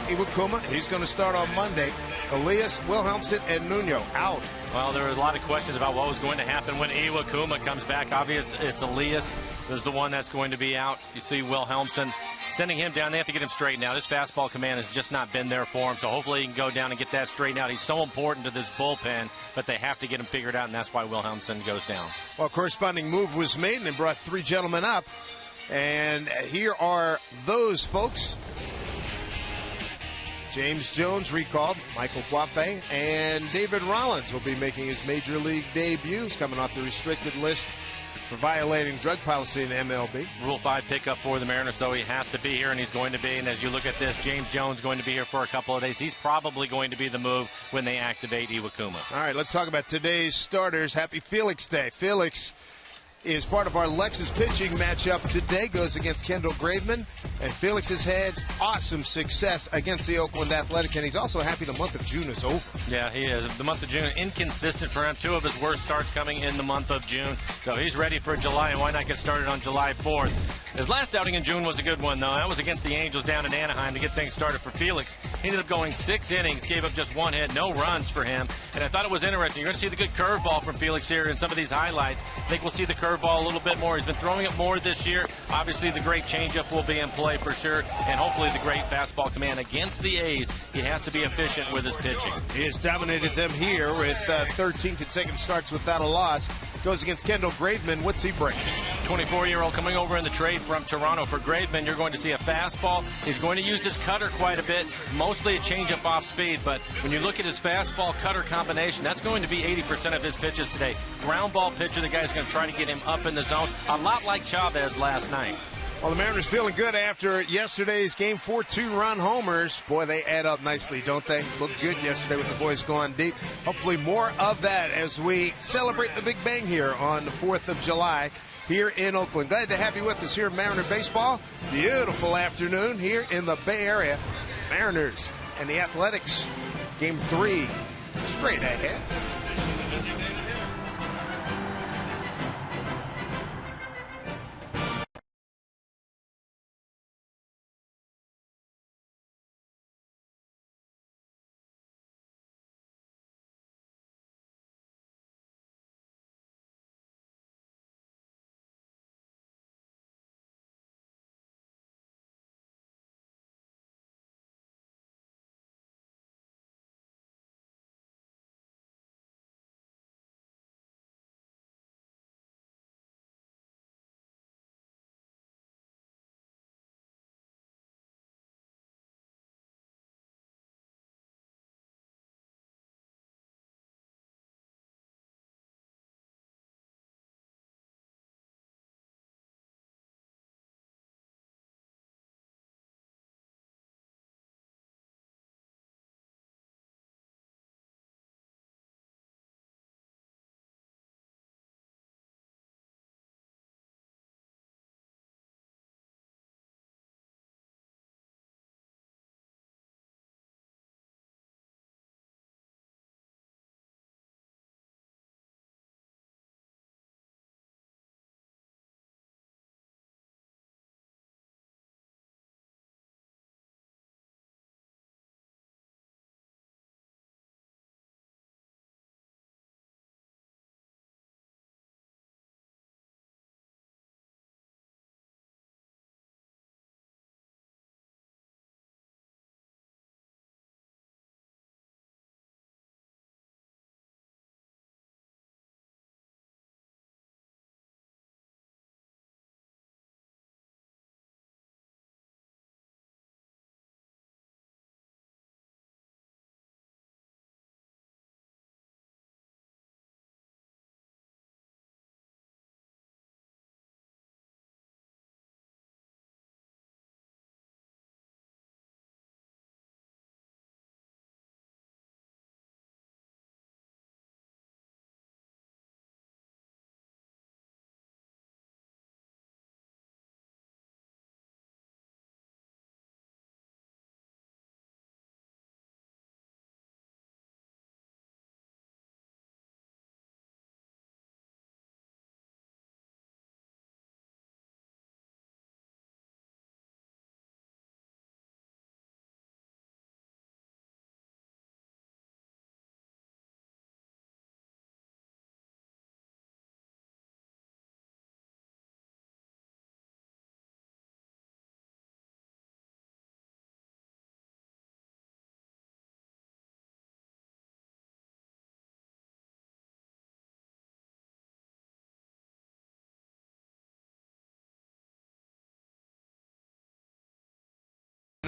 Iwakuma, he's going to start on Monday. Elias, Wilhelmsen, and Nuno out. Well, there were a lot of questions about what was going to happen when Iwakuma comes back. Obviously, it's Elias is the one that's going to be out. You see Wilhelmsen sending him down. They have to get him straightened out. His fastball command has just not been there for him, so hopefully he can go down and get that straightened out. He's so important to this bullpen, but they have to get him figured out, and that's why Wilhelmsen goes down. Well, a corresponding move was made, and they brought three gentlemen up. And here are those folks. James Jones recalled, Michael Guape, and David Rollins will be making his major league debuts, coming off the restricted list for violating drug policy in MLB. Rule 5 pickup for the Mariners, so he has to be here, and he's going to be. And as you look at this, James Jones going to be here for a couple of days. He's probably going to be the move when they activate Iwakuma. All right, let's talk about today's starters. Happy Felix Day. Felix is part of our Lexus pitching matchup today, goes against Kendall Graveman, and Felix has had awesome success against the Oakland Athletics, and he's also happy the month of June is over. Yeah, he is. The month of June, inconsistent for him. 2 of his worst starts coming in the month of June, so he's ready for July, and why not get started on July 4th? His last outing in June was a good one, though. That was against the Angels down in Anaheim to get things started for Felix. He ended up going 6 innings, gave up just 1 hit, no runs for him, and I thought it was interesting. You're going to see the good curveball from Felix here in some of these highlights. I think we'll see the curveball a little bit more. He's been throwing it more this year. Obviously, the great changeup will be in play for sure, and hopefully the great fastball command against the A's. He has to be efficient with his pitching. He has dominated them here with 13 consecutive starts without a loss. Goes against Kendall Graveman. What's he bring? 24-year-old coming over in the trade from Toronto for Graveman. You're going to see a fastball. He's going to use his cutter quite a bit, mostly a changeup off speed. But when you look at his fastball-cutter combination, that's going to be 80% of his pitches today. Ground ball pitcher, the guy's going to try to get him up in the zone, a lot like Chavez last night. Well, the Mariners feeling good after yesterday's game. 4 2-run homers. Boy, they add up nicely, don't they? Looked good yesterday with the boys going deep. Hopefully more of that as we celebrate the Big Bang here on the 4th of July here in Oakland. Glad to have you with us here in Mariner Baseball. Beautiful afternoon here in the Bay Area. Mariners and the Athletics, Game 3, straight ahead.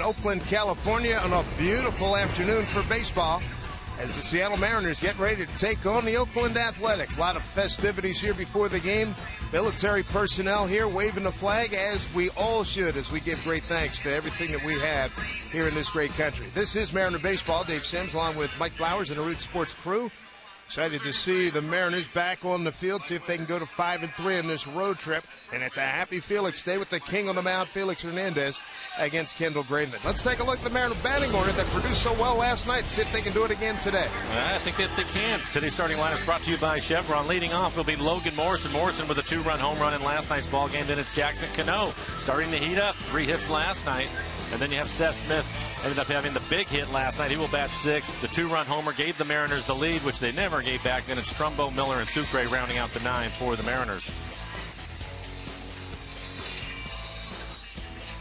Oakland, California on a beautiful afternoon for baseball as the Seattle Mariners get ready to take on the Oakland Athletics. A lot of festivities here before the game. Military personnel here waving the flag, as we all should, as we give great thanks to everything that we have here in this great country. This is Mariner Baseball. Dave Sims along with Mike Flowers and the Root Sports crew. Excited to see the Mariners back on the field, see if they can go to 5-3 on this road trip. And it's a happy Felix day with the king on the mound, Felix Hernandez, against Kendall Graveman. Let's take a look at the Mariner batting order that produced so well last night. See if they can do it again today. I think that they can. Today's starting lineup is brought to you by Chevron. Leading off will be Logan Morrison. Morrison with a 2-run home run in last night's ball game. Then it's Jackson Cano starting to heat up. 3 hits last night. And then you have Seth Smith. Ended up having the big hit last night. He will bat 6th. The 2-run homer gave the Mariners the lead, which they never gave back. Then it's Trumbo, Miller, and Sucre rounding out the 9 for the Mariners.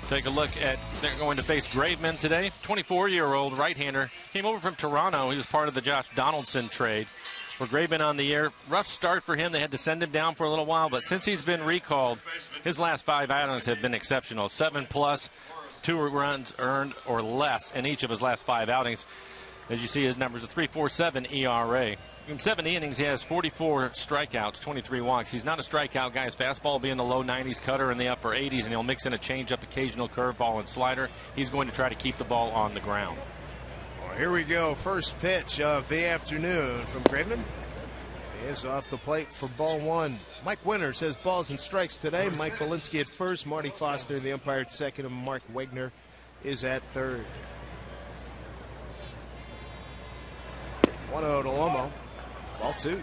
Take a look at, they're going to face Graveman today. 24-year-old right-hander. Came over from Toronto. He was part of the Josh Donaldson trade. For Graveman on the year, rough start for him. They had to send him down for a little while, but since he's been recalled, his last 5 outings have been exceptional. 7+, 2 runs earned or less in each of his last 5 outings. As you see, his numbers are 3.47 ERA. In 7 innings, he has 44 strikeouts, 23 walks. He's not a strikeout guy. His fastball will be in the low 90s, cutter in the upper 80s, and he'll mix in a changeup, occasional curveball, and slider. He's going to try to keep the ball on the ground. Well, here we go. First pitch of the afternoon from Graveman. He is off the plate for ball 1. Mike Winter says balls and strikes today. Mike Belinsky at first, Marty Foster, the umpire at second, and Mark Wegner is at third. 1-0 to Lomo. Ball 2.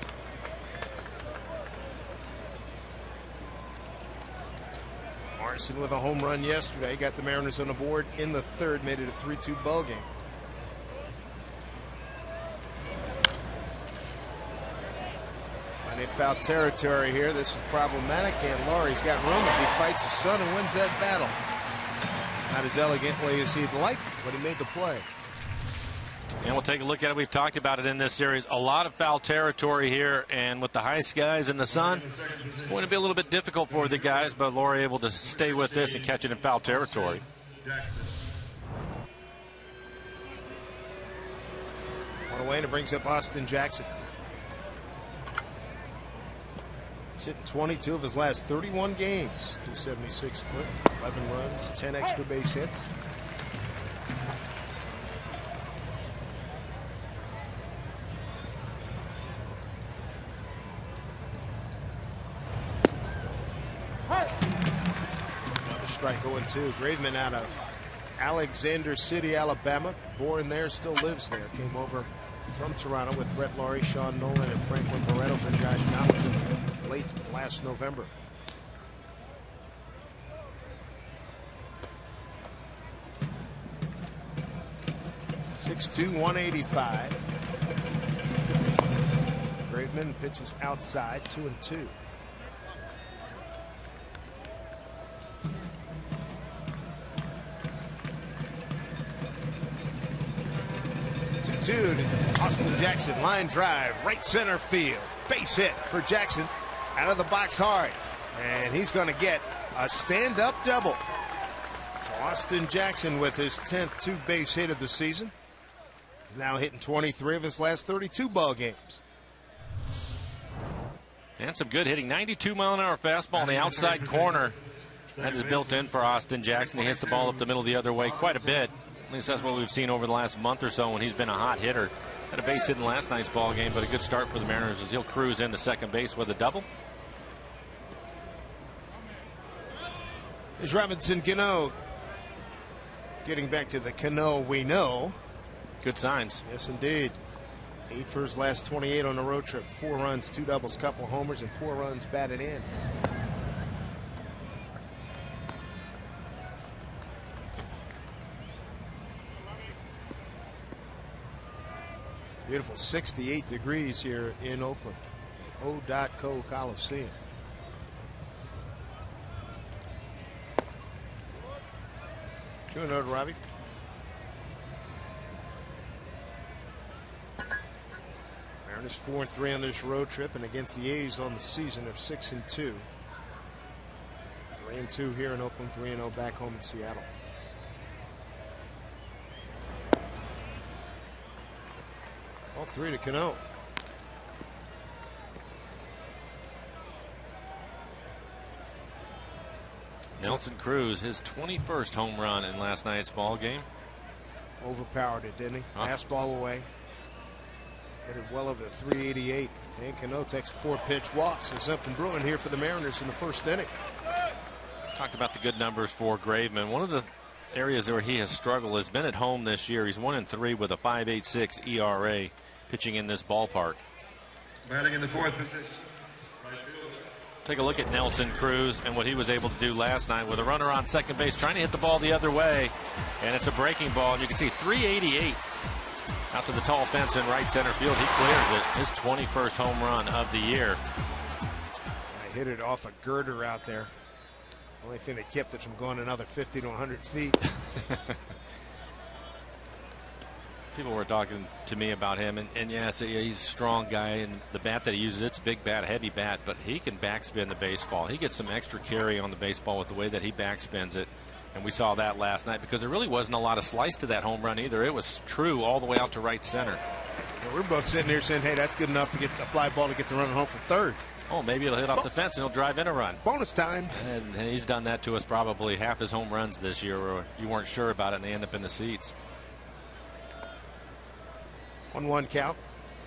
Morrison with a home run yesterday. Got the Mariners on the board in the 3rd. Made it a 3-2 ball game. Plenty of foul territory here. This is problematic, and Laurie's got room as he fights his son and wins that battle. Not as elegantly as he'd like, but he made the play. And we'll take a look at it. We've talked about it in this series. A lot of foul territory here, and with the high skies and the sun, it's going to be a little bit difficult for the guys, but Laurie able to stay with this and catch it in foul territory. One away, and it brings up Austin Jackson. He's hit 22 of his last 31 games. 276 clip, 11 runs, 10 extra base hits. Strike 0-2. Graveman out of Alexander City, Alabama. Born there, still lives there. Came over from Toronto with Brett Laurie, Sean Nolan, and Franklin Barreto for Josh Donaldson late last November. .6'2", 185. Graveman pitches outside, 2-2. 2 to Austin Jackson, line drive, right center field, base hit for Jackson, out of the box hard, and he's going to get a stand-up double. So Austin Jackson with his 10th 2-base hit of the season, now hitting 23 of his last 32 ball games. And some good hitting. 92-mile-an-hour fastball in the outside corner. That is built in for Austin Jackson. He hits the ball up the middle the other way quite a bit. At least that's what we've seen over the last month or so when he's been a hot hitter. Had a base hit in last night's ball game, but a good start for the Mariners as he'll cruise into second base with a double. There's Robinson Cano. Getting back to the Cano we know. Good signs. Yes, indeed. 8 for his last 28 on the road trip. 4 runs, 2 doubles, couple homers, and 4 runs batted in. Beautiful 68 degrees here in Oakland. O.Co Coliseum. Doing it, Robbie. Mariners 4-3 on this road trip, and against the A's on the season of 6-2. 3-2 here in Oakland, 3-0 back home in Seattle. All 3 to Cano. Nelson Cruz, his 21st home run in last night's ball game. Overpowered it, didn't he? Fastball away. Hit it well over 388. And Cano takes a 4-pitch walk. So something brewing here for the Mariners in the first inning. Talked about the good numbers for Graveman. One of the areas where he has struggled has been at home this year. He's 1-3 with a 5.86 ERA pitching in this ballpark. Batting in the 4th position. Take a look at Nelson Cruz and what he was able to do last night with a runner on second base trying to hit the ball the other way. And it's a breaking ball. And you can see 388 out to the tall fence in right center field. He clears it. His 21st home run of the year. I hit it off a girder out there. Only thing that kept it from going another 50 to 100 feet. People were talking to me about him, and yes, he's a strong guy, and the bat that he uses, it's a big bat, a heavy bat, but he can backspin the baseball. He gets some extra carry on the baseball with the way that he backspins it, and we saw that last night because there really wasn't a lot of slice to that home run either. It was true all the way out to right center. Well, we're both sitting here saying, hey, that's good enough to get the fly ball to get the runner home for third. Oh, maybe it'll hit off the fence and he'll drive in a run. Bonus time. And he's done that to us probably half his home runs this year where you weren't sure about it and they end up in the seats. 1-1 count.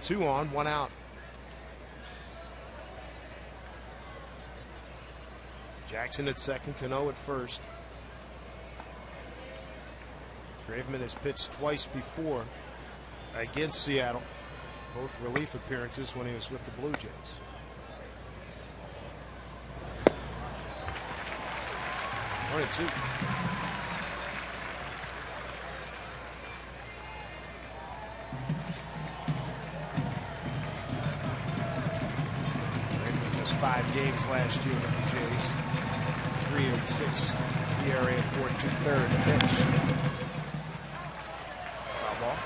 2 on, 1 out. Jackson at second, Cano at first. Graveman has pitched twice before against Seattle. Both relief appearances when he was with the Blue Jays. One and 2. Graveman missed 5 games last year with the Jays. 3.86 ERA at 4 2/3 pitch. Foul ball.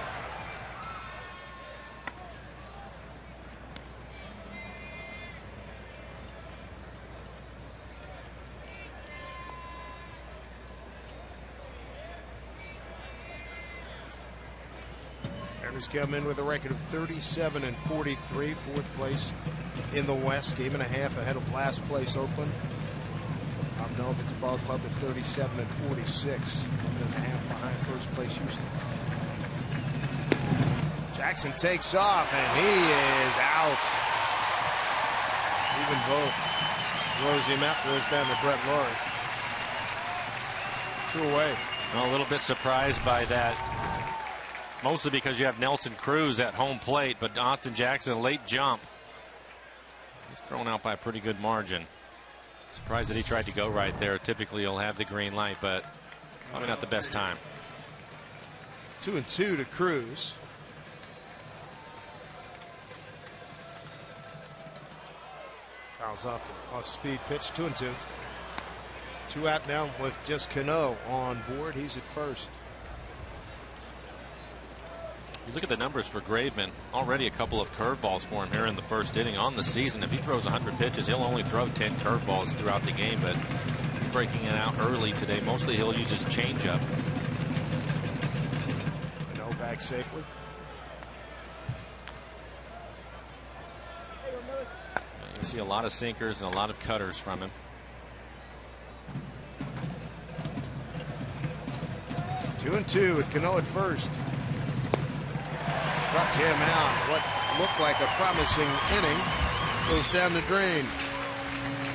Mariners come in with a record of 37-43, 4th place in the West, game and a half ahead of last place Oakland. It's ball club at 37-46, 1.5 behind first place Houston. Jackson takes off and he is out. Even Vogt throws him out, throws down to Brett Laurie. 2 away. Well, a little bit surprised by that, mostly because you have Nelson Cruz at home plate, but Austin Jackson, a late jump. He's thrown out by a pretty good margin. Surprised that he tried to go right there. Typically he'll have the green light, but probably not the best time. 2-2 to Cruz. Fouls off speed pitch. 2-2. 2 out now with just Cano on board. He's at first. You look at the numbers for Graveman. Already a couple of curveballs for him here in the first inning. On the season, if he throws 100 pitches, he'll only throw 10 curveballs throughout the game, but he's breaking it out early today. Mostly he'll use his changeup. No, back safely. You see a lot of sinkers and a lot of cutters from him. 2-2 with Cano at first. Struck him out. What looked like a promising inning goes down the drain.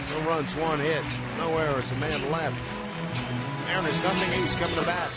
No runs, 1 hit, no errors, a man left. Mariners nothing. He's coming to bat.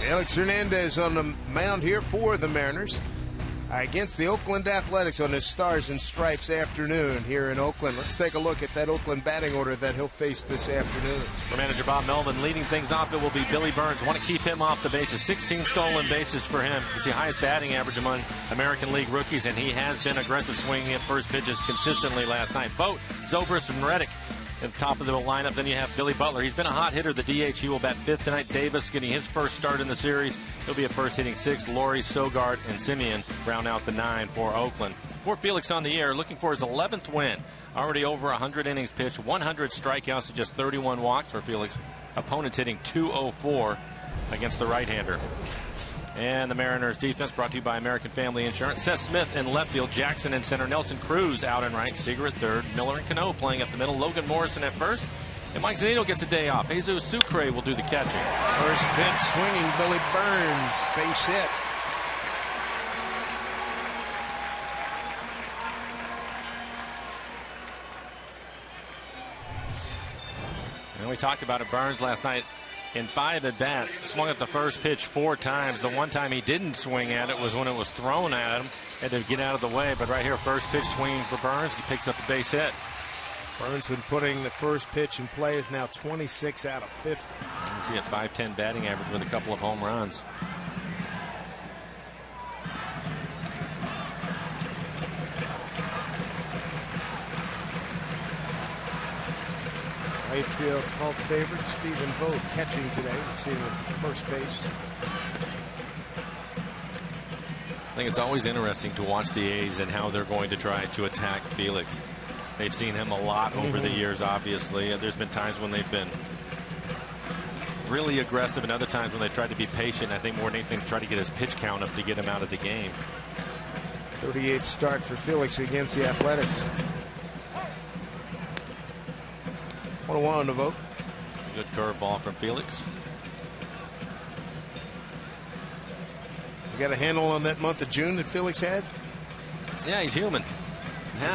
Alex Hernandez on the mound here for the Mariners against the Oakland Athletics on this Stars and Stripes afternoon here in Oakland. Let's take a look at that Oakland batting order that he'll face this afternoon. For manager Bob Melvin, leading things off, it will be Billy Burns. Want to keep him off the bases. 16 stolen bases for him. He's the highest batting average among American League rookies, and he has been aggressive swinging at first pitches consistently last night. Vogt, Zobrist, and Reddick at the top of the lineup. Then you have Billy Butler. He's been a hot hitter, the DH. He will bat fifth tonight. Davis getting his first start in the series. He'll be at first, hitting sixth. Laurie, Sogard, and Simeon round out the 9 for Oakland. For Felix on the air, looking for his 11th win. Already over 100 innings pitched, 100 strikeouts, and just 31 walks for Felix. Opponents hitting .204 against the right-hander. And the Mariners defense brought to you by American Family Insurance. Seth Smith in left field, Jackson in center, Nelson Cruz out and right, Seager at third, Miller and Cano playing up the middle, Logan Morrison at first, and Mike Zunino gets a day off. Jesus Sucre will do the catching. First pitch swinging, Billy Burns, base hit. And we talked about it, Burns last night. In 5 at-bats, swung at the first pitch 4 times. The one time he didn't swing at it was when it was thrown at him. Had to get out of the way, but right here, first pitch swinging for Burns. He picks up a base hit. Burns been putting the first pitch in play, is now 26 out of 50. He's at .510 batting average with a couple of home runs. Right field cult favorite Stephen Vogt catching today. Seeing first base. I think it's always interesting to watch the A's and how they're going to try to attack Felix. They've seen him a lot over the years, obviously. There's been times when they've been really aggressive and other times when they tried to be patient. I think more than anything, try to get his pitch count up to get him out of the game. 38th start for Felix against the Athletics. 1-1 on the vote. Good curveball from Felix. You got a handle on that month of June that Felix had? Yeah, he's human.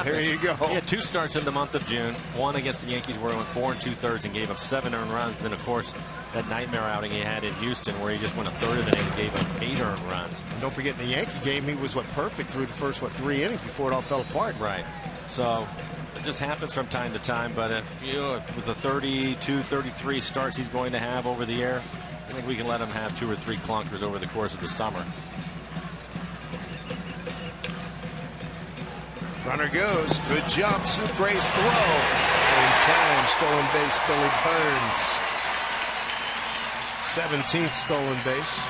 There you go. He had 2 starts in the month of June. One against the Yankees where he went 4 2/3 and gave up 7 earned runs. And then, of course, that nightmare outing he had in Houston where he just went a third of an inning and gave up 8 earned runs. And don't forget, in the Yankee game, he was, perfect through the first, 3 innings before it all fell apart. Right. So it just happens from time to time. But if with the 32, 33 starts he's going to have over the year, I think we can let him have 2 or 3 clunkers over the course of the summer. Runner goes. Good jump. Sucre's throw. In time. Stolen base, Billy Burns. 17th stolen base.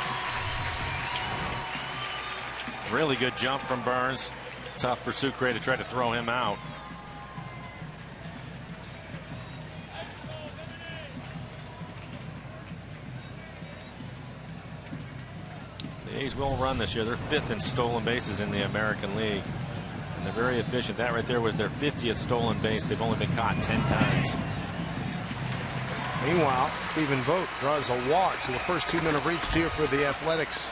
Really good jump from Burns. Tough for Sucre to try to throw him out. The A's will run this year. They're 5th in stolen bases in the American League. And they're very efficient. That right there was their 50th stolen base. They've only been caught 10 times. Meanwhile, Stephen Vogt draws a walk. So the first 2 men have reached here for the Athletics.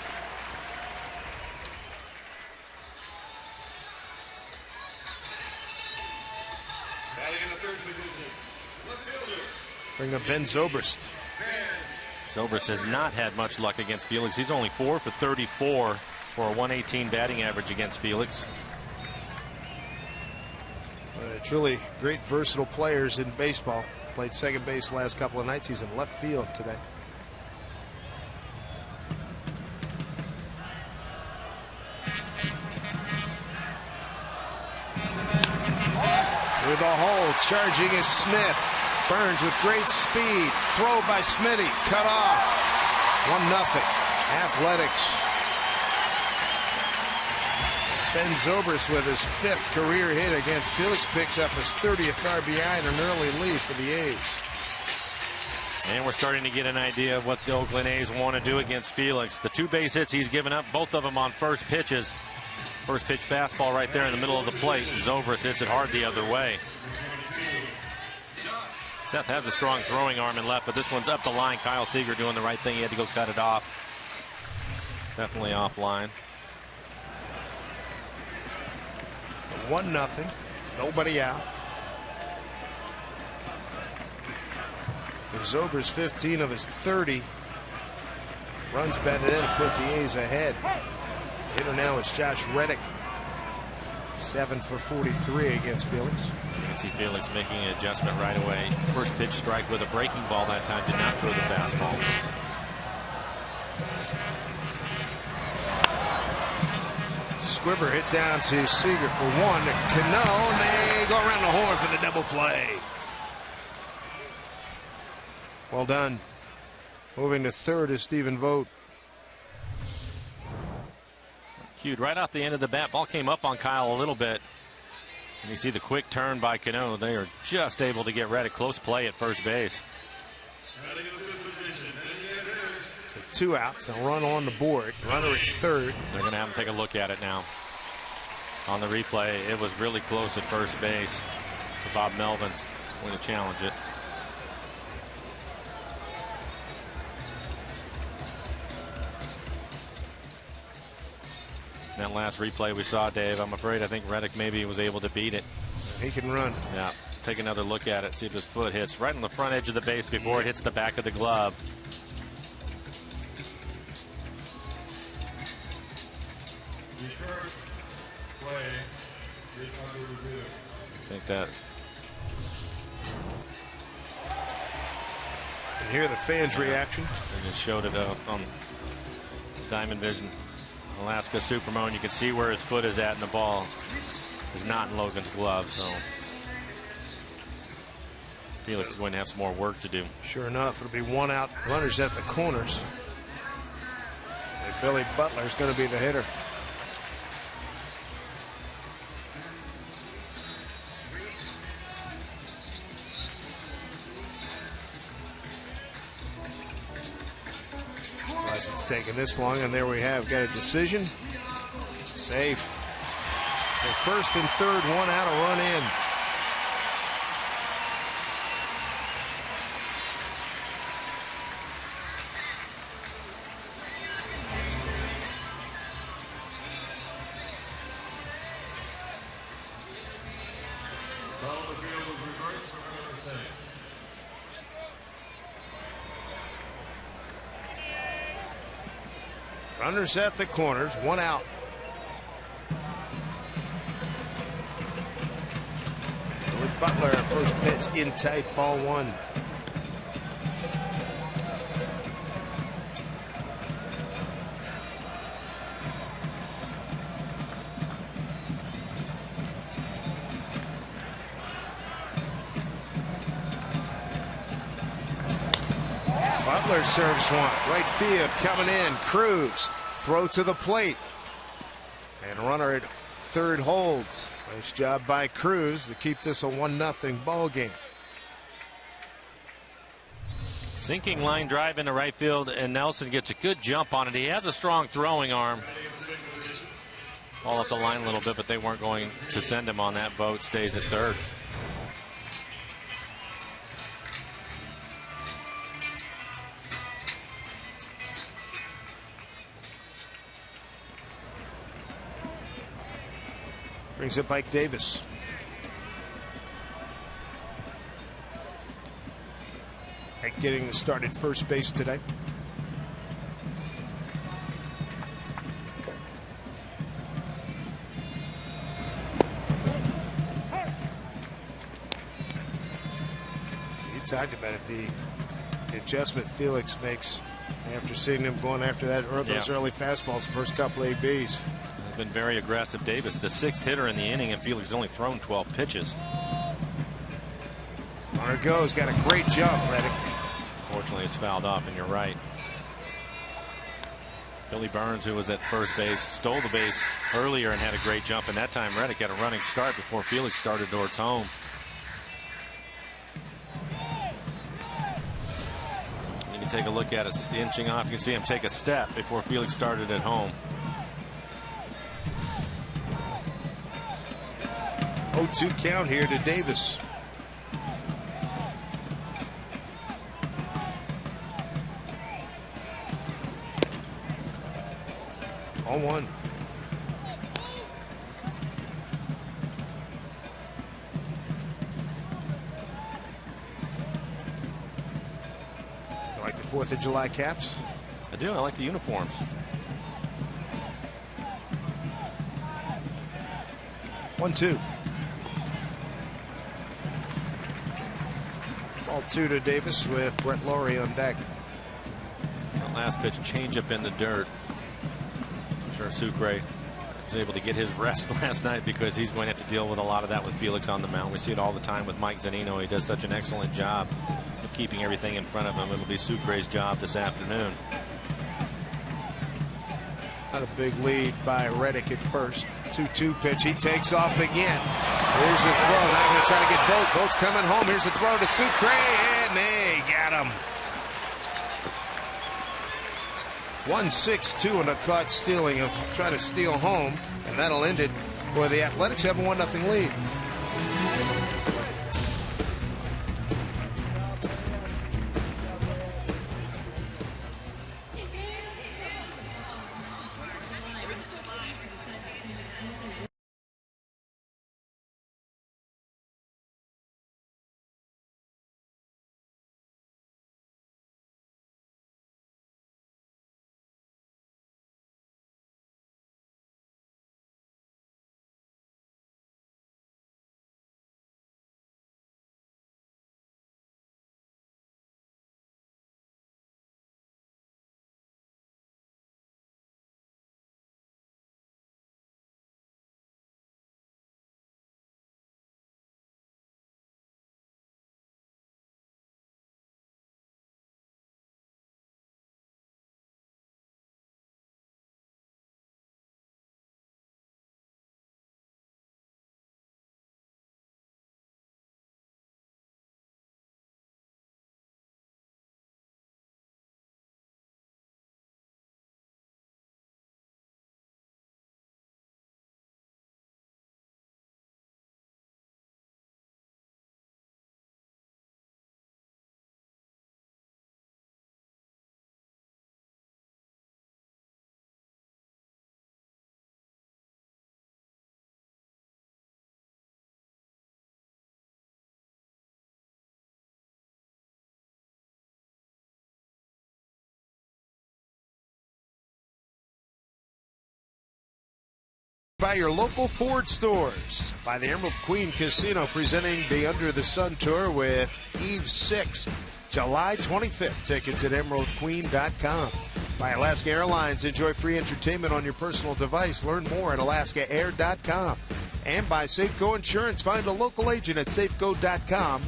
Batting in the 3rd position, left fielder. Bring up Ben Zobrist. Zobrist has not had much luck against Felix. He's only 4 for 34 for a 118 batting average against Felix. Truly great, versatile players in baseball. Played second base the last couple of nights. He's in left field today. Through the hole, charging is Smith. Burns with great speed. Throw by Smitty. Cut off. 1-0. Athletics. Ben Zobrist with his 5th career hit against Felix picks up his 30th RBI and an early lead for the A's. And we're starting to get an idea of what the Oakland A's want to do against Felix. The 2 base hits he's given up, both of them on first pitches. First pitch fastball right there in the middle of the plate. Zobrist hits it hard the other way. Seth has a strong throwing arm in left, but this one's up the line. Kyle Seager doing the right thing. He had to go cut it off. Definitely offline. 1-0. Nobody out. For Zobrist, 15 of his 30 Runs batted in to put the A's ahead. Hitter now is Josh Reddick. 7 for 43 against Felix. You can see Felix making an adjustment right away. First pitch strike with a breaking ball that time. Did not throw the fastball. Squibber hit down to Seager for 1. Cano, and they go around the horn for the double play. Well done. Moving to third is Stephen Vogt. Cued right off the end of the bat. Ball came up on Kyle a little bit. And you see the quick turn by Cano. They are just able to get Reddick. Close play at first base. So 2 outs, a run on the board. Runner at third. They're going to have him take a look at it now. On the replay, it was really close at first base for Bob Melvin. Going to challenge it. That last replay we saw, Dave, I'm afraid I think Reddick maybe was able to beat it. He can run. Yeah, take another look at it, see if his foot hits right on the front edge of the base before it hits the back of the glove. I think that. And hear the fans' reaction. They just showed it on Diamond Vision. Alaska Supermoon, you can see where his foot is at, and the ball is not in Logan's glove, so Felix is going to have some more work to do. Sure enough, it'll be 1 out, runners at the corners. And Billy Butler's going to be the hitter. It's taking this long, and there we have got a decision. Safe. So first and third, 1 out, a run in. Runners at the corners, 1 out. Billy Butler, first pitch in tight, ball 1. Butler serves 1. Right field coming in. Cruz. Throw to the plate. And runner at third holds. Nice job by Cruz to keep this a 1-0 ball game. Sinking line drive into right field, and Nelson gets a good jump on it. He has a strong throwing arm. Ball up the line a little bit, but they weren't going to send him on that. Vote stays at third. Brings it Mike Davis. Mike getting the start at first base today. You talked about it, the adjustment Felix makes after seeing him going after those early fastballs, the first couple ABs. Been very aggressive. Davis, the 6th hitter in the inning, and Felix has only thrown 12 pitches. Runner goes, got a great jump, Reddick. Fortunately, it's fouled off, and you're right. Billy Burns, who was at first base, stole the base earlier and had a great jump, and that time Reddick had a running start before Felix started towards home. You can take a look at it inching off. You can see him take a step before Felix started at home. 0-2 count here to Davis. On 1. Like the 4th of July caps? I do. I like the uniforms. One, two. Ball 2 to Davis with Brett Lawrie on deck. That last pitch, changeup in the dirt. I'm sure Sucre was able to get his rest last night because he's going to have to deal with a lot of that with Felix on the mound. We see it all the time with Mike Zunino. He does such an excellent job of keeping everything in front of him. It'll be Sucre's job this afternoon. Not a big lead by Reddick at first. 2-2 pitch. He takes off again. Here's the throw. Now going to try to get Vogt. Vogt's coming home. Here's the throw to Sucre, and they got him. 1-6-2 and a caught stealing of trying to steal home, and that'll end it for the Athletics. Have a 1-0 lead. By your local Ford stores. By the Emerald Queen Casino, presenting the Under the Sun Tour with Eve 6, July 25th. Tickets at emeraldqueen.com. By Alaska Airlines, enjoy free entertainment on your personal device. Learn more at alaskaair.com. And by Safeco Insurance, find a local agent at safeco.com.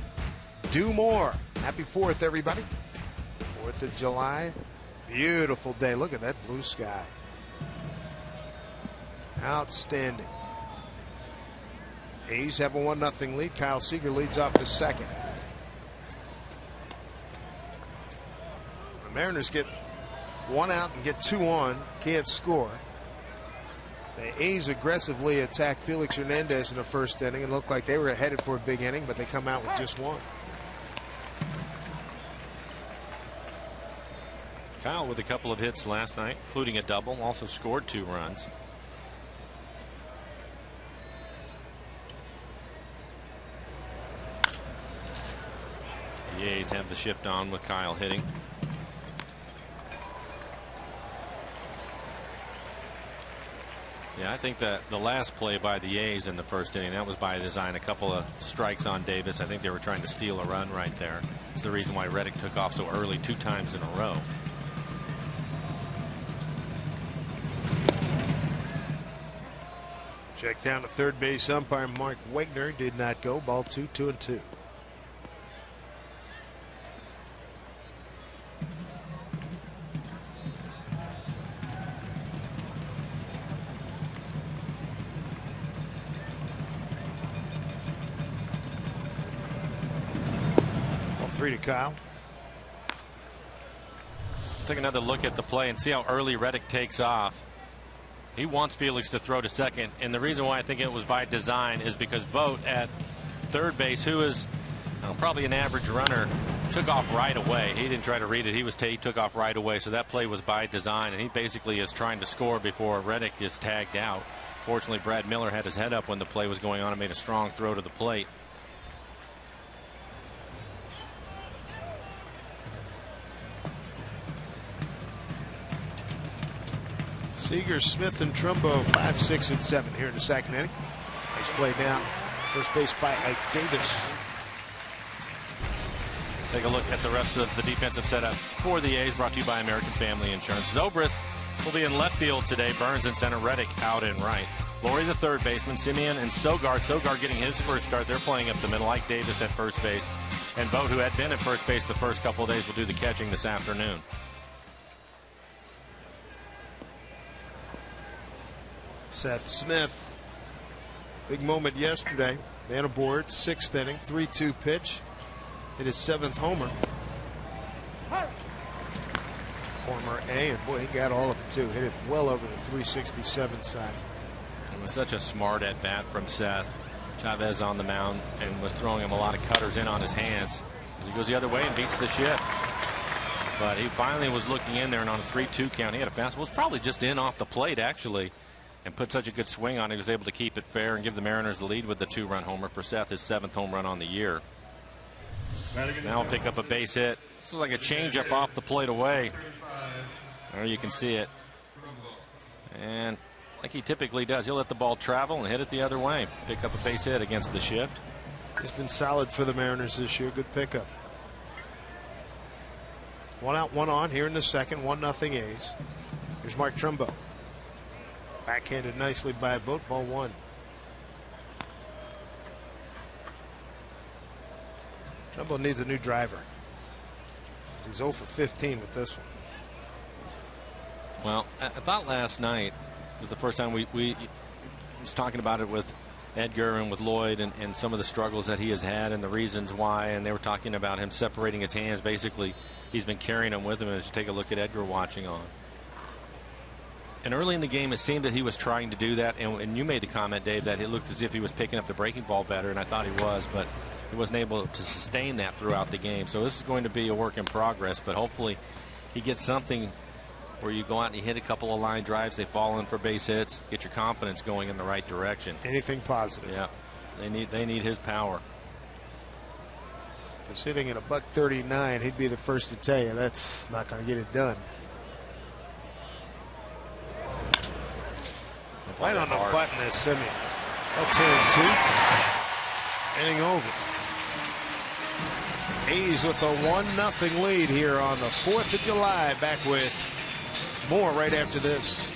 Do more. Happy 4th, everybody. 4th of July. Beautiful day. Look at that blue sky. Outstanding. A's have a 1-0 lead. Kyle Seager leads off the second. The Mariners get 1 out and get 2 on. Can't score. The A's aggressively attacked Felix Hernandez in the first inning. It looked like they were headed for a big inning, but they come out with just 1. Kyle with a couple of hits last night, including a double, also scored 2 runs. The A's have the shift on with Kyle hitting. Yeah, I think that the last play by the A's in the first inning, that was by design. A couple of strikes on Davis. I think they were trying to steal a run right there. It's the reason why Reddick took off so early 2 times in a row. Check down to third base umpire Mark Wegner did not go. Ball 2, 2-2. Ball 3 to Kyle. Take another look at the play and see how early Reddick takes off. He wants Felix to throw to second, and the reason why I think it was by design is because Vogt at third base, who is probably an average runner, took off right away. He didn't try to read it. He took off right away, so that play was by design, and he basically is trying to score before Reddick is tagged out. Fortunately, Brad Miller had his head up when the play was going on and made a strong throw to the plate. Seager, Smith, and Trumbo 5, 6, and 7 here in the second inning. Nice play down. First base by Ike Davis. Take a look at the rest of the defensive setup for the A's, brought to you by American Family Insurance. Zobrist will be in left field today. Burns in center. Reddick out in right. Laurie, the third baseman. Simeon and Sogard. Sogard getting his first start. They're playing up the middle. Ike Davis at first base. And Vogt, who had been at first base the first couple of days, will do the catching this afternoon. Seth Smith. Big moment yesterday. Man aboard, 6th inning, 3-2 pitch. Hit his 7th homer. Former A, and boy, he got all of it too. Hit it well over the 367 side. It was such a smart at bat from Seth. Chavez on the mound and was throwing him a lot of cutters in on his hands as he goes the other way and beats the shift. But he finally was looking in there, and on a 3-2 count, he had a fastball. It was probably just in off the plate actually, and put such a good swing on it. He was able to keep it fair and give the Mariners the lead with the 2-run homer for Seth, his 7th home run on the year. Now he'll pick up a base hit. This is like a changeup off the plate away. There you can see it. And like he typically does, he'll let the ball travel and hit it the other way. Pick up a base hit against the shift. He's been solid for the Mariners this year. Good pickup. 1 out, 1 on here in the second. 1-0 A's. Here's Mark Trumbo. Backhanded nicely by Vogt. Ball 1. Trumbo needs a new driver. He's 0 for 15 with this one. Well, I thought last night was the first time we was talking about it with Edgar and with Lloyd and some of the struggles that he has had and the reasons why, and they were talking about him separating his hands. Basically, he's been carrying them with him, as you take a look at Edgar watching on. And early in the game, it seemed that he was trying to do that, and you made the comment, Dave, that it looked as if he was picking up the breaking ball better, and I thought he was, but he wasn't able to sustain that throughout the game. So this is going to be a work in progress, but hopefully he gets something where you go out and you hit a couple of line drives, they fall in for base hits, get your confidence going in the right direction. Anything positive. Yeah, they need his power. If he's hitting at a $139, he'd be the first to tell you that's not going to get it done. Right on the button is Simeon. 2-2. Inning over. A's with a 1-0 lead here on the 4th of July. Back with more right after this.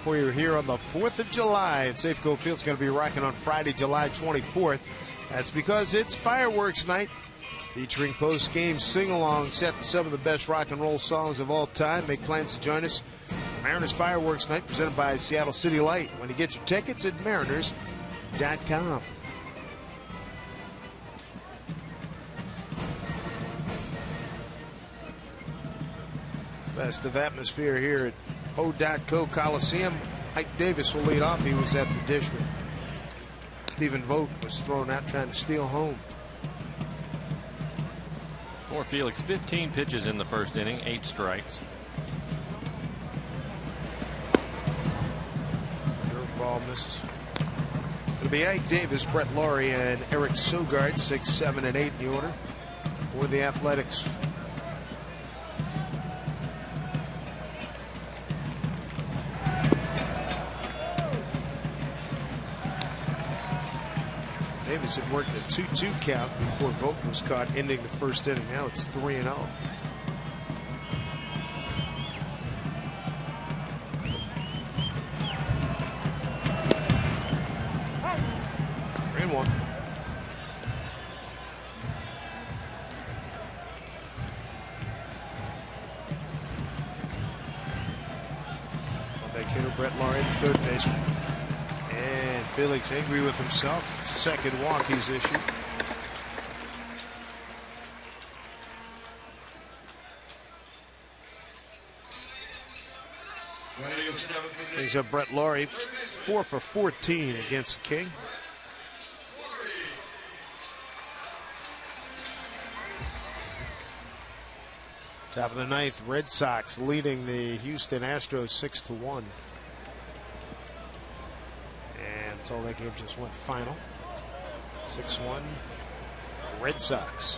For you here on the 4th of July, and Safeco Field's going to be rocking on Friday, July 24th. That's because it's fireworks night, featuring post-game sing-along set to some of the best rock and roll songs of all time. Make plans to join us. Mariners Fireworks Night, presented by Seattle City Light. When you get your tickets at mariners.com. Festive atmosphere here at O.Co Coliseum. Ike Davis will lead off. He was at the district. Stephen Vogt was thrown out trying to steal home. For Felix, 15 pitches in the first inning, 8 strikes. Curveball misses. It'll be Ike Davis, Brett Laurie, and Eric Sogard, 6, 7, and 8 in the order for the Athletics. Davis had worked a 2-2 count before Vogt was caught ending the first inning. Now it's 3-0. 3-1. Back hitter Brett Laurie, the third baseman. And Felix angry with himself. Second walk he's issued. Brings up Brett Laurie, 4 for 14 against King. Top of the ninth, Red Sox leading the Houston Astros 6-1. And until that game just went final. 6-1 Red Sox.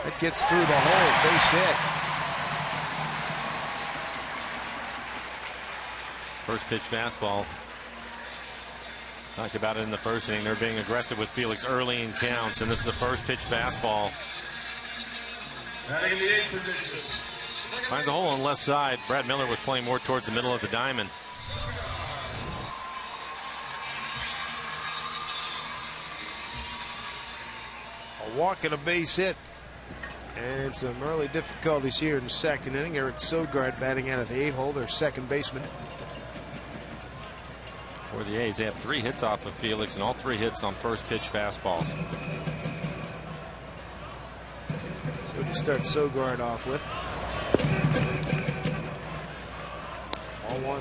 It gets through the hole, base hit. First pitch fastball. Talked about it in the first inning. They're being aggressive with Felix early in counts, and this is the first pitch fastball. Batting in the 8th position. Finds a hole on left side. Brad Miller was playing more towards the middle of the diamond. A walk and a base hit. And some early difficulties here in the second inning. Eric Sogard batting out of the 8 hole, their second baseman. For the A's, they have 3 hits off of Felix, and all 3 hits on first pitch fastballs. So to start Sogard off with. All 1.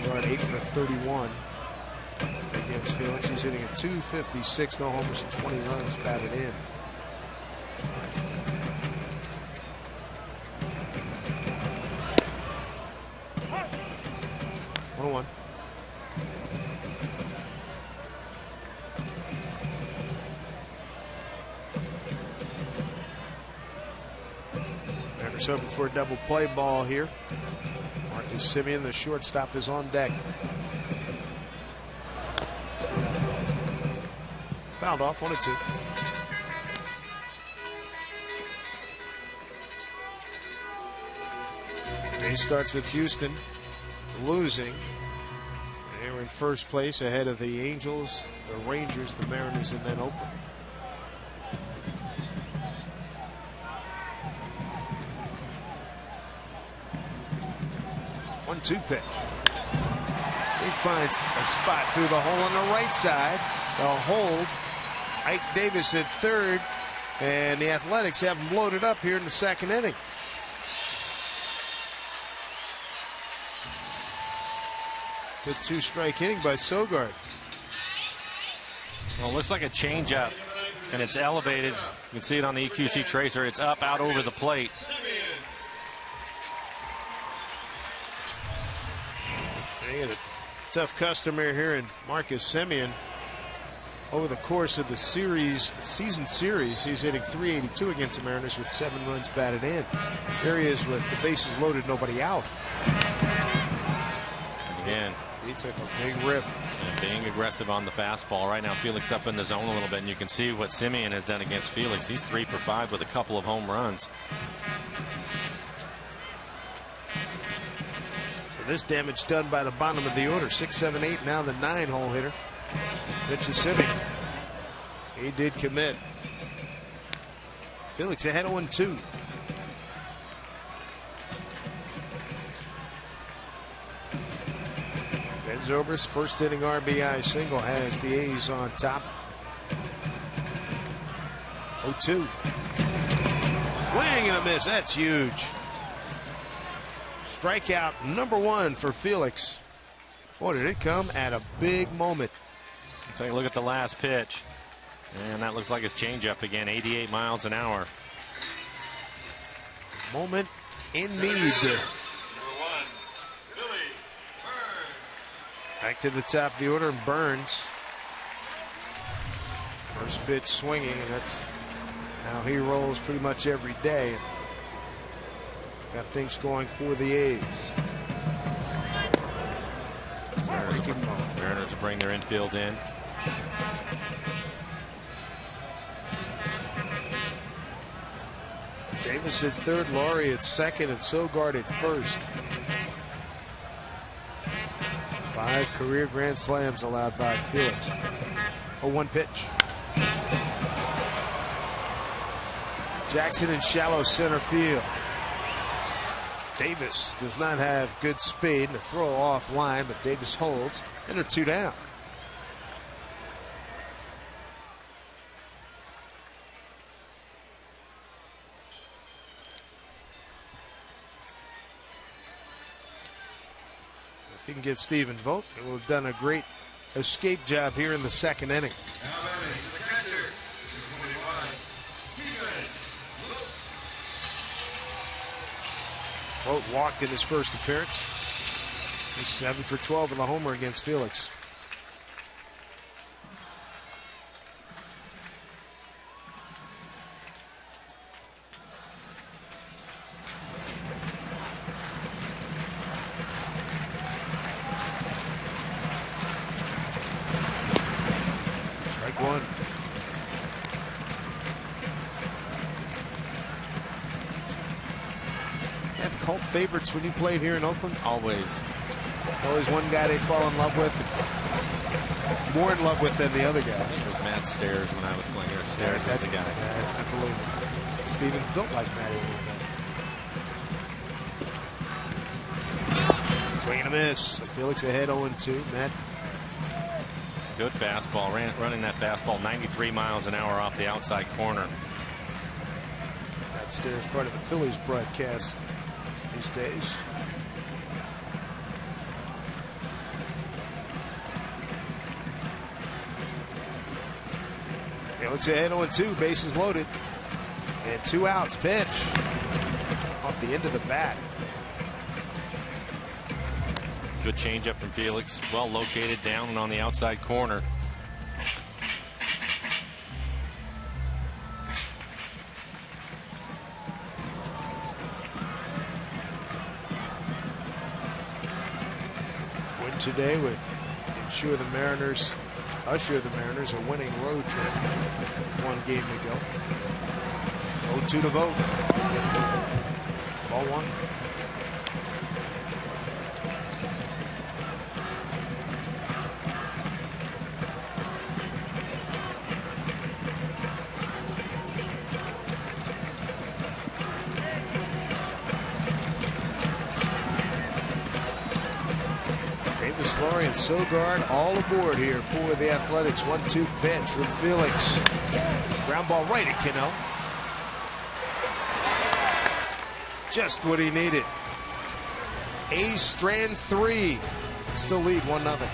Sogard 8 for 31 against Felix. He's hitting at 256, no homers and 20 runs batted in. One. Mariners hoping for a double play ball here. Marcus Semien, the shortstop, is on deck. Fouled off, 1-2. Day starts with Houston losing. They were in first place ahead of the Angels, the Rangers, the Mariners, and then Oakland. One-two pitch. He finds a spot through the hole on the right side. They'll hold Ike Davis at third, and the Athletics have him loaded up here in the second inning. Good 2-strike hitting by Sogard. Well, it looks like a changeup, and it's elevated. You can see it on the EQC tracer. It's up out over the plate. They had a tough customer here in Marcus Semien. Over the course of the season series, he's hitting .382 against the Mariners with 7 runs batted in. There he is with the bases loaded, nobody out. Again, he took a big rip. And being aggressive on the fastball. Right now, Felix up in the zone a little bit, and you can see what Semien has done against Felix. He's 3 for 5 with a couple of home runs. So this damage done by the bottom of the order. 6, 7, 8. Now the 9-hole hitter. Mitch Semien. He did commit. Felix ahead 1-2. Ben Zobrist, first inning RBI single, has the A's on top 0-2. Swing and a miss. That's huge. Strikeout number 1 for Felix. Boy, did it come at a big moment. Take a look at the last pitch. And that looks like his changeup again, 88 miles an hour. Moment in need. Number 1, Billy Burns. Back to the top of the order, and Burns. First pitch swinging, and that's how he rolls pretty much every day. Got things going for the A's. Mariners will bring their infield in. Davis at third, Laurie at second, and Sogard at first. 5 career grand slams allowed by Felix. 0-1 pitch. Jackson in shallow center field. Davis does not have good speed, and a throw off line, but Davis holds, and they're 2 down. If he can get Stephen Vogt, he will have done a great escape job here in the second inning. Now batting, the catcher, 21, Stephen Vogt. Vogt walked in his first appearance. He's 7 for 12 with a homer against Felix. Strike 1. Have cult favorites when you played here in Oakland? Always. Always one guy they fall in love with, more in love with than the other guy. It was Matt Stairs when I was playing here. Stairs was the guy. I believe it. Steven built like Matty a little bit. Swing and a miss. Felix ahead 0-2. Matt. Good fastball. Running that fastball 93 miles an hour off the outside corner. Matt Stairs, part of the Phillies broadcast these days. Felix ahead 0-2, bases loaded, and 2 outs. Pitch off the end of the bat. Good changeup from Felix. Well located down and on the outside corner. Win today would usher the Mariners a winning road trip. 1 game to go. 0-2 to Vogt. Ball 1. Davis, Laurie, and Sogard all aboard here for the Athletics. 1-2 pitch from Felix. Ground ball right at Cano. Just what he needed. A's strand 3. Still lead 1-0.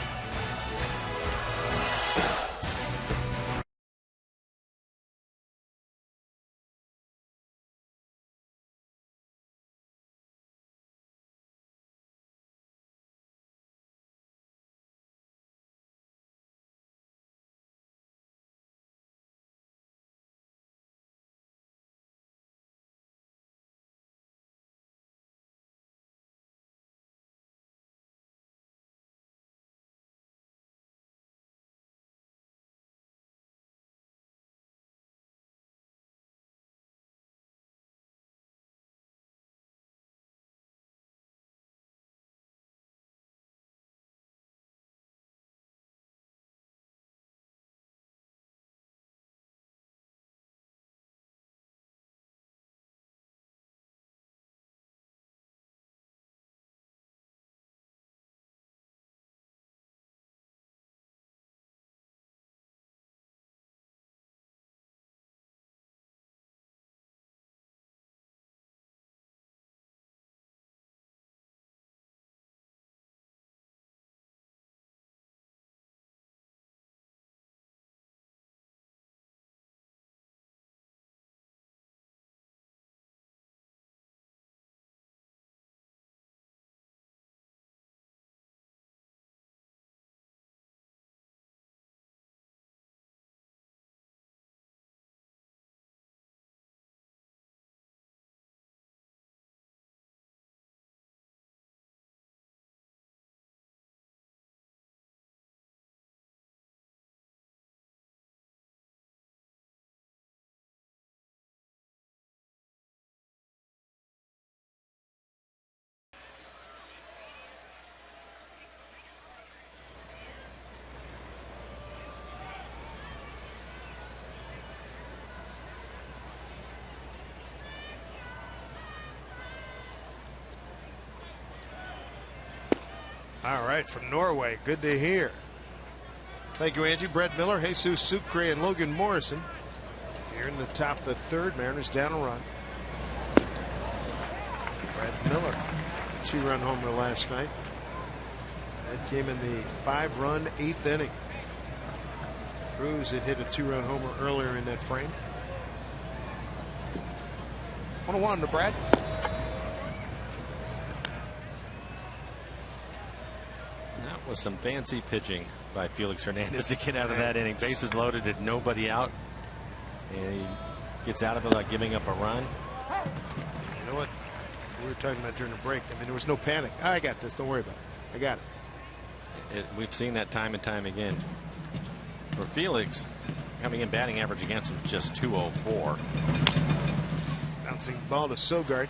All right, from Norway. Good to hear. Thank you, Angie. Brett Miller, Jesus Sucre, and Logan Morrison. Here in the top of the third, Mariners down a run. Brett Miller, 2-run homer last night. That came in the 5-run 8th inning. Cruz had hit a 2-run homer earlier in that frame. 1-1 to Brad. That was some fancy pitching by Felix Hernandez to get out of that inning. Bases loaded and nobody out. And he gets out of it like giving up a run. You know what? We were talking about during the break. I mean, there was no panic. I got this. Don't worry about it. I got it. We've seen that time and time again. For Felix, coming in batting average against him just 204. Bouncing ball to Sogard.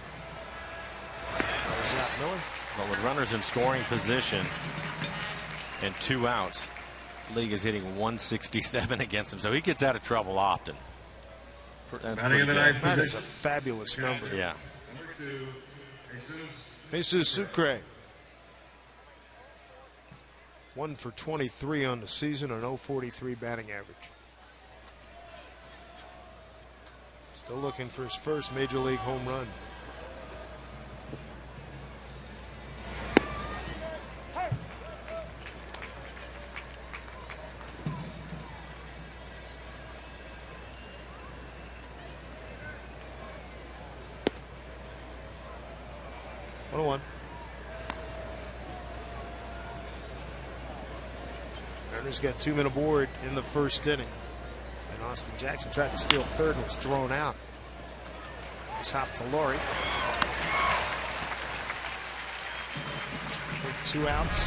Goes out Miller. But with runners in scoring position and 2 outs, league is hitting 167 against him, so he gets out of trouble often. That is a fabulous number. Yeah. Jesus Sucre. 1 for 23 on the season, an 0.43 batting average. Still looking for his first major league home run. One. Mariners got 2 men aboard in the first inning. And Austin Jackson tried to steal third and was thrown out. Just hopped to Laurie. 2 outs.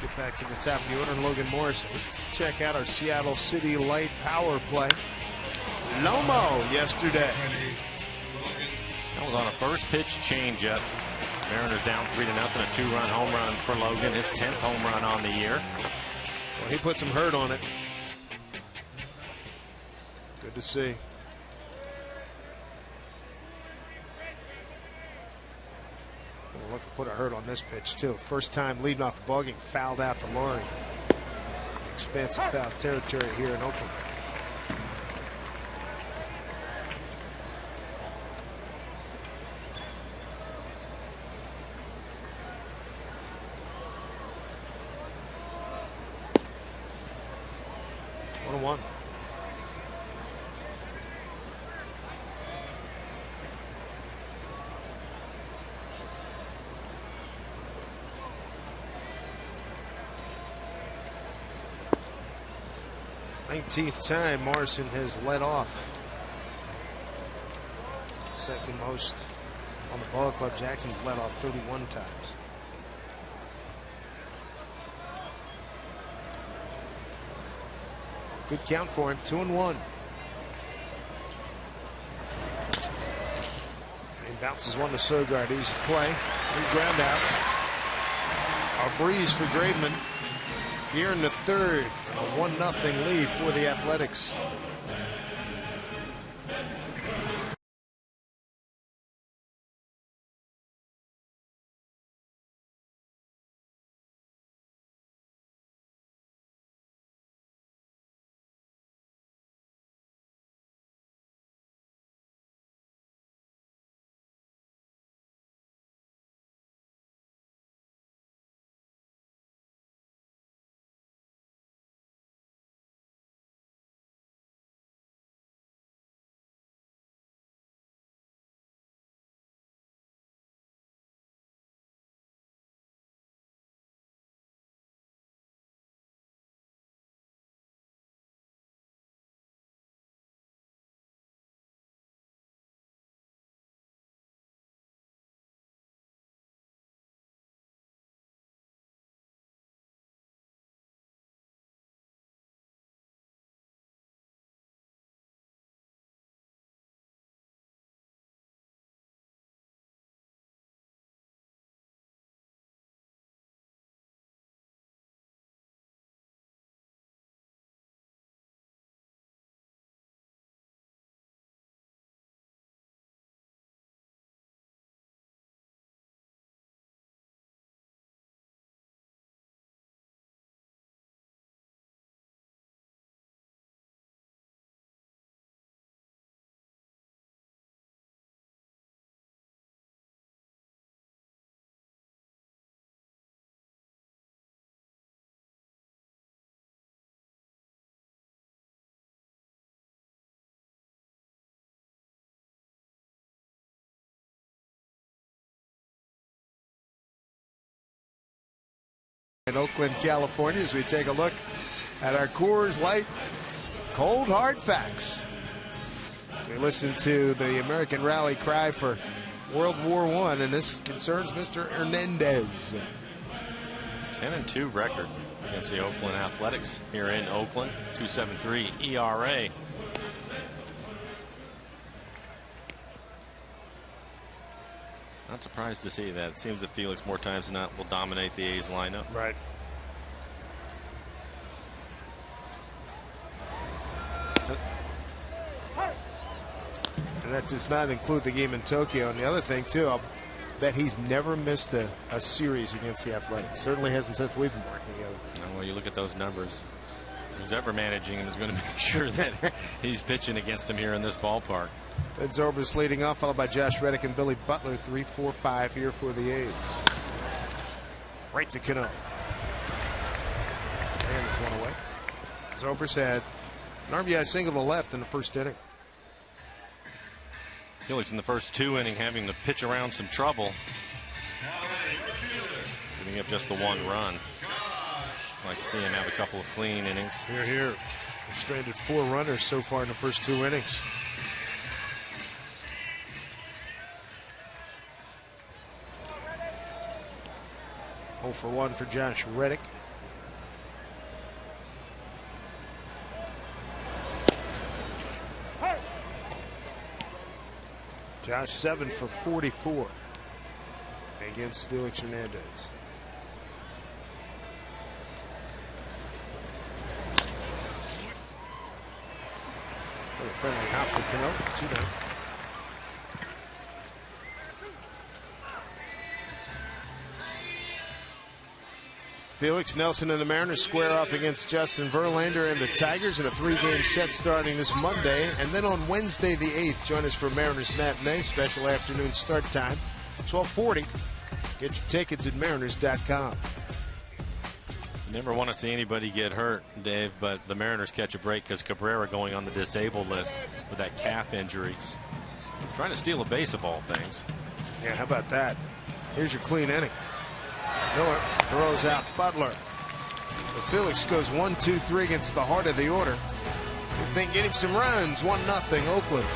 Get back to the top of the order, and Logan Morrison. Let's check out our Seattle City Light power play. Lomo yesterday. That was on a first pitch changeup. Mariners down 3-0. A 2-run home run for Logan. His 10th home run on the year. Well, he put some hurt on it. Good to see. We'll look to put a hurt on this pitch too. First time leading off the ballgame, fouled out to Laurie. Expansive foul territory here in Oakland. One. Nineteenth time Morrison has led off. Second most on the ball club. Jackson's led off 31 times. Good count for him. 2-1. And bounces one to Sogard. Easy play. 3 ground outs. A breeze for Graveman here in the third. A 1-0 lead for the Athletics. In Oakland, California, as we take a look at our Coors Light cold hard facts. As we listen to the American rally cry for World War I, and this concerns Mr. Hernandez. 10-2 record against the Oakland Athletics here in Oakland. 2.73 ERA. Not surprised to see that. It seems that Felix more times than not will dominate the A's lineup. Right. And that does not include the game in Tokyo. And the other thing, too, I'll bet he's never missed a series against the Athletics. Certainly hasn't since we've been working together. Well, you look at those numbers. Who's ever managing him is going to make sure that he's pitching against him here in this ballpark. Ed Zobrist leading off, followed by Josh Reddick and Billy Butler. 3-4-5 here for the A's. Right to Cano. And it's one away. Zobrist had an RBI single to left in the first inning. Phillies in the first 2 innings having to pitch around some trouble. Giving up just the 1 run. I'd like to see him have a couple of clean innings. Here. They've stranded 4 runners so far in the first 2 innings. Oh for 1 for Josh Reddick. Josh 7 for 44 against Felix Hernandez. Another friendly hop for Cano. 2 down. Felix, Nelson, and the Mariners square off against Justin Verlander and the Tigers in a 3-game set starting this Monday. And then on Wednesday the 8th, join us for Mariners Matinee, special afternoon start time, 12:40. Get your tickets at mariners.com. Never want to see anybody get hurt, Dave, but the Mariners catch a break because Cabrera going on the disabled list with that calf injury. Trying to steal a base of all things. Yeah, how about that? Here's your clean inning. Miller throws out Butler. So Felix goes 1-2-3 against the heart of the order. See if they can get him some runs. 1-0 Oakland.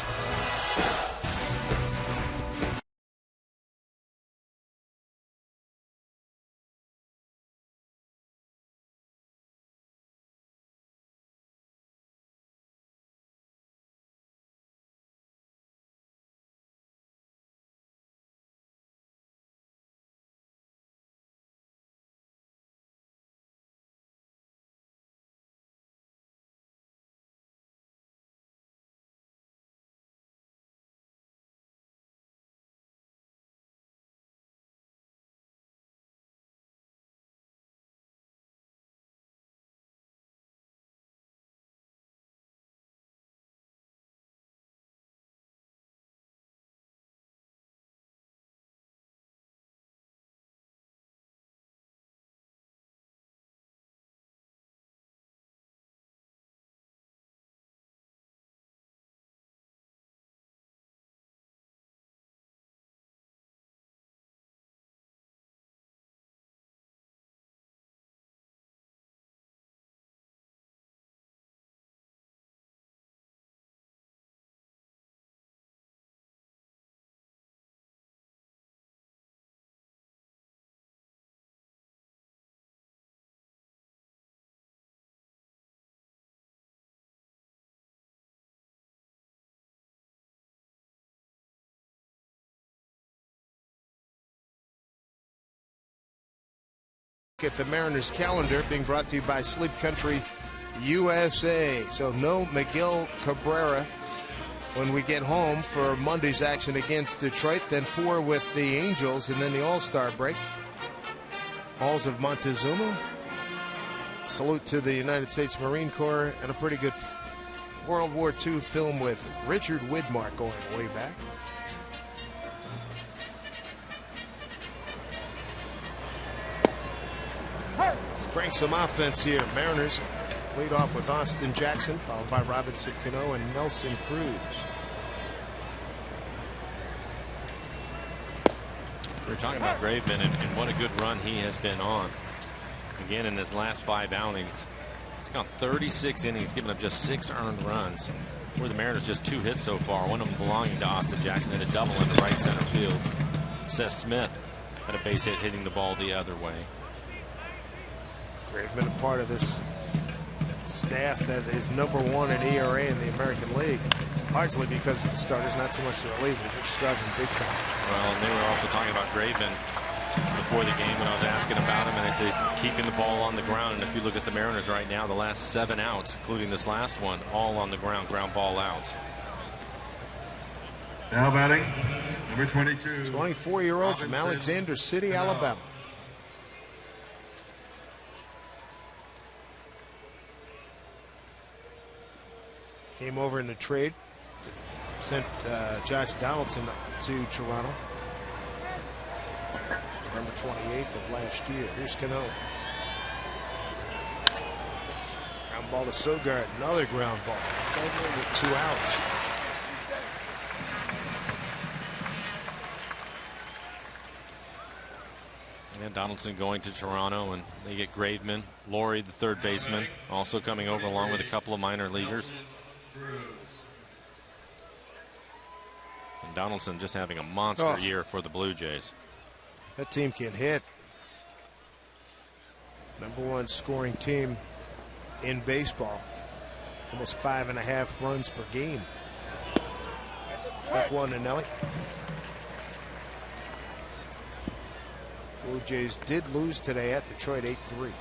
At the Mariners calendar, being brought to you by Sleep Country USA. So no Miguel Cabrera when we get home for Monday's action against Detroit. Then 4 with the Angels, and then the All-Star break. Halls of Montezuma. Salute to the United States Marine Corps, and a pretty good World War II film with Richard Widmark going way back. Let's crank some offense here. Mariners lead off with Austin Jackson, followed by Robinson Cano and Nelson Cruz. We were talking about Graveman and what a good run he has been on. Again, in his last 5 outings, he's gone 36 innings, giving up just 6 earned runs. For the Mariners, just 2 hits so far, one of them belonging to Austin Jackson, and a double into right center field. Seth Smith had a base hit hitting the ball the other way. Graveman, a part of this staff that is #1 in ERA in the American League, largely because of the starters, not so much the relievers. They're struggling big time. Well, and they were also talking about Graveman before the game when I was asking about him, and they say he's keeping the ball on the ground. And if you look at the Mariners right now, the last 7 outs, including this last one, all on the ground, ground ball outs. Now batting, number 22. 24-year-old from Robinson, Alexander City, Alabama. Came over in the trade. Sent Josh Donaldson to Toronto. November 28th of last year. Here's Cano. Ground ball to Sogard. Another ground ball. With 2 outs. And Donaldson going to Toronto, and they get Graveman. Laurie, the third baseman, also coming over along with a couple of minor leaguers. And Donaldson just having a monster year for the Blue Jays. That team can hit. #1 scoring team in baseball. Almost 5.5 runs per game. Up 1 to Nelly. Blue Jays did lose today at Detroit 8-3.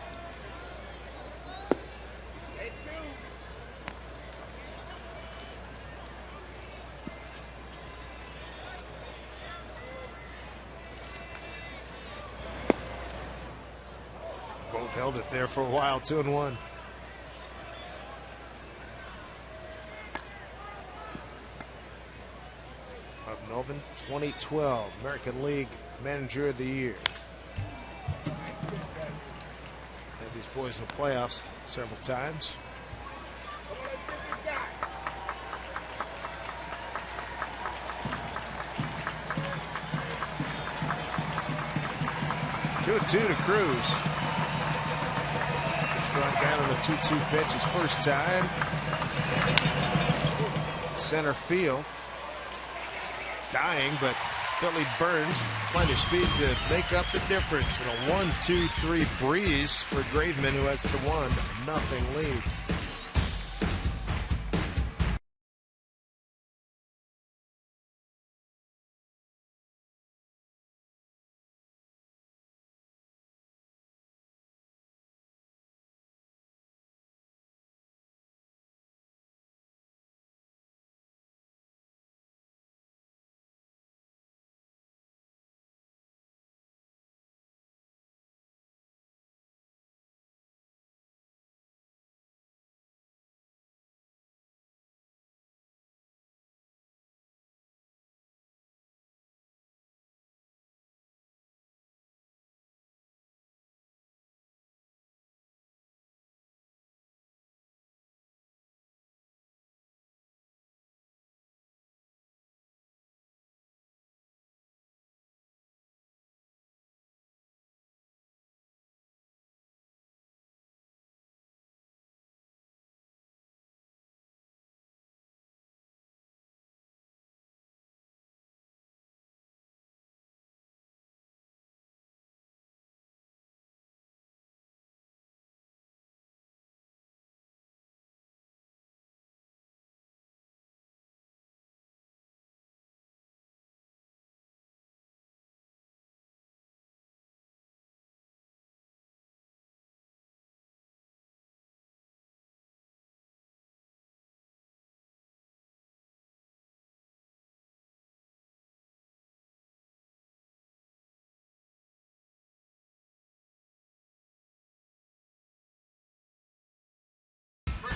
Both held it there for a while, 2-1. Of Melvin, 2012 American League Manager of the Year. Had these boys in the playoffs several times. Two to Cruz. Struck out on the 2-2 pitch his first time. Center field. Dying, but Billy Burns plenty of speed to make up the difference. And a 1-2-3 breeze for Graveman, who has the 1-0 lead.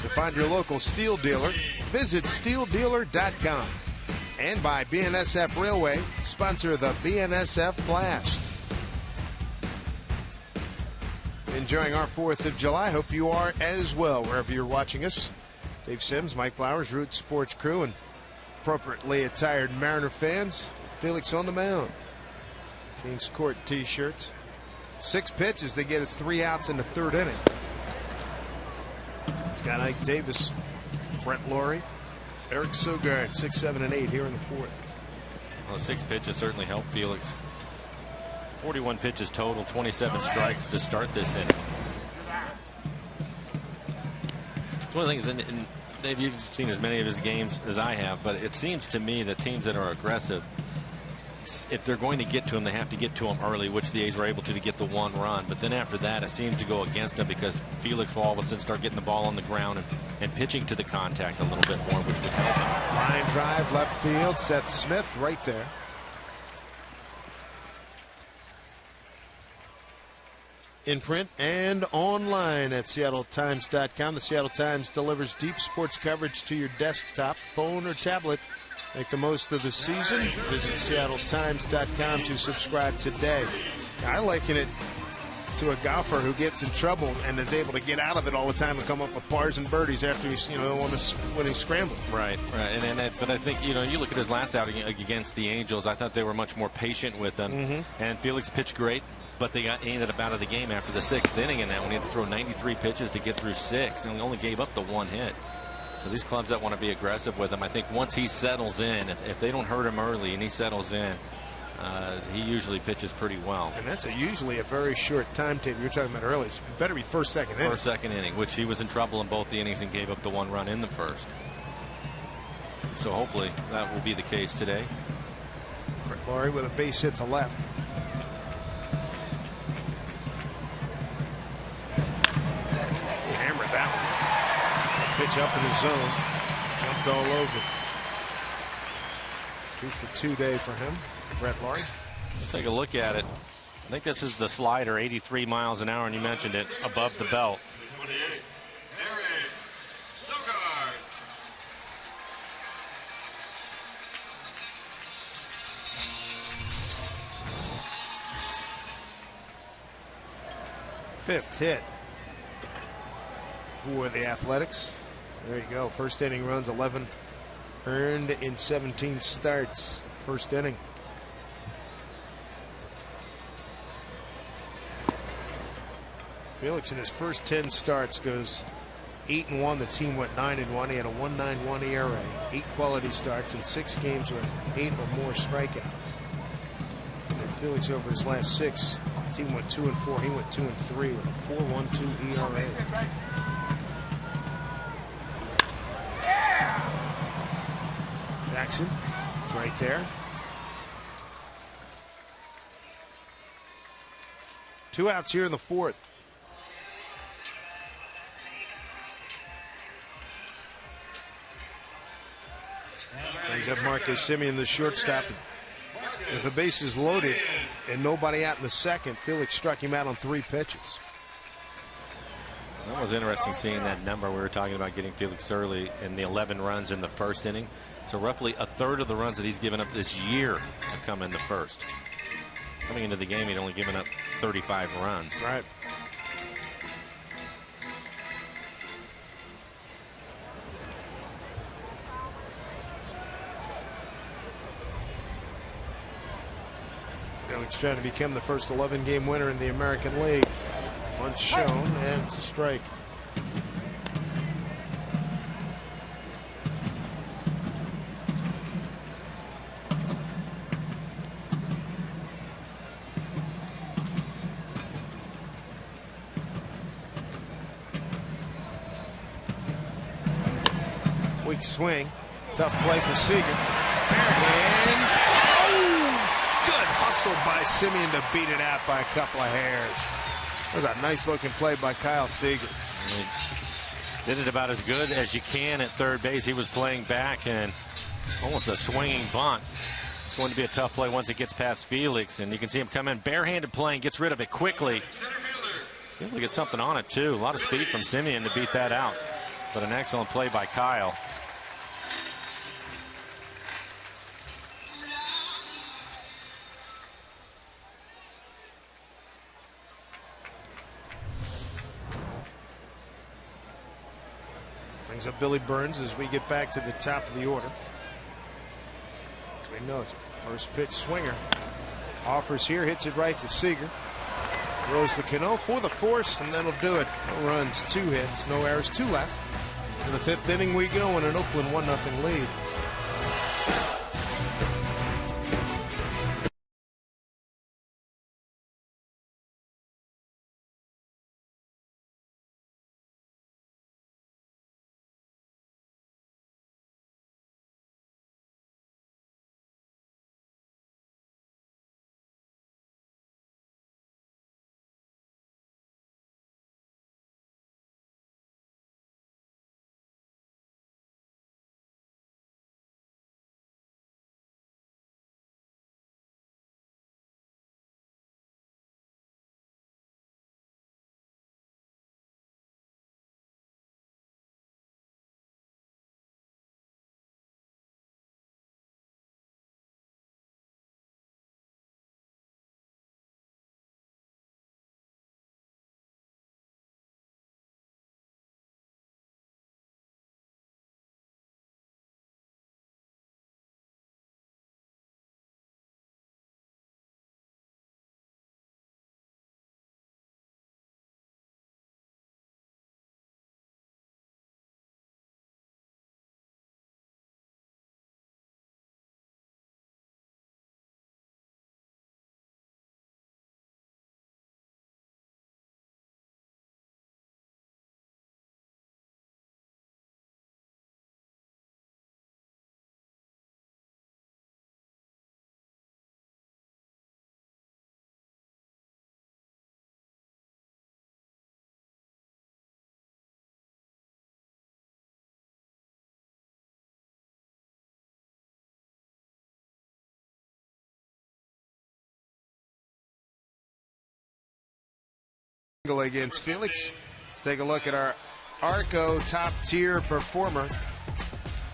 To find your local steel dealer, visit steeldealer.com. And by BNSF Railway, sponsor the BNSF Blast. Enjoying our 4th of July. Hope you are as well, wherever you're watching us. Dave Sims, Mike Flowers, Root Sports Crew, and appropriately attired Mariner fans. Felix on the mound. Kings Court t-shirts. 6 pitches they get us 3 outs in the 3rd inning. He's got Ike Davis, Brett Laurie, Eric Sogard, 6, 7, and 8 here in the 4th. Well, 6 pitches certainly helped Felix. 41 pitches total, 27 strikes to start this inning. It's one of the things, and Dave, you've seen as many of his games as I have, but it seems to me that teams that are aggressive, if they're going to get to him, they have to get to him early, which the A's were able to get the 1 run. But then after that, it seems to go against him because Felix will all of a sudden start getting the ball on the ground and pitching to the contact a little bit more, which would help him. Line drive left field. Seth Smith right there. In print and online at SeattleTimes.com. The Seattle Times delivers deep sports coverage to your desktop, phone, or tablet. Make the most of the season. Visit SeattleTimes.com to subscribe today. I liken it to a golfer who gets in trouble and is able to get out of it all the time and come up with pars and birdies after he's, when he's scrambling. Right. But I think, you look at his last outing against the Angels. I thought they were much more patient with him. And Felix pitched great, but they ended up out of the game after the 6th inning in that one. He had to throw 93 pitches to get through 6 and only gave up the 1 hit. So these clubs that want to be aggressive with him, I think once he settles in, if they don't hurt him early and he settles in, he usually pitches pretty well. And that's usually a very short timetable. You're talking about early. It better be first, second inning. First, second inning, which he was in trouble in both the innings and gave up the 1 run in the 1st. So hopefully that will be the case today. Brett Laurie with a base hit to left. Hammered that one. Pitch up in the zone. Jumped all over. 2 for 2 day for him. Brett Laurie. Let's take a look at it. I think this is the slider, 83 miles an hour, and you mentioned it, above the belt. 28, Eric Sogard. Fifth hit for the Athletics. There you go. First inning runs, 11 earned in 17 starts. First inning. Felix in his first 10 starts goes 8-1. The team went 9-1. He had a 1.91 ERA, 8 quality starts, and 6 games with 8 or more strikeouts. And Felix over his last 6, the team went 2-4. He went 2-3 with a 4.12 ERA. Jackson is right there. 2 outs here in the 4th. Brings up Marcus Semien, the shortstop. If the base is loaded and nobody out in the 2nd, Felix struck him out on 3 pitches. That was interesting seeing that number. We were talking about getting Felix early in the 11 runs in the 1st inning. So roughly a third of the runs that he's given up this year have come in the 1st. Coming into the game, he'd only given up 35 runs. Right. Felix trying to become the first 11-game winner in the American League. Once shown, and it's a strike. Weak swing. Tough play for Seager. And good hustle by Semien to beat it out by a couple of hairs. That was a nice looking play by Kyle Seager. Did it about as good as you can at third base. He was playing back and almost a swinging bunt. It's going to be a tough play once it gets past Felix, and you can see him come in barehanded playing, gets rid of it quickly. Able to get something on it too. A lot of speed from Semien to beat that out, but an excellent play by Kyle. Brings up Billy Burns as we get back to the top of the order. We know it's first pitch swinger. Offers here, hits it right to Seager. Throws the Cano for the force, and that'll do it. No runs, 2 hits, no errors, 2 left. In the 5th inning we go in an Oakland 1-0 lead. Against Felix. Let's take a look at our Arco top tier performer.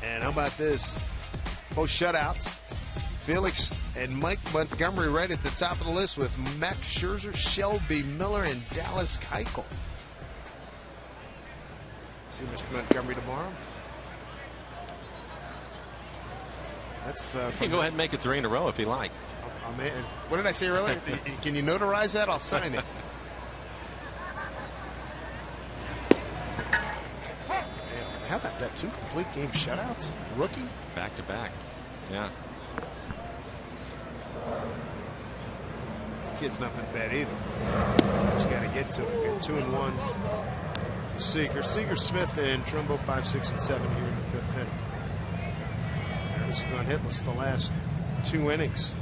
And how about this? Both shutouts. Felix and Mike Montgomery right at the top of the list with Max Scherzer, Shelby Miller, and Dallas Keuchel. See Mr. Montgomery tomorrow. That's you can go ahead and make it 3 in a row if you like. What did I say earlier? Can you notarize that? I'll sign it. How about that? 2 complete game shutouts? Rookie? Back to back. Yeah. This kid's not been bad either. Just got to get to it here. 2-1 to Seager. Seager, Smith, and Trumbo 5, 6, and 7 here in the 5th inning. This has gone hitless the last 2 innings.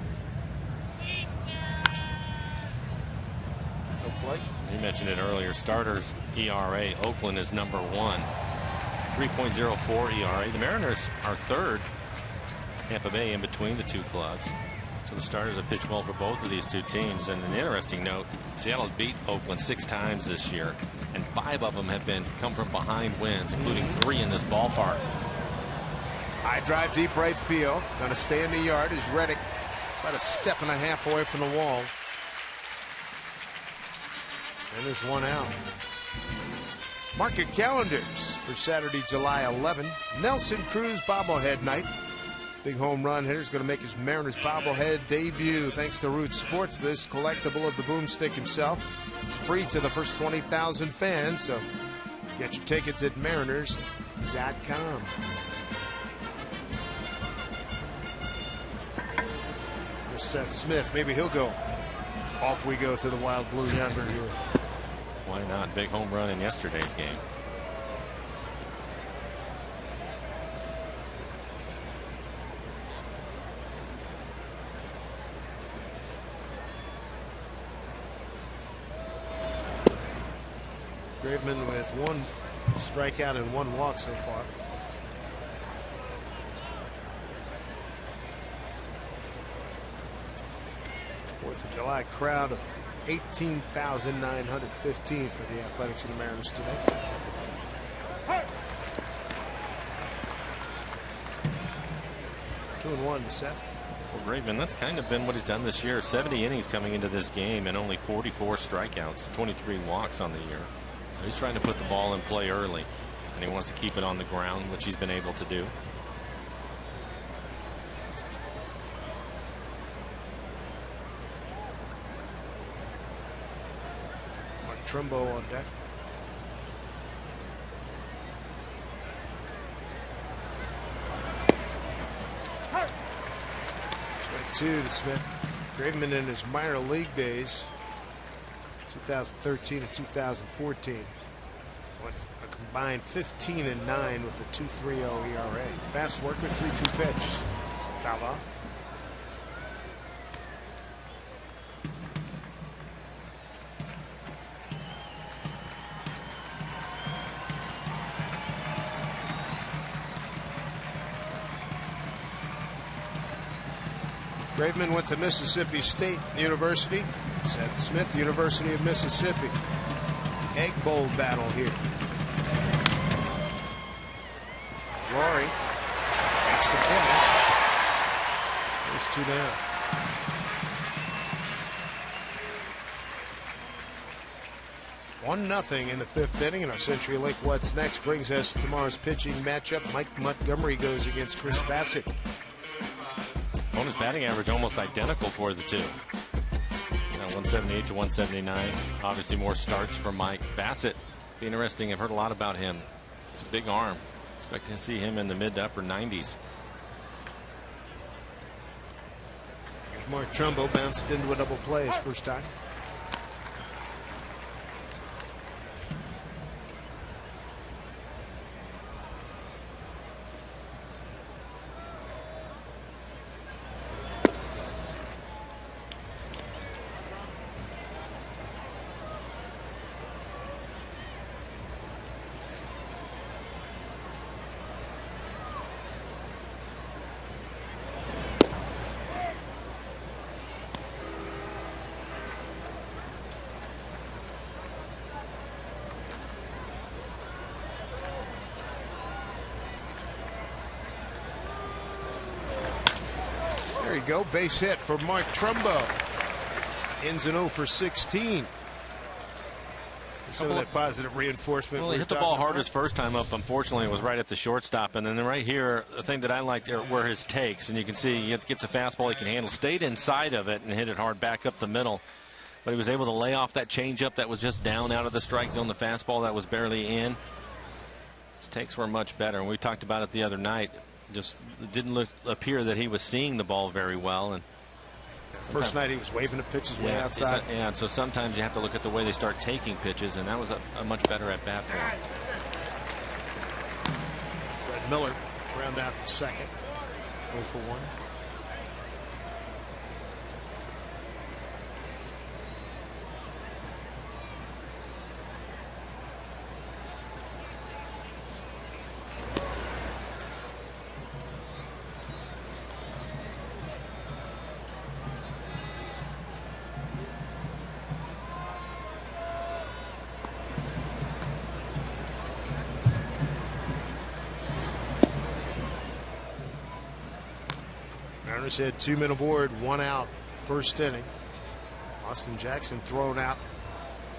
No play. You mentioned it earlier. Starters ERA. Oakland is number 1. 3.04 ERA. The Mariners are 3rd. Tampa Bay in between the 2 clubs. So the starters have pitched well for both of these 2 teams. And an interesting note, Seattle's beat Oakland 6 times this year, and 5 of them have come from behind wins, including 3 in this ballpark. I drive deep right field. Going to stay in the yard is Reddick, about 1.5 steps away from the wall. And there's 1 out. Market calendars for Saturday, July 11. Nelson Cruz bobblehead night. Big home run hitter's going to make his Mariners bobblehead debut. Thanks to Root Sports, this collectible of the boomstick himself. It's free to the first 20,000 fans, so get your tickets at mariners.com. There's Seth Smith. Maybe he'll go. Off we go to the Wild Blue yonder here. Why not? Big home run in yesterday's game. Graveman with 1 strikeout and 1 walk so far. Fourth of July crowd of 18,915 for the Athletics and the Mariners today. Hey. 2-1 to Seth. Well, Graveman, that's kind of been what he's done this year. 70 innings coming into this game and only 44 strikeouts, 23 walks on the year. He's trying to put the ball in play early, and he wants to keep it on the ground, which he's been able to do. Trumbo on deck. Strike two to Smith. Graveman in his minor league days, 2013 and 2014, went a combined 15-9 with a 2.30 ERA. Fast worker, 3-2 pitch. Foul off. Graveman went to Mississippi State University. Seth Smith, University of Mississippi. Egg Bowl battle here. Rory makes the play. There's two down. One nothing in the fifth inning, and our Century Link What's Next brings us tomorrow's pitching matchup. Mike Montgomery goes against Chris Bassett. Opponent's batting average almost identical for the two. 178 to 179. Obviously more starts for Mike. Bassett, be interesting. I've heard a lot about him. It's a big arm. Expecting to see him in the mid to upper 90s. Here's Mark Trumbo, bounced into a double play his first time. There you go, base hit for Mark Trumbo. Ends in 0 for 16. Some of that positive reinforcement. Well, he hit the ball hard his first time up. Unfortunately, it was right at the shortstop. And then right here, the thing that I liked were his takes. And you can see he gets a fastball he can handle. Stayed inside of it and hit it hard back up the middle. But he was able to lay off that changeup that was just down out of the strike zone. The fastball that was barely in. His takes were much better. And we talked about it the other night. Just didn't appear that he was seeing the ball very well. And first night he was waving the pitches way outside. Yeah, so sometimes you have to look at the way they start taking pitches, and that was a much better at bat for him. Brett Miller round out the second. 0 for 1. Mariners had 2 men aboard, 1 out, first inning. Austin Jackson thrown out,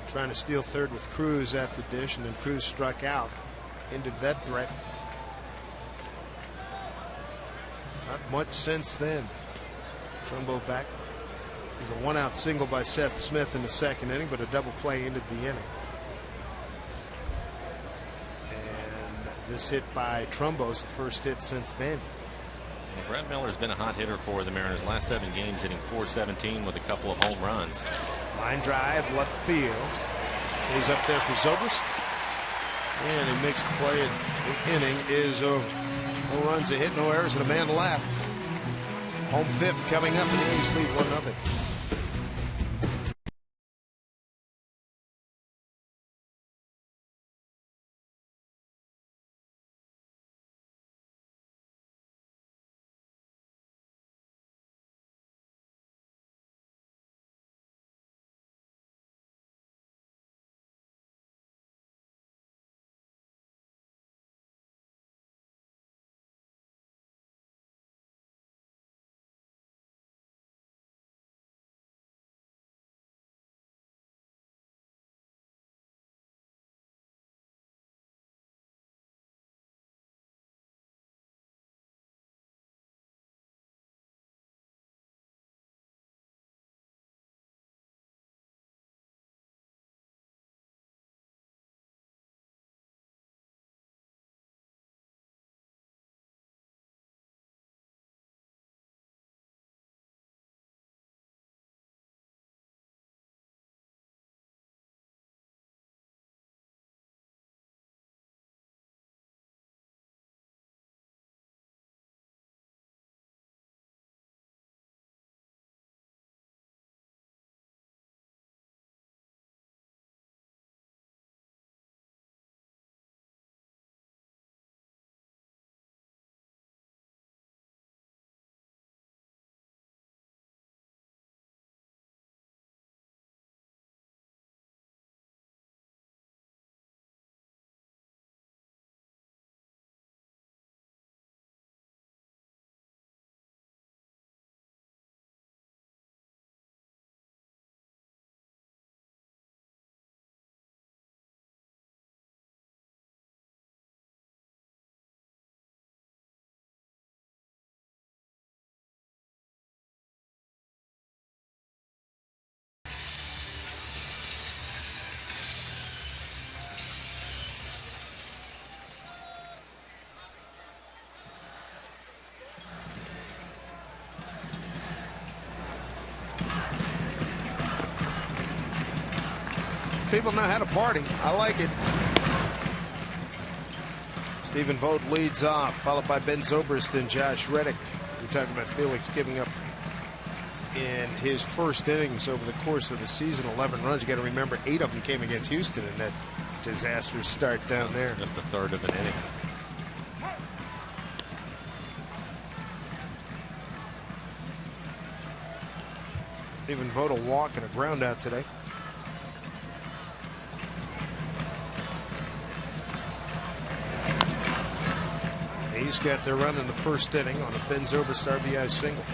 trying to steal third with Cruz after the dish, and then Cruz struck out, ended that threat. Not much since then. Trumbo back. There's a 1-out single by Seth Smith in the second inning, but a double play ended the inning. And this hit by Trumbo is the first hit since then. Well, Brett Miller's been a hot hitter for the Mariners. Last 7 games, hitting .417 with a couple of home runs. Line drive, left field. Stays up there for Zobrist. And he makes the play. And the inning is over. No runs, a hit, no errors, and a man left. Home fifth coming up, and the Yankees lead 1-0. People know how to party. I like it. Stephen Vogt leads off, followed by Ben Zobrist and Josh Reddick. We're talking about Felix giving up in his first innings over the course of the season 11 runs. You got to remember 8 of them came against Houston in that disastrous start down there. Just a third of an inning. Stephen Vogt a walk and a ground out today. He's got their run in the first inning on a Ben Zobrist RBI single.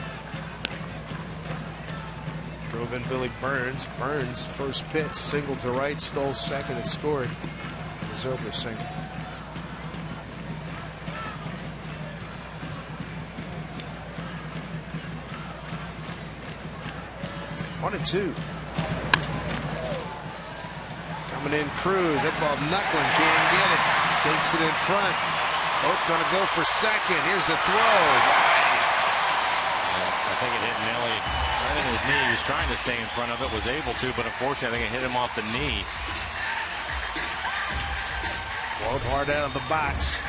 Drove in Billy Burns. Burns first pitch, single to right, stole second and scored. The Zobrist single. One and two. Coming in Cruz. That ball knuckling. Can't get it. Takes it in front. Vogt going to go for second. Here's the throw. I think it hit Nelly right in his knee. He was trying to stay in front of it. Was able to, but unfortunately I think it hit him off the knee. Vogt hard out of the box.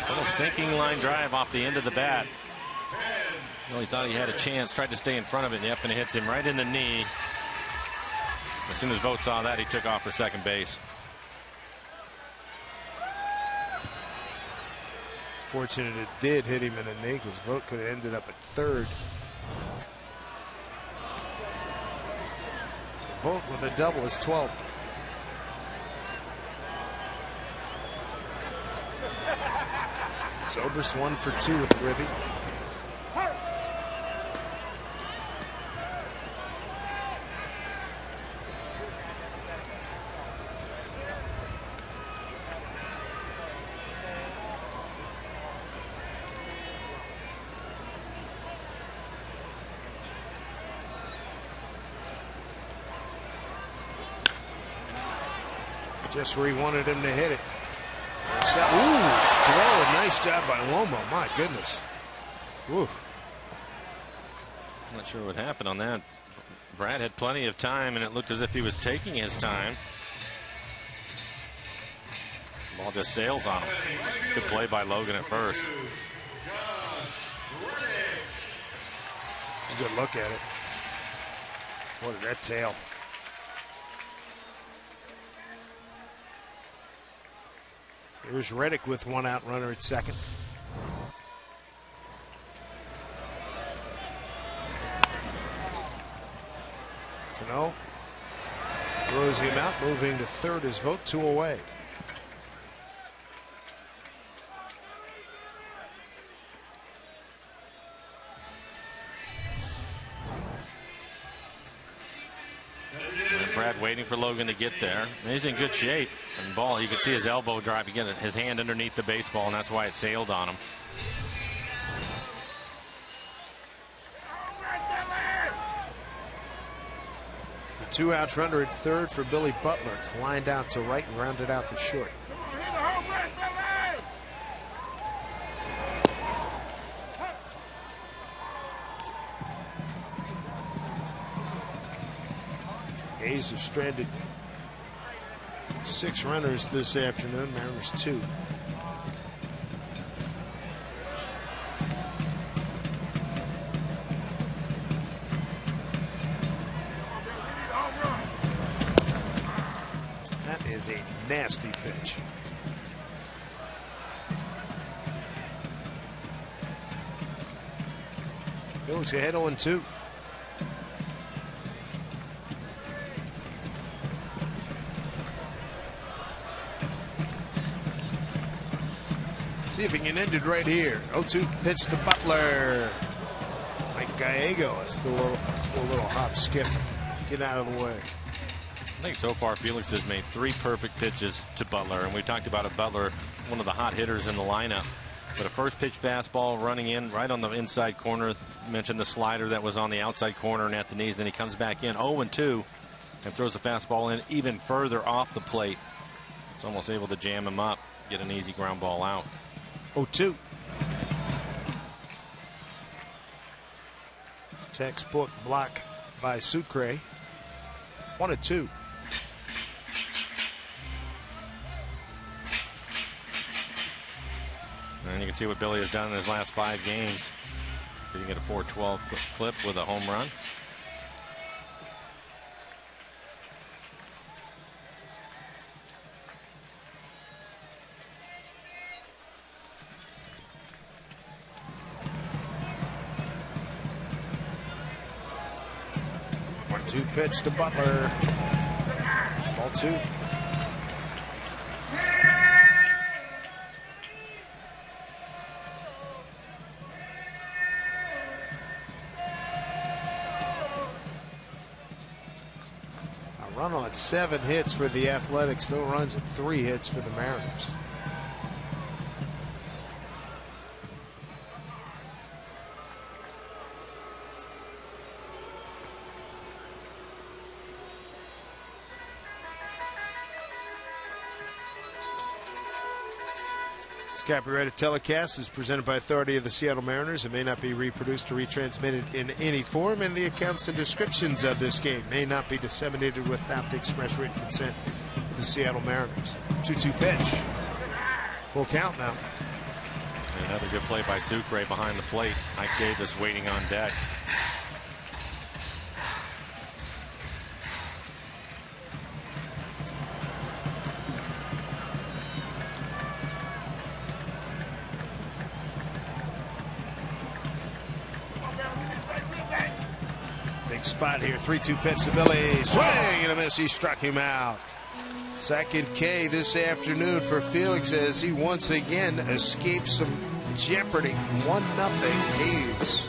Little sinking line drive off the end of the bat. Well, he thought he had a chance, tried to stay in front of it, and it hits him right in the knee. As soon as Vogt saw that, he took off for second base. Fortunate it did hit him in the knee, because Vogt could have ended up at third. So Vogt with a double is 12th. Zobrist 1 for 2 with Ribby. Just where he wanted him to hit it. Ooh, throw. Nice job by Lomo. My goodness. Ooh. Not sure what happened on that. Brad had plenty of time, and it looked as if he was taking his time. Ball just sails on him. Good play by Logan at first. Good look at it. What did that tail? Here's Reddick with 1 out, runner at second. Cano throws him out, moving to third as Vogt, 2 away. Brad waiting for Logan to get there. And he's in good shape. And ball, you can see his elbow drive again, his hand underneath the baseball, and that's why it sailed on him. The 2 outs, runner at third for Billy Butler. It's lined out to right and rounded out to short. A's have stranded 6 runners this afternoon. Mariners 2. That is a nasty pitch. Phillies ahead 0-2. See if he can end it right here. 0-2 pitch to Butler. Mike Gallego has the little hop skip. Get out of the way. I think so far Felix has made 3 perfect pitches to Butler, and we talked about Butler, one of the hot hitters in the lineup. But a first pitch fastball running in right on the inside corner. You mentioned the slider that was on the outside corner and at the knees. Then he comes back in 0-2 and throws the fastball in even further off the plate. It's almost able to jam him up, get an easy ground ball out. 0-2. Textbook block by Sucre. 1-2. And you can see what Billy has done in his last 5 games. Did he get a 4-12 clip with a home run? Two pitch to Butler. Ball 2. A run on 7 hits for the Athletics. No runs and 3 hits for the Mariners. Copyrighted telecast is presented by authority of the Seattle Mariners. It may not be reproduced or retransmitted in any form, and the accounts and descriptions of this game may not be disseminated without the express written consent of the Seattle Mariners. 2-2 pitch. Full count now. And another good play by Sucre behind the plate. Mike Davis waiting on deck. Spot here. 3-2 pitch to Billy. Swing and a miss. He struck him out. Second K this afternoon for Felix as he once again escapes some jeopardy. 1-0 A's.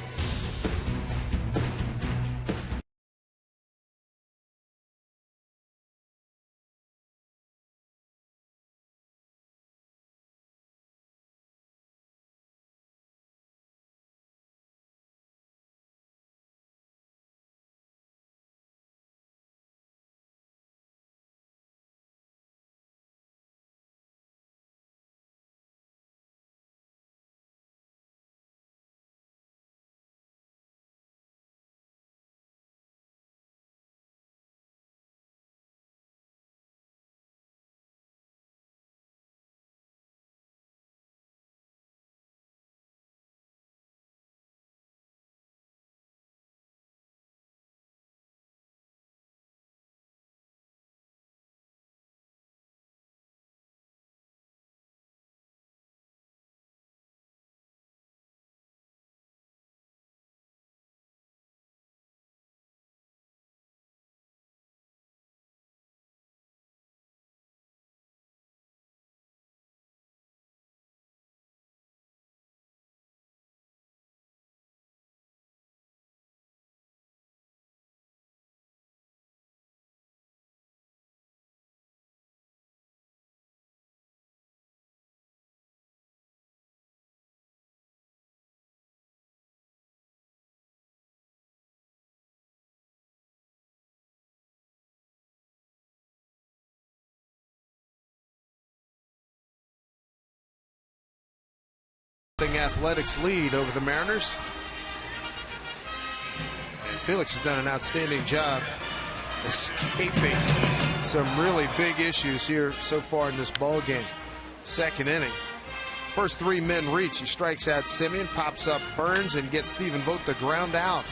Athletics lead over the Mariners. And Felix has done an outstanding job escaping some really big issues here so far in this ball game. Second inning. First 3 men reach. He strikes out Simeon, pops up Burns, and gets Stephen Vogt the ground out.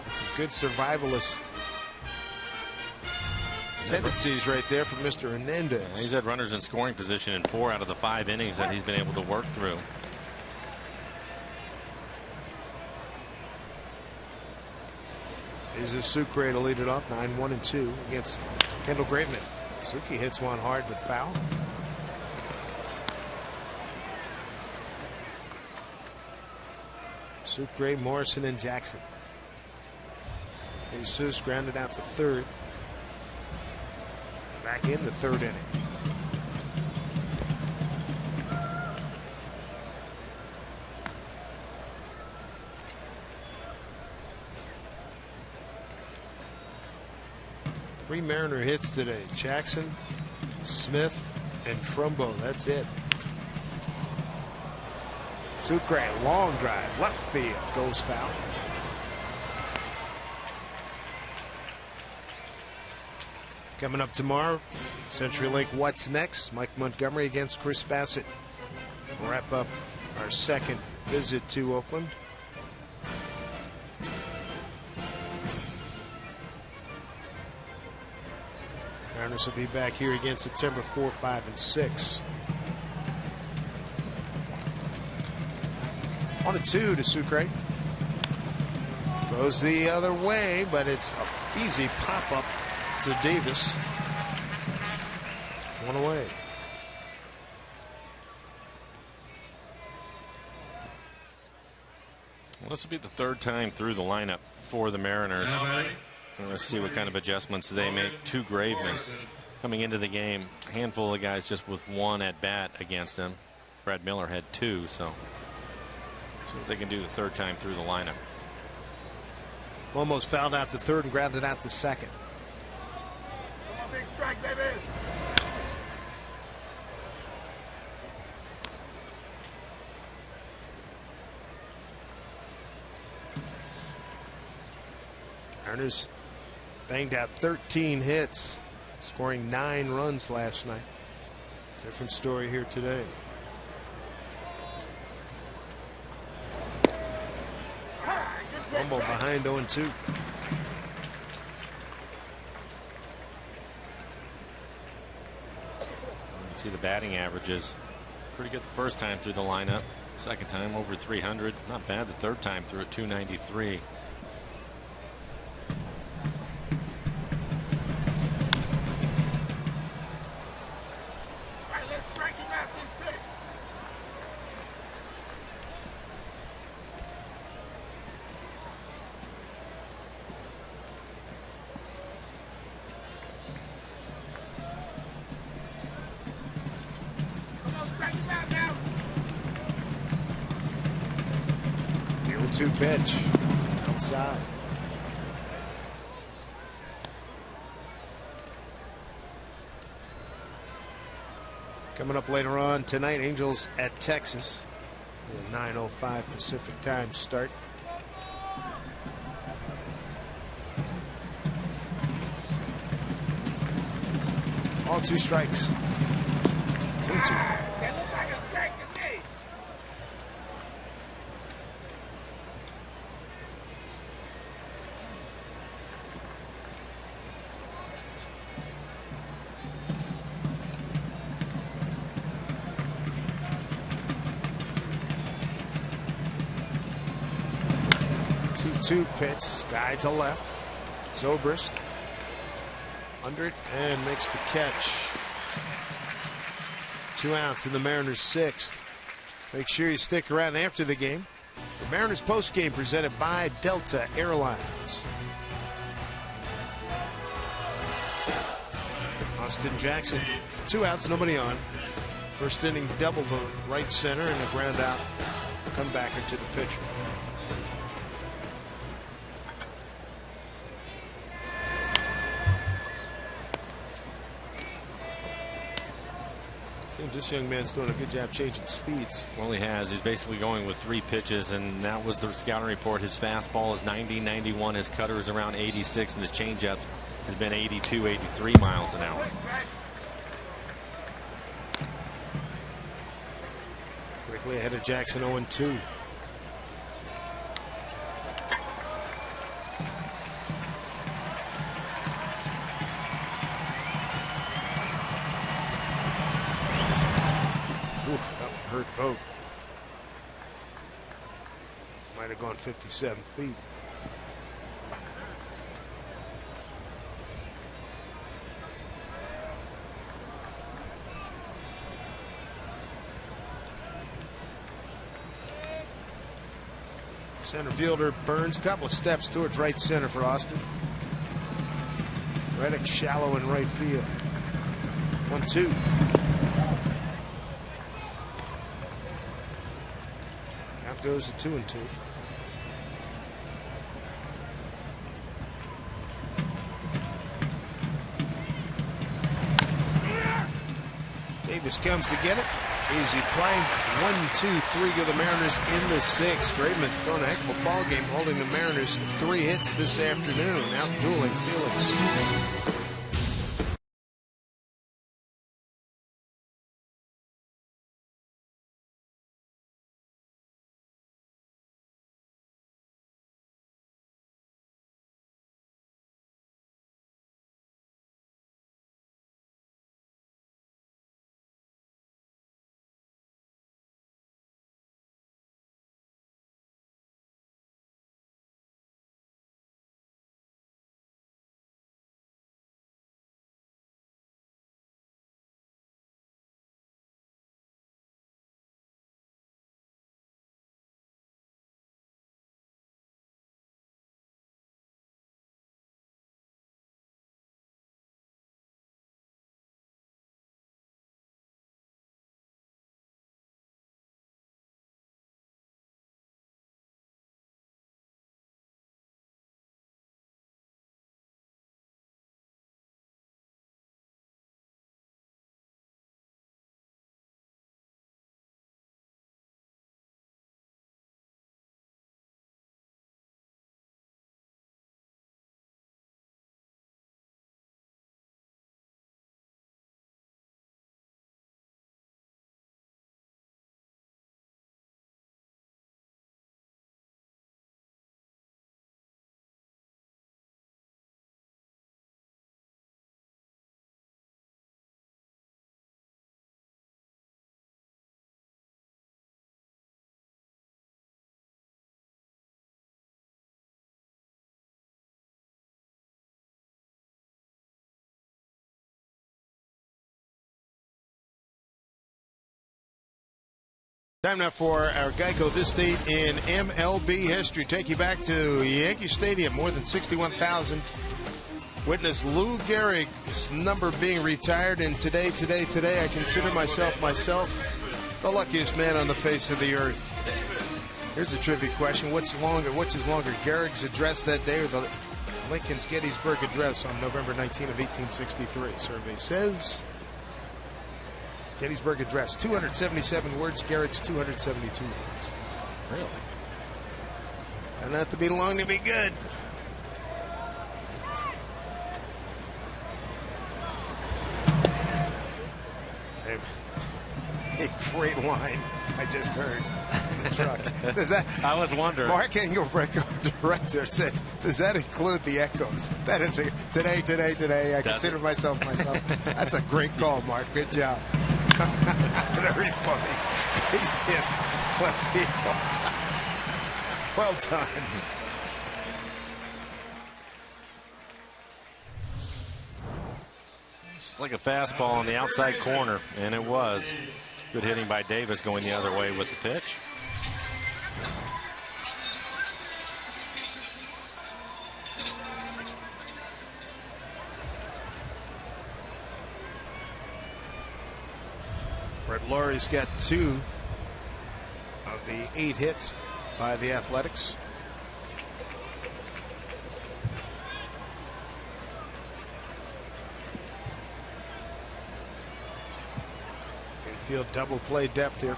That's a good survivalist tendencies right there from Mr. Hernandez. Yeah, he's had runners in scoring position in 4 out of the 5 innings that he's been able to work through. Here's a Sucre to lead it off. 9-1-2 against Kendall Graveman. Suki hits one hard but foul. Sucre, Morrison, and Jackson. Jesus grounded out the 3rd. Back in the 3rd inning. Three Mariner hits today. Jackson, Smith, and Trumbo. That's it. Sucre, long drive, left field, goes foul. Coming up tomorrow, CenturyLink What's Next? Mike Montgomery against Chris Bassett. We'll wrap up our second visit to Oakland. Mariners will be back here again September 4, 5, and 6. 1-2 to Sucre. Goes the other way, but it's an easy pop-up to Davis. 1 away. Well, this will be the third time through the lineup for the Mariners. Let's see what kind of adjustments they make. 2 Gravemen coming into the game. A handful of guys just with 1 at bat against him. Brad Miller had 2, so see what they can do the third time through the lineup. Almost fouled out the third and grounded out the second. Come on, big strike, baby. Mariners banged out 13 hits, scoring 9 runs last night. Different story here today. Rumble behind 0-2. See the batting averages. Pretty good the first time through the lineup. Second time over 300. Not bad the third time through at 293. Pitch outside. Coming up later on tonight, Angels at Texas. 9:05 Pacific time start. All 2 strikes. 2-2. 2 pitch, sky to left. Zobrist under it and makes the catch. 2 outs in the Mariners' 6th. Make sure you stick around after the game. The Mariners postgame presented by Delta Airlines. Austin Jackson, 2 outs, nobody on. First inning double the right center and a ground out comebacker to the pitcher. Seems this young man's doing a good job changing speeds. Well, he has. He's basically going with 3 pitches, and that was the scouting report. His fastball is 90, 91. His cutter is around 86, and his changeup has been 82, 83 miles an hour. Quickly ahead of Jackson, 0-2. Hurt both. Might have gone 57 feet. Center fielder Burns, couple of steps towards right center for Austin. Reddick shallow in right field. 1-2. Goes to 2-2. Davis comes to get it. Easy play. 1-2-3 go the Mariners in the 6th. Graveman throwing a heck of a ball game, holding the Mariners 3 hits this afternoon, out dueling Felix. Time now for our Geico This Date in MLB history. Take you back to Yankee Stadium, more than 61,000. Witness Lou Gehrig's number being retired, and today, I consider myself the luckiest man on the face of the earth. Here's a trivia question: which is longer, Gehrig's address that day or the Lincoln's Gettysburg Address on November 19 of 1863? Survey says Gettysburg Address, 277 words. Gehrig's 272 words. Really? And not to be long to be good. A great line I just heard in the truck. Does that? I was wondering. Mark Engelbrecht, director, said, "Does that include the echoes?" That is today. I consider myself. That's a great call, Mark. Good job. Very funny. Base hit. Left field. Well done. It's like a fastball on the outside corner, and it was. Good hitting by Davis going the other way with the pitch. Brett Laurie's got 2 of the 8 hits by the Athletics. Infield double play depth here.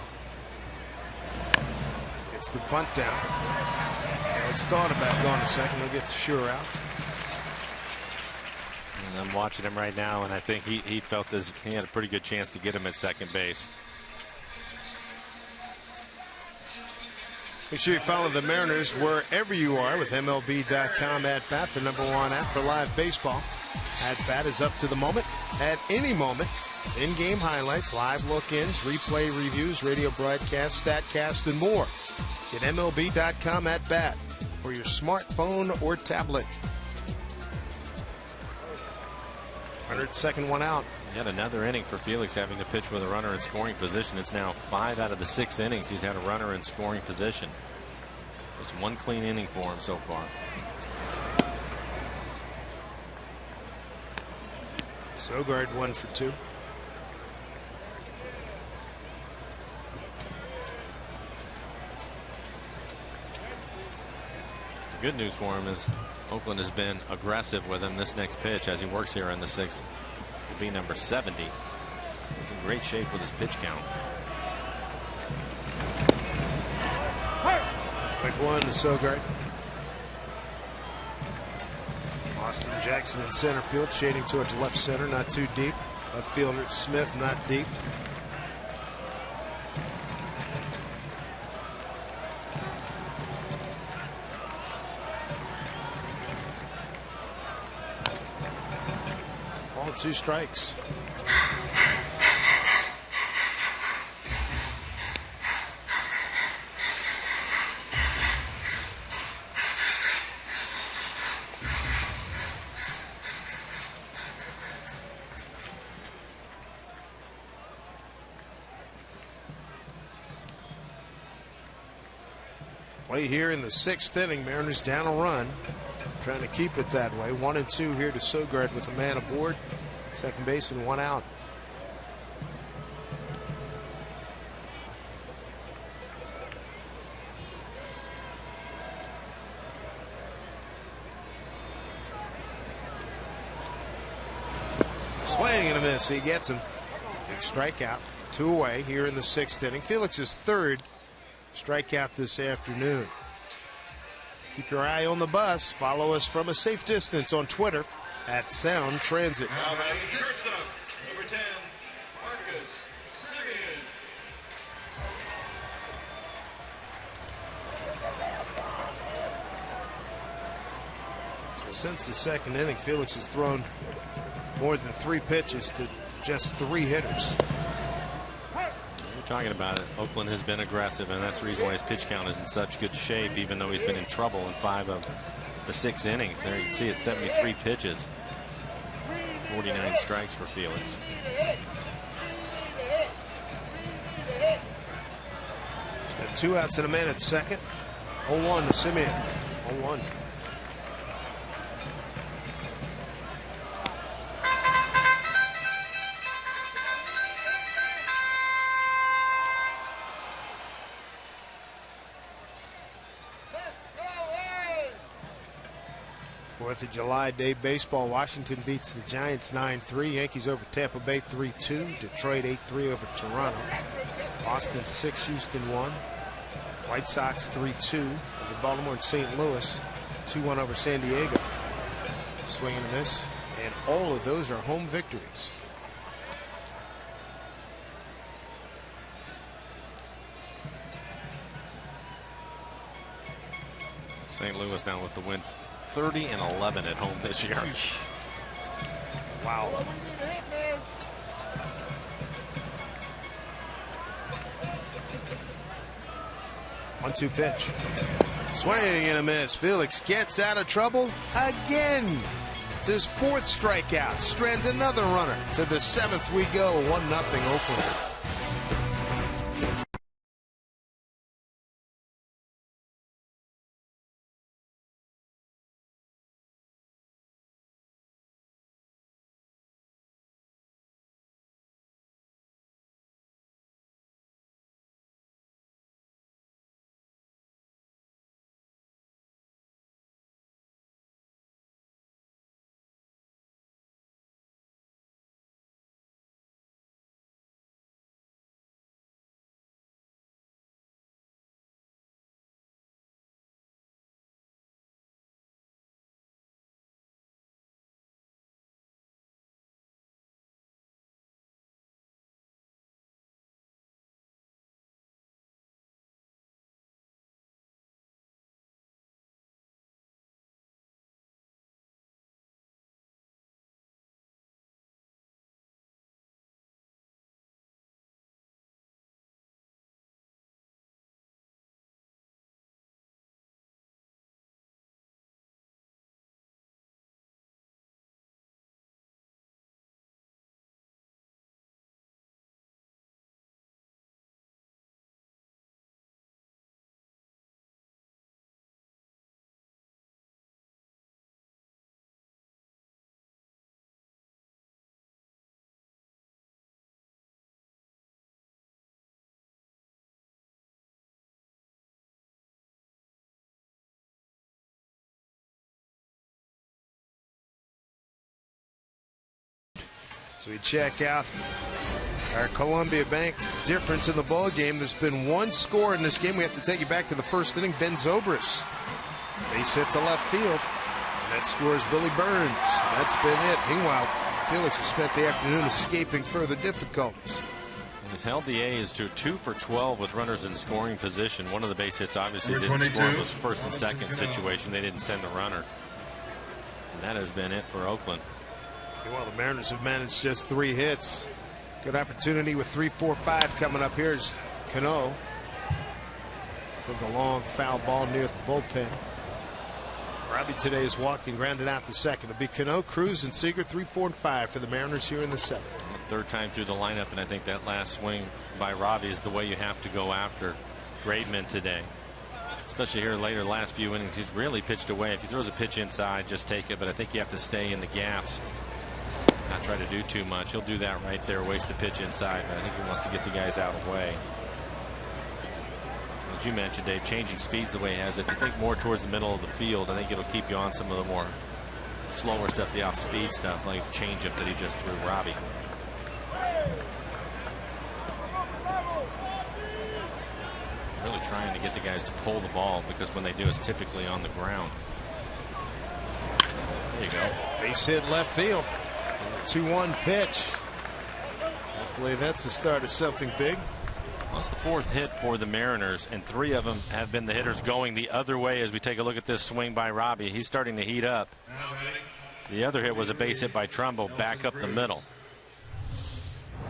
It's the bunt down. It's thought about going to second. They'll get the sure out. And I'm watching him right now, and I think he felt he had a pretty good chance to get him at second base. Make sure you follow the Mariners wherever you are with MLB.com at bat, the #1 app for live baseball. At bat is up to the moment, at any moment. In-game highlights, live look-ins, replay reviews, radio broadcasts, StatCast, and more. Get MLB.com at bat for your smartphone or tablet. 102nd one out. Yet another inning for Felix, having to pitch with a runner in scoring position. It's now 5 out of the 6 innings he's had a runner in scoring position. Just one clean inning for him so far. Sogard 1 for 2. The good news for him is Oakland has been aggressive with him. This next pitch, as he works here in the 6th, will be number 70. He's in great shape with his pitch count. Quick one to Sogard. Austin Jackson in center field, shading towards left center, not too deep. Left fielder Smith, not deep. Ball 2 strikes. Play here in the 6th inning. Mariners down a run, trying to keep it that way. 1-2 here to Sogard with a man aboard. Second baseman, 1 out. Swing and a miss. He gets him. Big strikeout. 2 away here in the 6th inning. Felix's 3rd strikeout this afternoon. Keep your eye on the bus. Follow us from a safe distance on Twitter at Sound Transit. Now batting shortstop, number 10, Marcus Simeon. So since the 2nd inning, Felix has thrown more than 3 pitches to just 3 hitters. Talking about it, Oakland has been aggressive, and that's the reason why his pitch count is in such good shape, even though he's been in trouble in 5 of the 6 innings. There you can see it's 73 pitches, 49 strikes for Felix. 2 outs and a man at second. 0-1 to Simeon. 0-1. Fourth of July Day baseball. Washington beats the Giants 9-3. Yankees over Tampa Bay 3-2. Detroit 8-3 over Toronto. Boston 6, Houston 1. White Sox 3-2 over Baltimore and St. Louis. 2-1 over San Diego. Swing and a miss. And all of those are home victories. St. Louis now with the win. 30-11 at home this year. Wow. One-two pitch. Swing and a miss. Felix gets out of trouble again. It's his 4th strikeout. Strands another runner. To the 7th we go. 1-0 Oakland. So we check out our Columbia Bank difference in the ball game. There's been one score in this game. We have to take you back to the first inning. Ben Zobrist, base hit to left field. And that scores Billy Burns. That's been it. Meanwhile, Felix has spent the afternoon escaping further difficulties. He's held the A's to 2 for 12 with runners in scoring position. One of the base hits obviously didn't score. It was first and second situation. They didn't send a runner. And that has been it for Oakland. Well, the Mariners have managed just 3 hits. Good opportunity with 3, 4, 5 coming up. Here's Cano. Took a long foul ball near the bullpen. Robbie today is walking, grounded out the second. It'll be Cano, Cruz, and Seager. 3, 4, and 5 for the Mariners here in the 7th. Third time through the lineup, and I think that last swing by Robbie is the way you have to go after Graveman today. Especially here later, last few innings, he's really pitched away. If he throws a pitch inside, just take it. But I think you have to stay in the gaps. Not try to do too much. He'll do that right there, waste a pitch inside, but I think he wants to get the guys out of the way. As you mentioned, Dave, changing speeds the way he has it. If you think more towards the middle of the field, I think it'll keep you on some of the more slower stuff, the off-speed stuff, like the changeup that he just threw Robbie. Really trying to get the guys to pull the ball, because when they do, it's typically on the ground. There you go. Base hit left field. 2-1 pitch. Hopefully that's the start of something big. Well, it's the 4th hit for the Mariners, and 3 of them have been the hitters going the other way as we take a look at this swing by Robbie. He's starting to heat up. The other hit was a base hit by Trumbo back up the middle.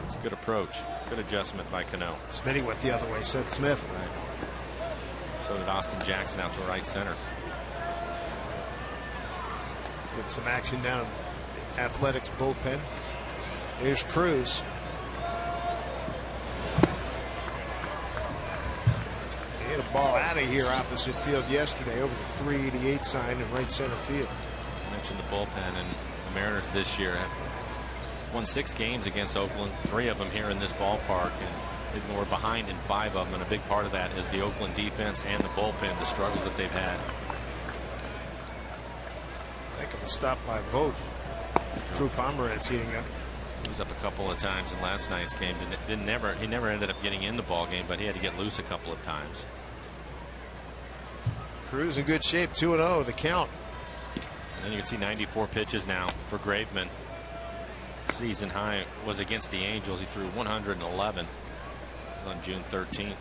It's a good approach. Good adjustment by Cano. Smitty went the other way, Seth Smith. Right. So did Austin Jackson out to right center. Get some action down in Athletics bullpen. Here's Cruz. hit a ball out of here opposite field yesterday over the 388 sign in right center field. I mentioned the bullpen, and the Mariners this year have won 6 games against Oakland, 3 of them here in this ballpark, and we're behind in 5 of them, and a big part of that is the Oakland defense and the bullpen, the struggles that they've had. Heck of a stop by Vogt. Drew Pomeranz heating up. He was up a couple of times in last night's game. He never ended up getting in the ball game, but he had to get loose a couple of times. Cruz in good shape, 2-0 the count. And then you can see 94 pitches now for Graveman. Season high was against the Angels. He threw 111 on June 13th.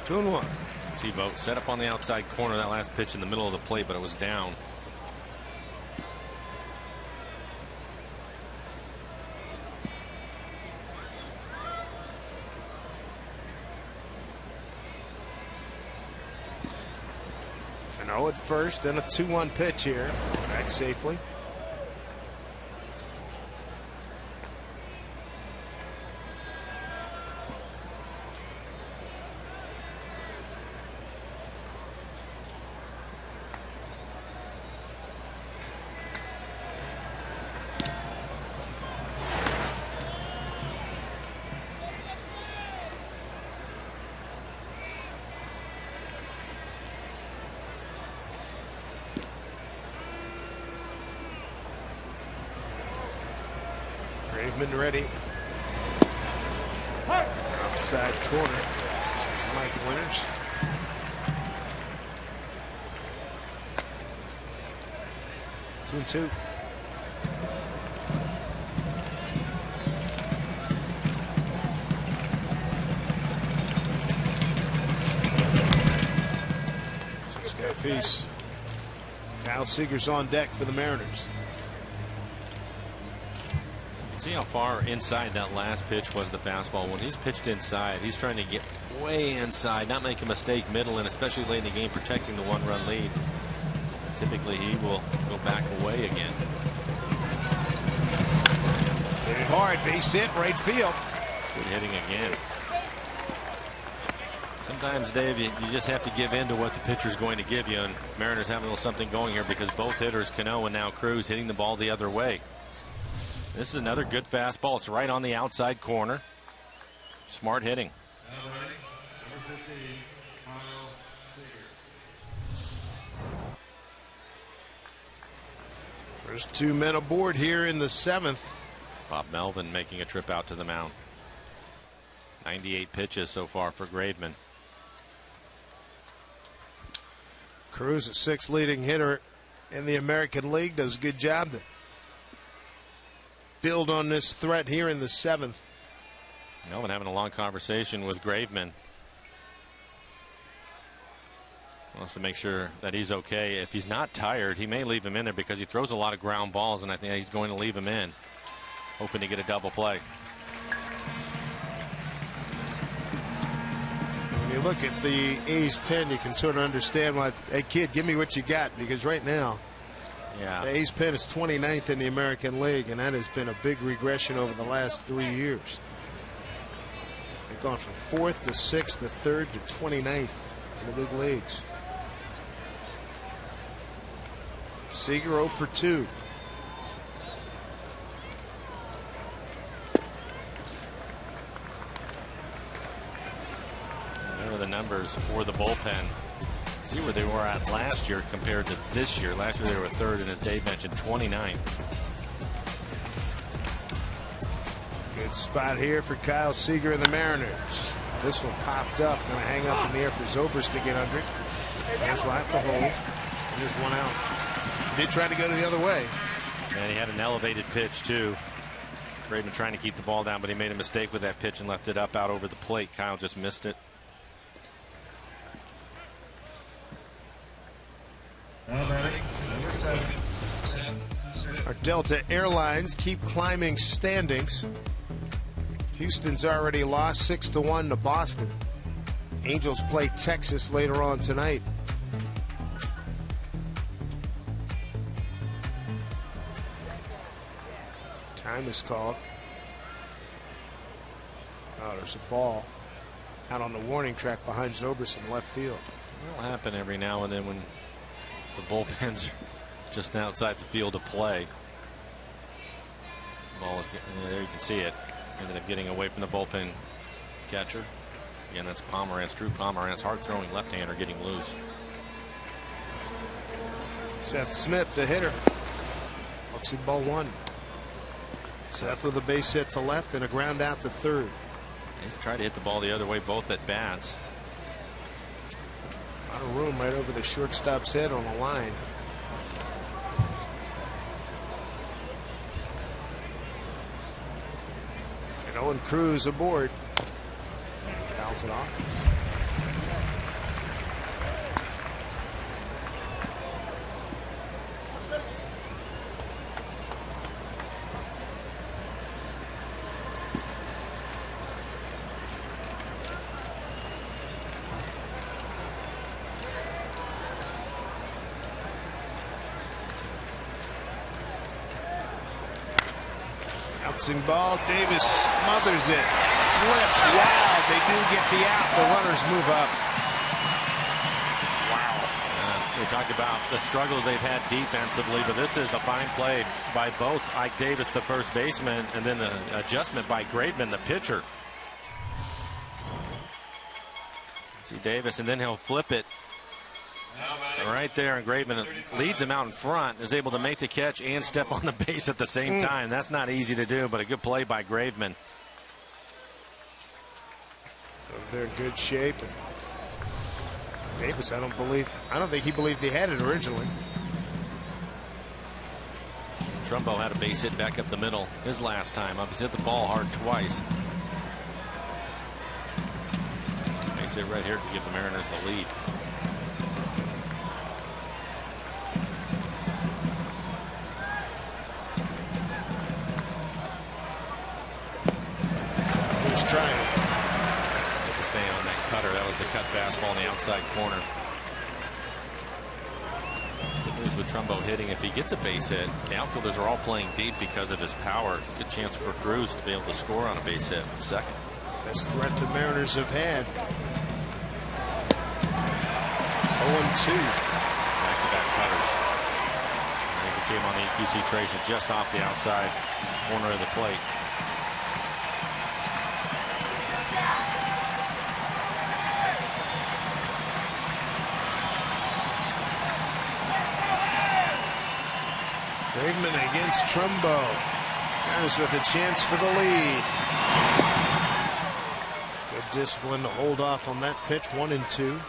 Two-1. See Vogt set up on the outside corner, that last pitch in the middle of the plate, but it was down. An 0 at first, then a 2-1 pitch here. Back safely. Graveman ready. Outside corner. Mike Winters. Two and two. Just got a piece. Kyle Seager's on deck for the Mariners. See how far inside that last pitch was, the fastball. When he's pitched inside, he's trying to get way inside, not make a mistake middle, and especially late in the game protecting the 1-run lead. Typically he will go back away again. Hit it hard, base hit, right field. Good hitting again. Sometimes, Dave, you just have to give in to what the pitcher's going to give you, and Mariners have a little something going here because both hitters, Cano and now Cruz, hitting the ball the other way. This is another good fastball. It's right on the outside corner. Smart hitting. There's 2 men aboard here in the 7th. Bob Melvin making a trip out to the mound. 98 pitches so far for Graveman. Cruz, a 6th leading hitter in the American League, does a good job to build on this threat here in the 7th. Melvin having a long conversation with Graveman. Wants to make sure that he's okay. If he's not tired, he may leave him in there because he throws a lot of ground balls, and I think he's going to leave him in, hoping to get a double play. When you look at the A's pen, you can sort of understand why, hey kid, give me what you got, because right now, yeah, the A's pen is 29th in the American League, and that has been a big regression over the last 3 years. They've gone from 4th to 6th to 3rd to 29th in the big leagues. Seager 0 for 2. There are the numbers for the bullpen. See where they were at last year compared to this year. Last year they were 3rd, and as Dave mentioned, 29th. Good spot here for Kyle Seager and the Mariners. This one popped up, going to hang up in the air for Zobrist to get under it. There's life to hold. And there's one out. He did try to go to the other way. And he had an elevated pitch too. Graveman trying to keep the ball down, but he made a mistake with that pitch and left it up out over the plate. Kyle just missed it. Our Delta Airlines keep climbing standings. Houston's already lost 6-1 to Boston. Angels play Texas later on tonight. Time is called. Oh, there's a ball out on the warning track behind Zobrist in left field. It'll happen every now and then when the bullpens are just outside the field of play. Ball is getting, there you can see it. Ended up getting away from the bullpen catcher. Again, that's Pomerantz, Drew Pomerantz, hard-throwing left-hander getting loose. Seth Smith, the hitter. Looks at ball one. Seth with a base hit to left and a ground out to third. He's tried to hit the ball the other way, both at bats. A lot of room right over the shortstop's head on the line. And Owen Cruz aboard. Fouls it off. Ball, Davis smothers it, flips, wow, they do get the out, the runners move up. Wow. We talked about the struggles they've had defensively, but this is a fine play by both Ike Davis, the first baseman, and then the adjustment by Graveman, the pitcher. See Davis, and then he'll flip it right there, and Graveman leads him out in front, is able to make the catch and step on the base at the same time. That's not easy to do, but a good play by Graveman. They're in good shape. And Davis, I don't think he believed he had it originally. Trumbo had a base hit back up the middle his last time up. He's hit the ball hard twice. Base hit right here to give the Mariners the lead. Trying to stay on that cutter. That was the cut fastball in the outside corner. Good news with Trumbo hitting. If he gets a base hit, the outfielders are all playing deep because of his power. Good chance for Cruz to be able to score on a base hit second. Best threat the Mariners have had. 0-2. Back-to-back cutters. And you can see him on the EQC tracer just off the outside corner of the plate. Graveman against Trumbo. Mariners with a chance for the lead. Good discipline to hold off on that pitch. 1-2.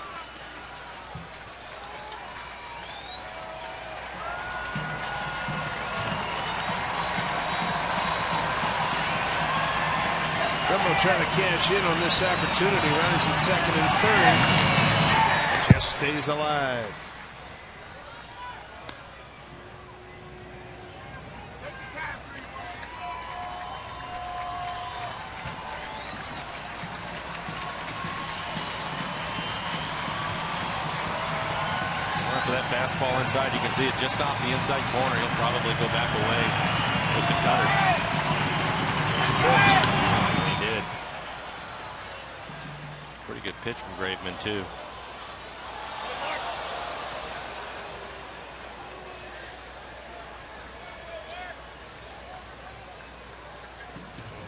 Trumbo trying to cash in on this opportunity. Runners at second and third. Just stays alive. That fastball inside, you can see it just off the inside corner. He'll probably go back away with the cutter. He did. Pretty good pitch from Graveman too.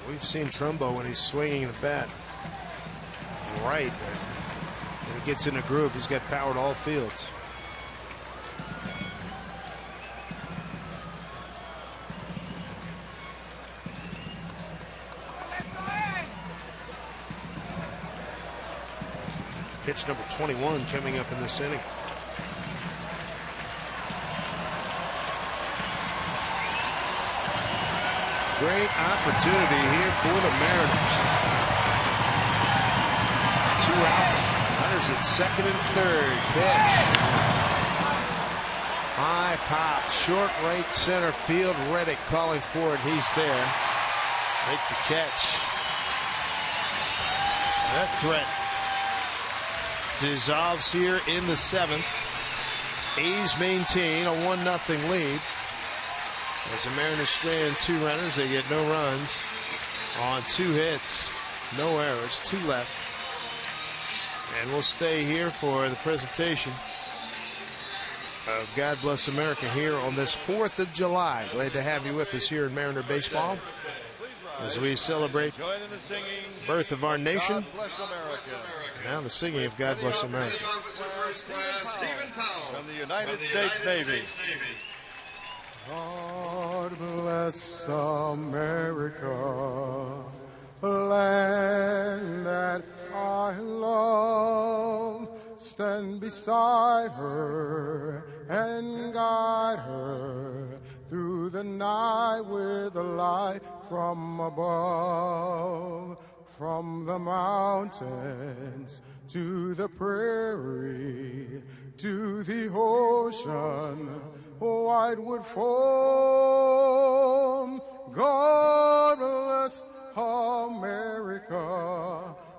We've seen Trumbo when he's swinging the bat right. When he gets in a groove, he's got power to all fields. Pitch number 21 coming up in this inning. Great opportunity here for the Mariners. 2 outs. Runners at second and third. Pitch. High pop. Short right center field. Reddick calling for it. He's there. Make the catch. That threat dissolves here in the 7th. A's maintain a 1-0 lead. As the Mariners strand 2 runners, they get no runs on 2 hits, no errors, 2 left. And we'll stay here for the presentation of God Bless America here on this 4th of July. Glad to have you with us here in Mariner Baseball as we celebrate the birth of our nation. Now the singing of God Bless America. From the United States Navy. God bless America, land that I love. Stand beside her and guide her through the night with a light from above. From the mountains to the prairie to the ocean, white would foam. God bless America,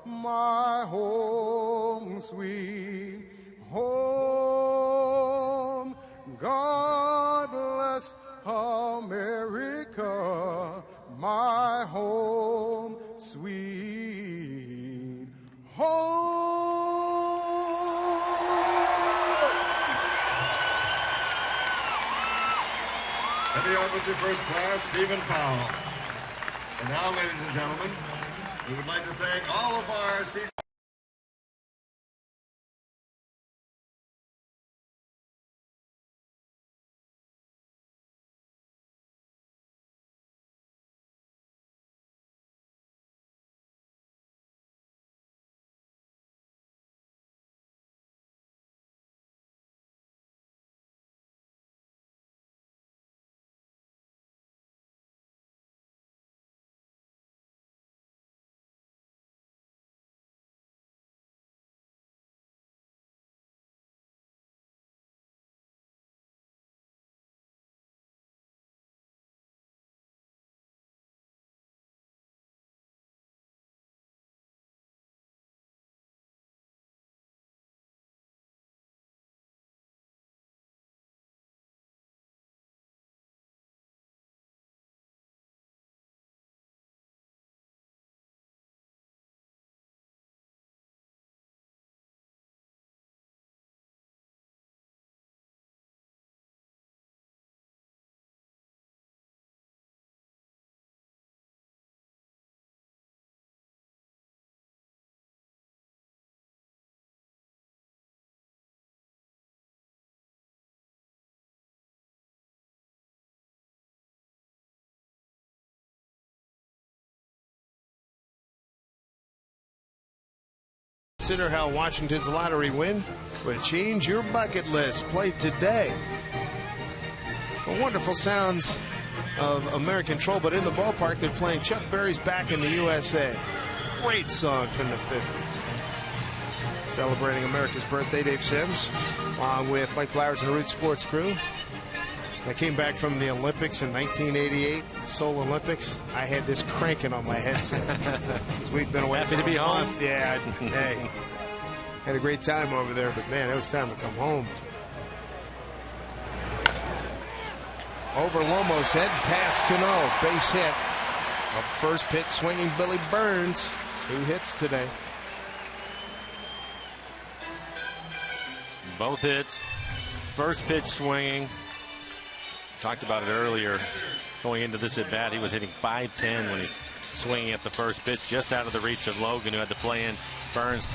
my home, sweet home. God bless America, my home, sweet home. And the Officer First Class, Stephen Powell. And now, ladies and gentlemen, we would like to thank all of our season. Consider how Washington's lottery win would change your bucket list. Play today. The wonderful sounds of American Troll, but in the ballpark they're playing Chuck Berry's Back in the USA. Great song from the 50s. Celebrating America's birthday, Dave Sims, along with Mike Flowers and the Root Sports crew. I came back from the Olympics in 1988, Seoul Olympics. I had this cranking on my headset. We've been away Happy for to be a home. month. Yeah, hey, had a great time over there, but man, it was time to come home. Over Lomo's head, past Cano, base hit. A first pitch swinging Billy Burns. 2 hits today. Both hits. First pitch swinging. Talked about it earlier. Going into this at bat, he was hitting .510 when he's swinging at the first pitch, just out of the reach of Logan, who had to play in. Burns,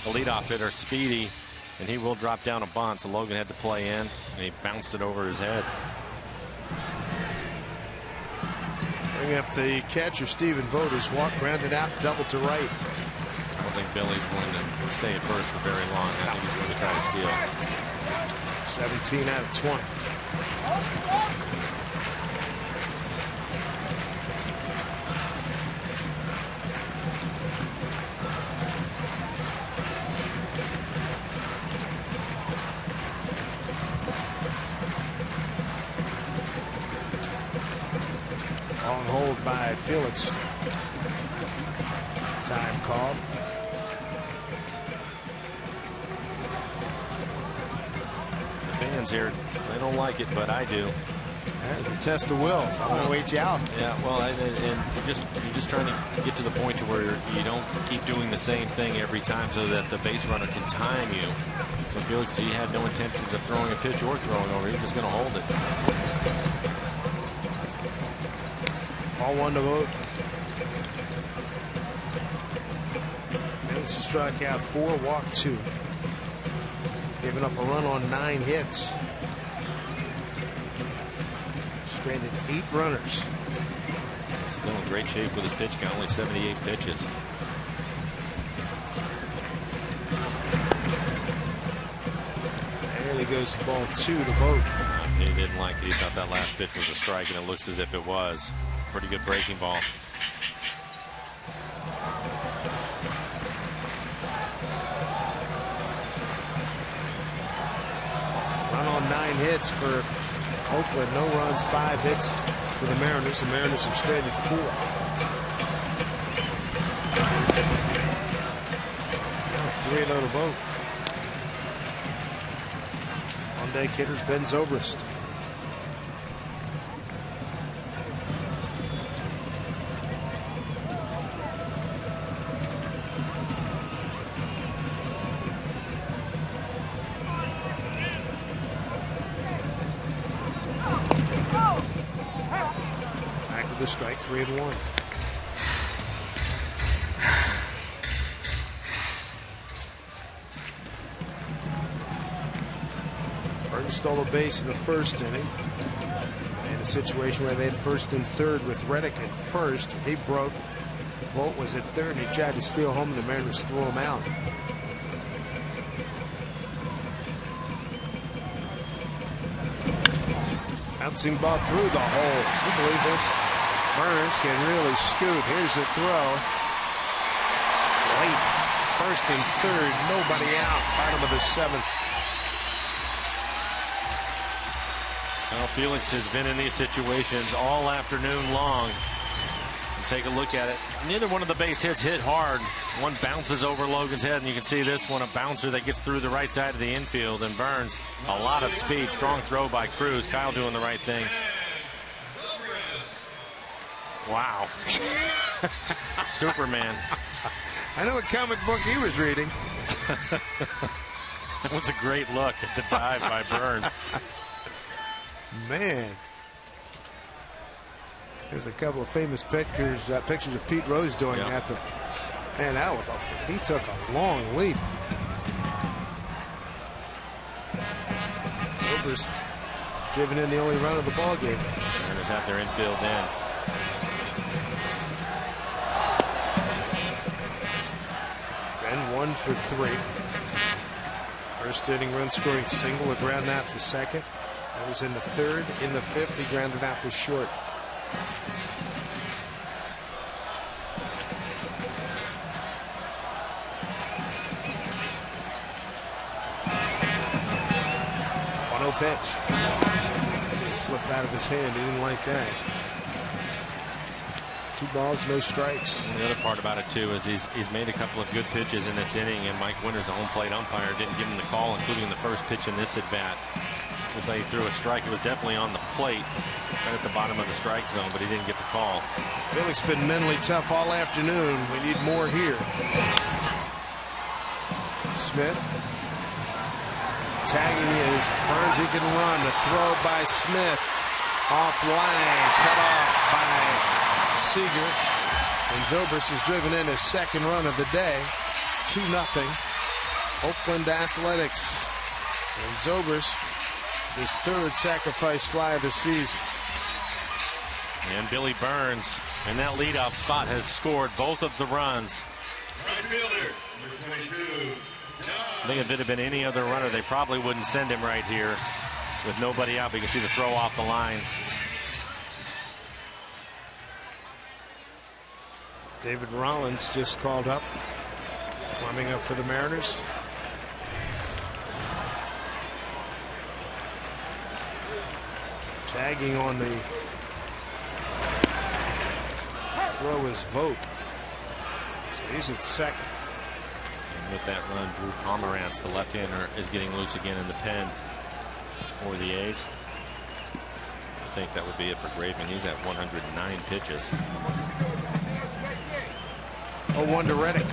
the leadoff hitter, speedy, and he will drop down a bunt. So Logan had to play in, and he bounced it over his head. Bring up the catcher, Stephen Voters. Walk, grounded out, double to right. I don't think Billy's going to stay at first for very long. I think he's going to try to steal. 17 out of 20. On hold by Felix. Time called. The fans here, they don't like it, but I do. That's a test of will. I'm going to wait you out. Yeah, well, and you're just trying to get to the point to where you don't keep doing the same thing every time so that the base runner can time you. So Felix, he had no intentions of throwing a pitch or throwing over. He's just going to hold it. Ball 1 to vote. Felix struck out 4, walked 2. Giving up a run on 9 hits. Stranded 8 runners. Still in great shape with his pitch count, only 78 pitches. There he goes, the ball 2 to vote. He didn't like it. He thought that last pitch was a strike, and it looks as if it was. Pretty good breaking ball. Run on 9 hits for Oakland. No runs, 5 hits for the Mariners. The Mariners have stranded 4. Now 3-0 to vote. One-day hitters Ben Zobrist. The strike, 3-1. Burns stole a base in the first inning. They had a situation where they had first and third with Reddick at first. He broke. Bolt was at third. He tried to steal home, and the Mariners threw him out. Bouncing ball through the hole. Can you believe this? Burns can really scoot. Here's the throw. Late. First and third. Nobody out. Bottom of the 7th. Well, Felix has been in these situations all afternoon long. And take a look at it. Neither one of the base hits hit hard. One bounces over Logan's head, and you can see this one, a bouncer that gets through the right side of the infield, and Burns, a lot of speed. Strong throw by Cruz. Kyle doing the right thing. Wow. Superman. I know what comic book he was reading. That was a great look at the dive by Burns. Man. There's a couple of famous pictures of Pete Rose doing that. But man, that was awful. He took a long leap. Zobrist giving in the only run of the ball game. Mariners have their infield in. Ben 1 for 3. First inning run scoring single, a ground out to second. That was in the third. In the fifth, he grounded out to short. Pitch. See it slipped out of his hand. He didn't like that. 2 balls, no strikes. And the other part about it too is he's made a couple of good pitches in this inning, and Mike Winters, the home plate umpire, didn't give him the call, including the first pitch in this at bat. Looks like he threw a strike. It was definitely on the plate, right at the bottom of the strike zone, but he didn't get the call. Felix been mentally tough all afternoon. We need more here. Smith. Tagging is Burns. He can run. The throw by Smith. Offline. Cut off by Seager. And Zobrist has driven in his second run of the day. It's 2-0. Oakland Athletics. And Zobrist, his third sacrifice fly of the season. And Billy Burns in that leadoff spot has scored both of the runs. Right fielder, number 22. I think if it had been any other runner, they probably wouldn't send him right here with nobody out. But you can see the throw off the line. David Rollins just called up, warming up for the Mariners. Tagging on the throw is Vogt. So he's at second. With that run, Drew Pomerantz, the left-hander, is getting loose again in the pen for the A's. think that would be it for Graveman. He's at 109 pitches. 0-1 to Reddick.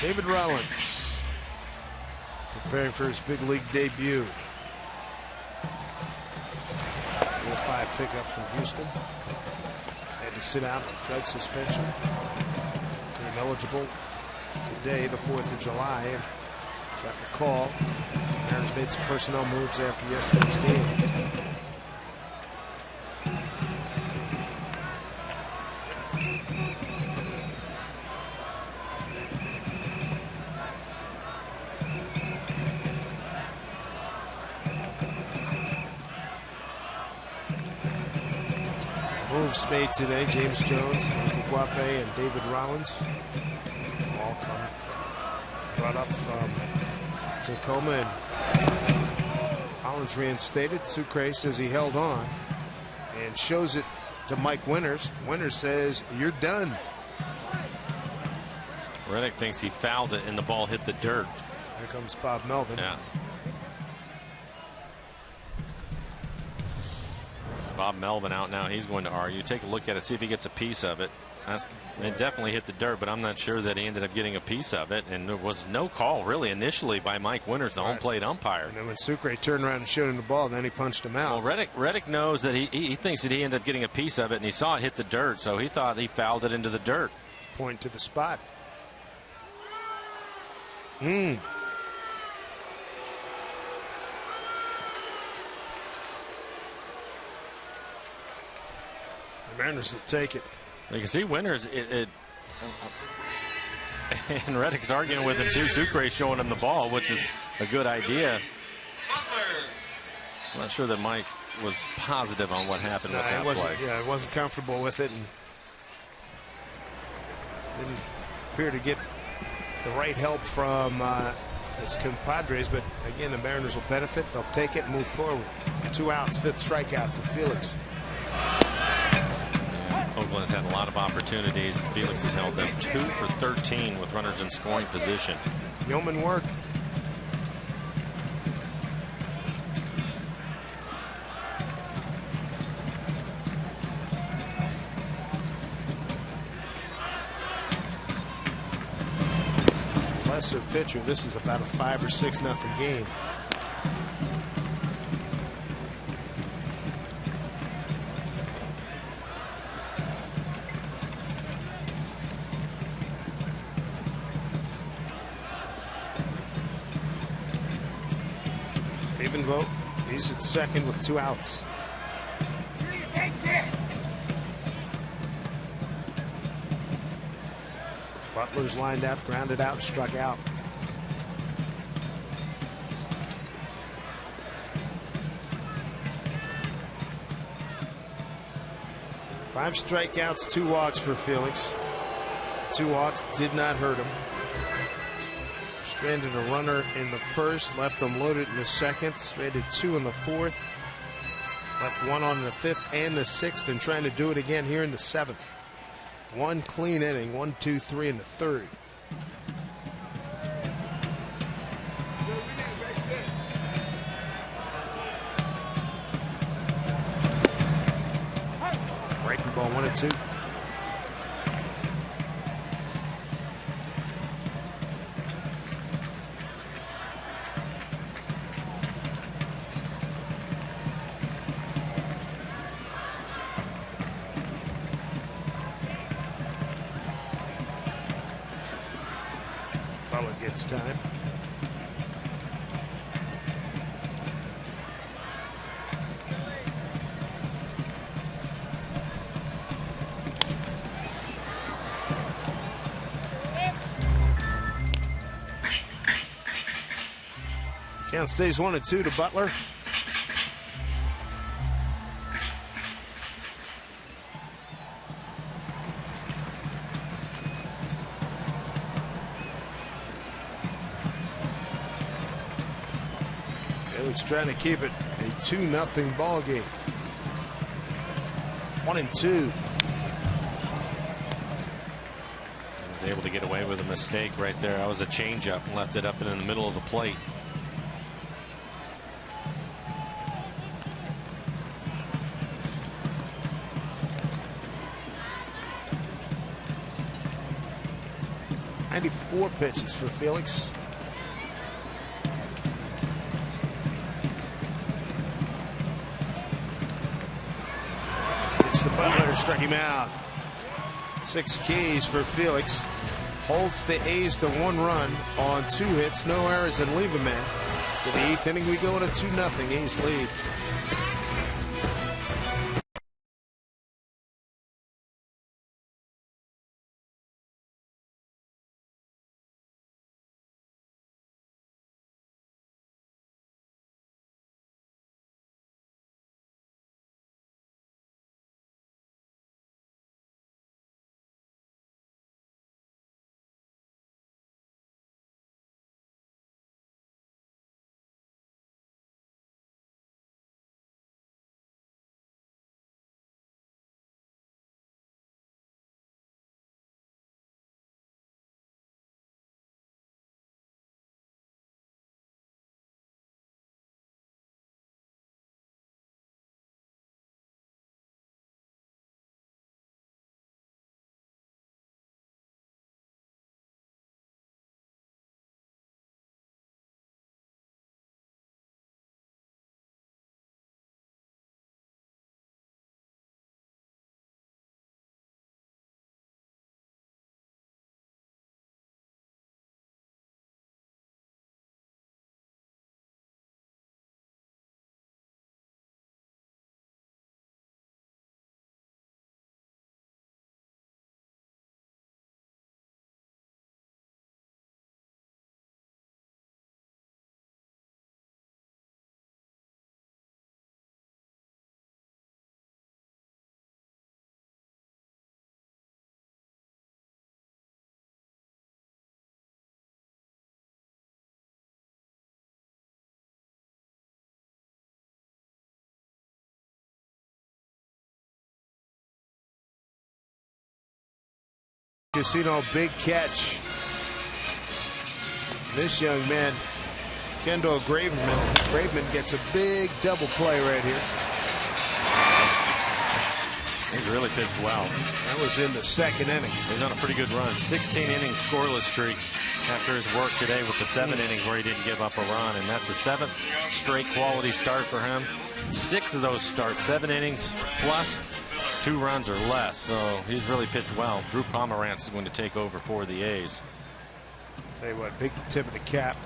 David Rollins preparing for his big league debut. 5 pickup from Houston. Had to sit out on drug suspension. Became eligible today, the 4th of July. And got the call. Mariners made some personnel moves after yesterday's game. Moves made today. James Jones, Guape, and David Rollins all come brought up from Tacoma, and Rollins reinstated. Sucre says he held on and shows it to Mike Winters. Winters says you're done. Reddick thinks he fouled it and the ball hit the dirt. Here comes Bob Melvin. Yeah. Bob Melvin out now. He's going to argue. Take a look at it, see if he gets a piece of it. It definitely hit the dirt, but I'm not sure that he ended up getting a piece of it. And there was no call really initially by Mike Winters, the home plate umpire. And then when Sucre turned around and showed him the ball, then he punched him out. Well, Reddick knows that he thinks that he ended up getting a piece of it, and he saw it hit the dirt, so he thought he fouled it into the dirt. Point to the spot. The Mariners will take it. You can see Winters, and Reddick's arguing with him too. Sucre showing him the ball, which is a good idea. I'm not sure that Mike was positive on what happened with that play. Yeah, he wasn't comfortable with it, and didn't appear to get the right help from his compadres. But again, the Mariners will benefit. They'll take it and move forward. 2 outs, 5th strikeout for Felix. Oakland has had a lot of opportunities. Felix has held them 2 for 13 with runners in scoring position. Yeoman work. Lesser pitcher. This is about a 5 or 6-0 game. Vote. He's at second with 2 outs. Butler's lined out, grounded out, struck out. Five strikeouts, 2 walks for Felix. 2 walks did not hurt him. Stranded a runner in the 1st, left them loaded in the 2nd, stranded 2 in the 4th, left 1 on the 5th and the 6th, and trying to do it again here in the 7th. 1 clean inning, 1, 2, 3 in the 3rd. Breaking ball, 1-2. Gets time. Count stays 1-2 to Butler. Trying to keep it a 2-0 ball game. 1-2. Was able to get away with a mistake right there. That was a changeup and left it up and in the middle of the plate. Four pitches for Felix. It's the Butler, struck him out. 6 Ks for Felix. Holds the A's to 1 run on 2 hits, no errors, and leave a man. To the 8th inning, we go in a 2-0 A's lead. Casino, big catch. This young man, Kendall Graveman gets a big double play right here. He's really pitched well. That was in the 2nd inning. He's on a pretty good run. 16-inning scoreless streak after his work today with the 7 innings where he didn't give up a run, and that's the 7th straight quality start for him. 6 of those starts, 7 innings plus 2 runs or less, so he's really pitched well. Drew Pomerantz is going to take over for the A's. Tell you what, big tip of the cap.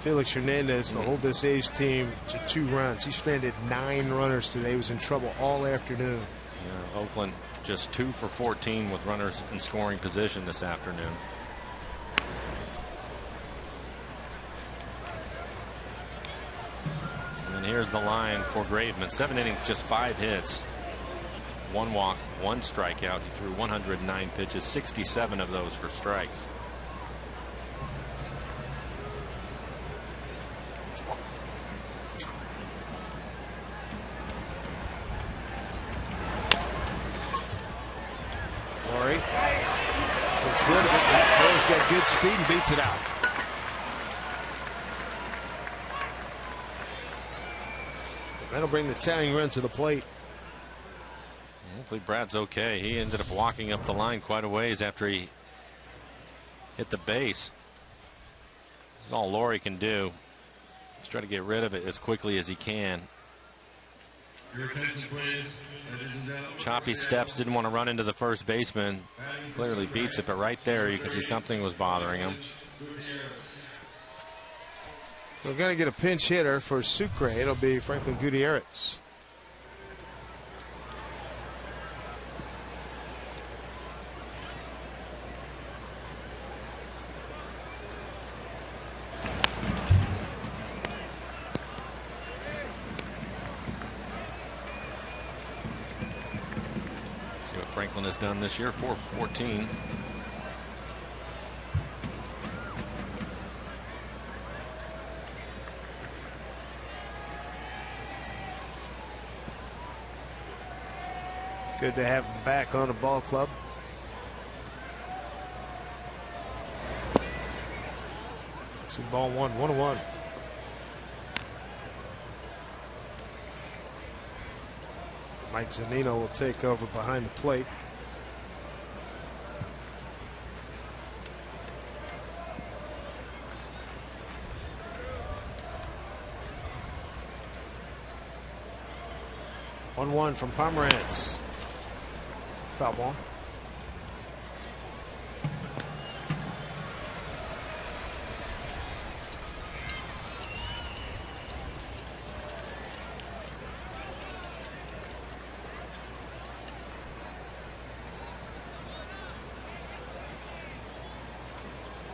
Felix Hernandez to hold this A's team to 2 runs. He stranded 9 runners today. He was in trouble all afternoon. Yeah, Oakland just 2 for 14 with runners in scoring position this afternoon. And here's the line for Graveman. 7 innings, just 5 hits. 1 walk, 1 strikeout. He threw 109 pitches, 67 of those for strikes. Laurie gets rid of it. Laurie's got good speed and beats it out. That'll bring the tying run to the plate. Hopefully Brad's okay. He ended up walking up the line quite a ways after he hit the base. This is all Laurie can do. He's trying to get rid of it as quickly as he can. Your attention, please. Ladies and gentlemen. Choppy steps, didn't want to run into the first baseman. Clearly beats it, but right there you can see something was bothering him. We're going to get a pinch hitter for Sucre. It'll be Franklin Gutierrez. Franklin has done this year, 4-14. Good to have him back on the ball club. It's in ball one, 1-1. Mike Zunino will take over behind the plate. One from Pomerantz. Foul ball.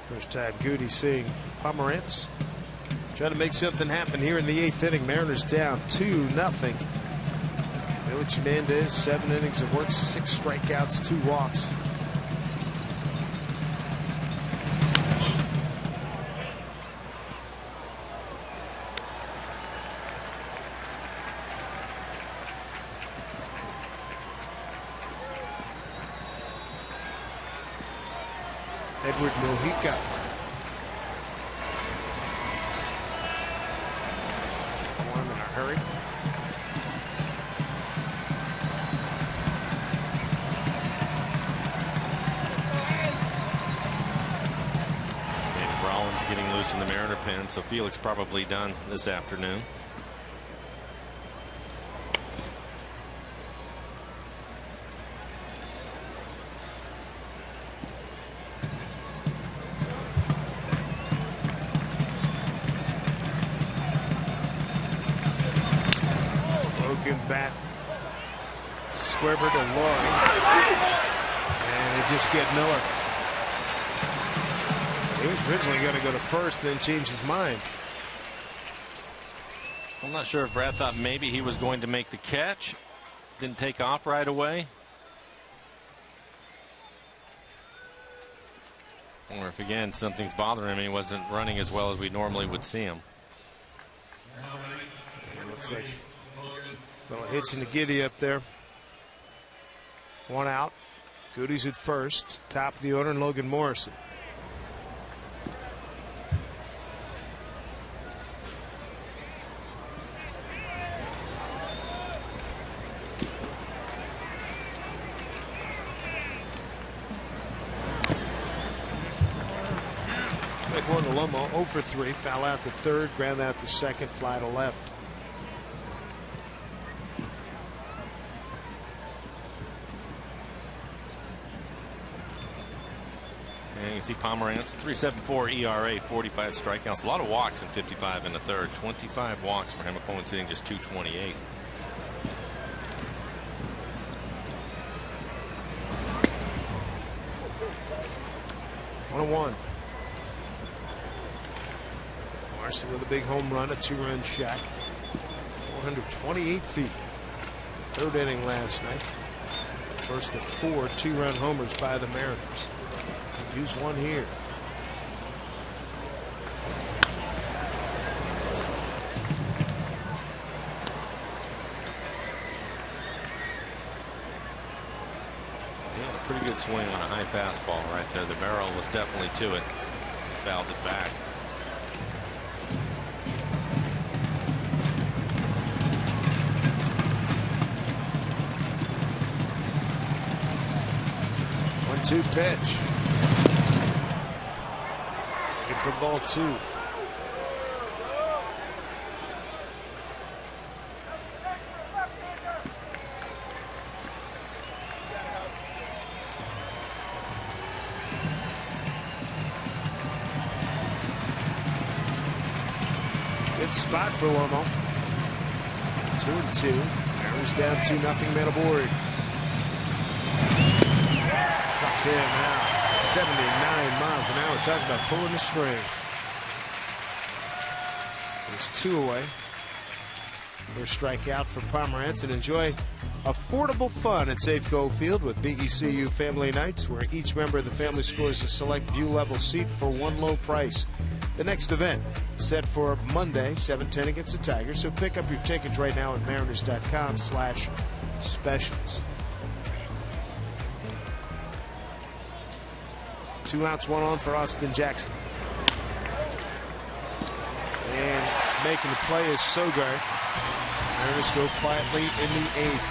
First time Goody seeing Pomerantz trying to make something happen here in the 8th inning. Mariners down 2-0. Felix Hernandez, 7 innings of work, 6 strikeouts, 2 walks. Edward Mojica. One in a hurry. Getting loose in the Mariner pen, so Felix probably done this afternoon. Broken bat. Squibber to Laurie. And they just get Miller. He was originally going to go to first, then change his mind. I'm not sure if Brad thought maybe he was going to make the catch. Didn't take off right away. Or if, again, something's bothering him, he wasn't running as well as we normally would see him. It looks like a little hitch in the giddy up there. 1 out. Goody's at first. Top of the order, and Logan Morrison. One to Lomo, 0 for 3, foul out to third, ground out to second, fly to left. And you can see Pomerantz, 3.74 ERA, 45 strikeouts, a lot of walks in 55 in the third, 25 walks for him. Opponents hitting just 228. One. Marcy with a big home run, a 2-run shot. 428 feet. 3rd inning last night. First of 4 2-run homers by the Mariners. Use one here. Yeah, a pretty good swing on a high fastball right there. The barrel was definitely to it. Fouled it back. Two pitch. Good for ball 2. Good spot for Lomo. 2-2. Mariners down 2-0. Man aboard. Him now, 79 miles an hour. Talking about pulling the string. There's 2 away. First strikeout for Pomerantz, and enjoy affordable fun at Safeco Field with BECU Family Nights, where each member of the family scores a select view level seat for one low price. The next event set for Monday, 7-10 against the Tigers. So pick up your tickets right now at mariners.com/specials. 2 outs, 1 on for Austin Jackson. making the play is Sogard. Mariners go quietly in the 8th.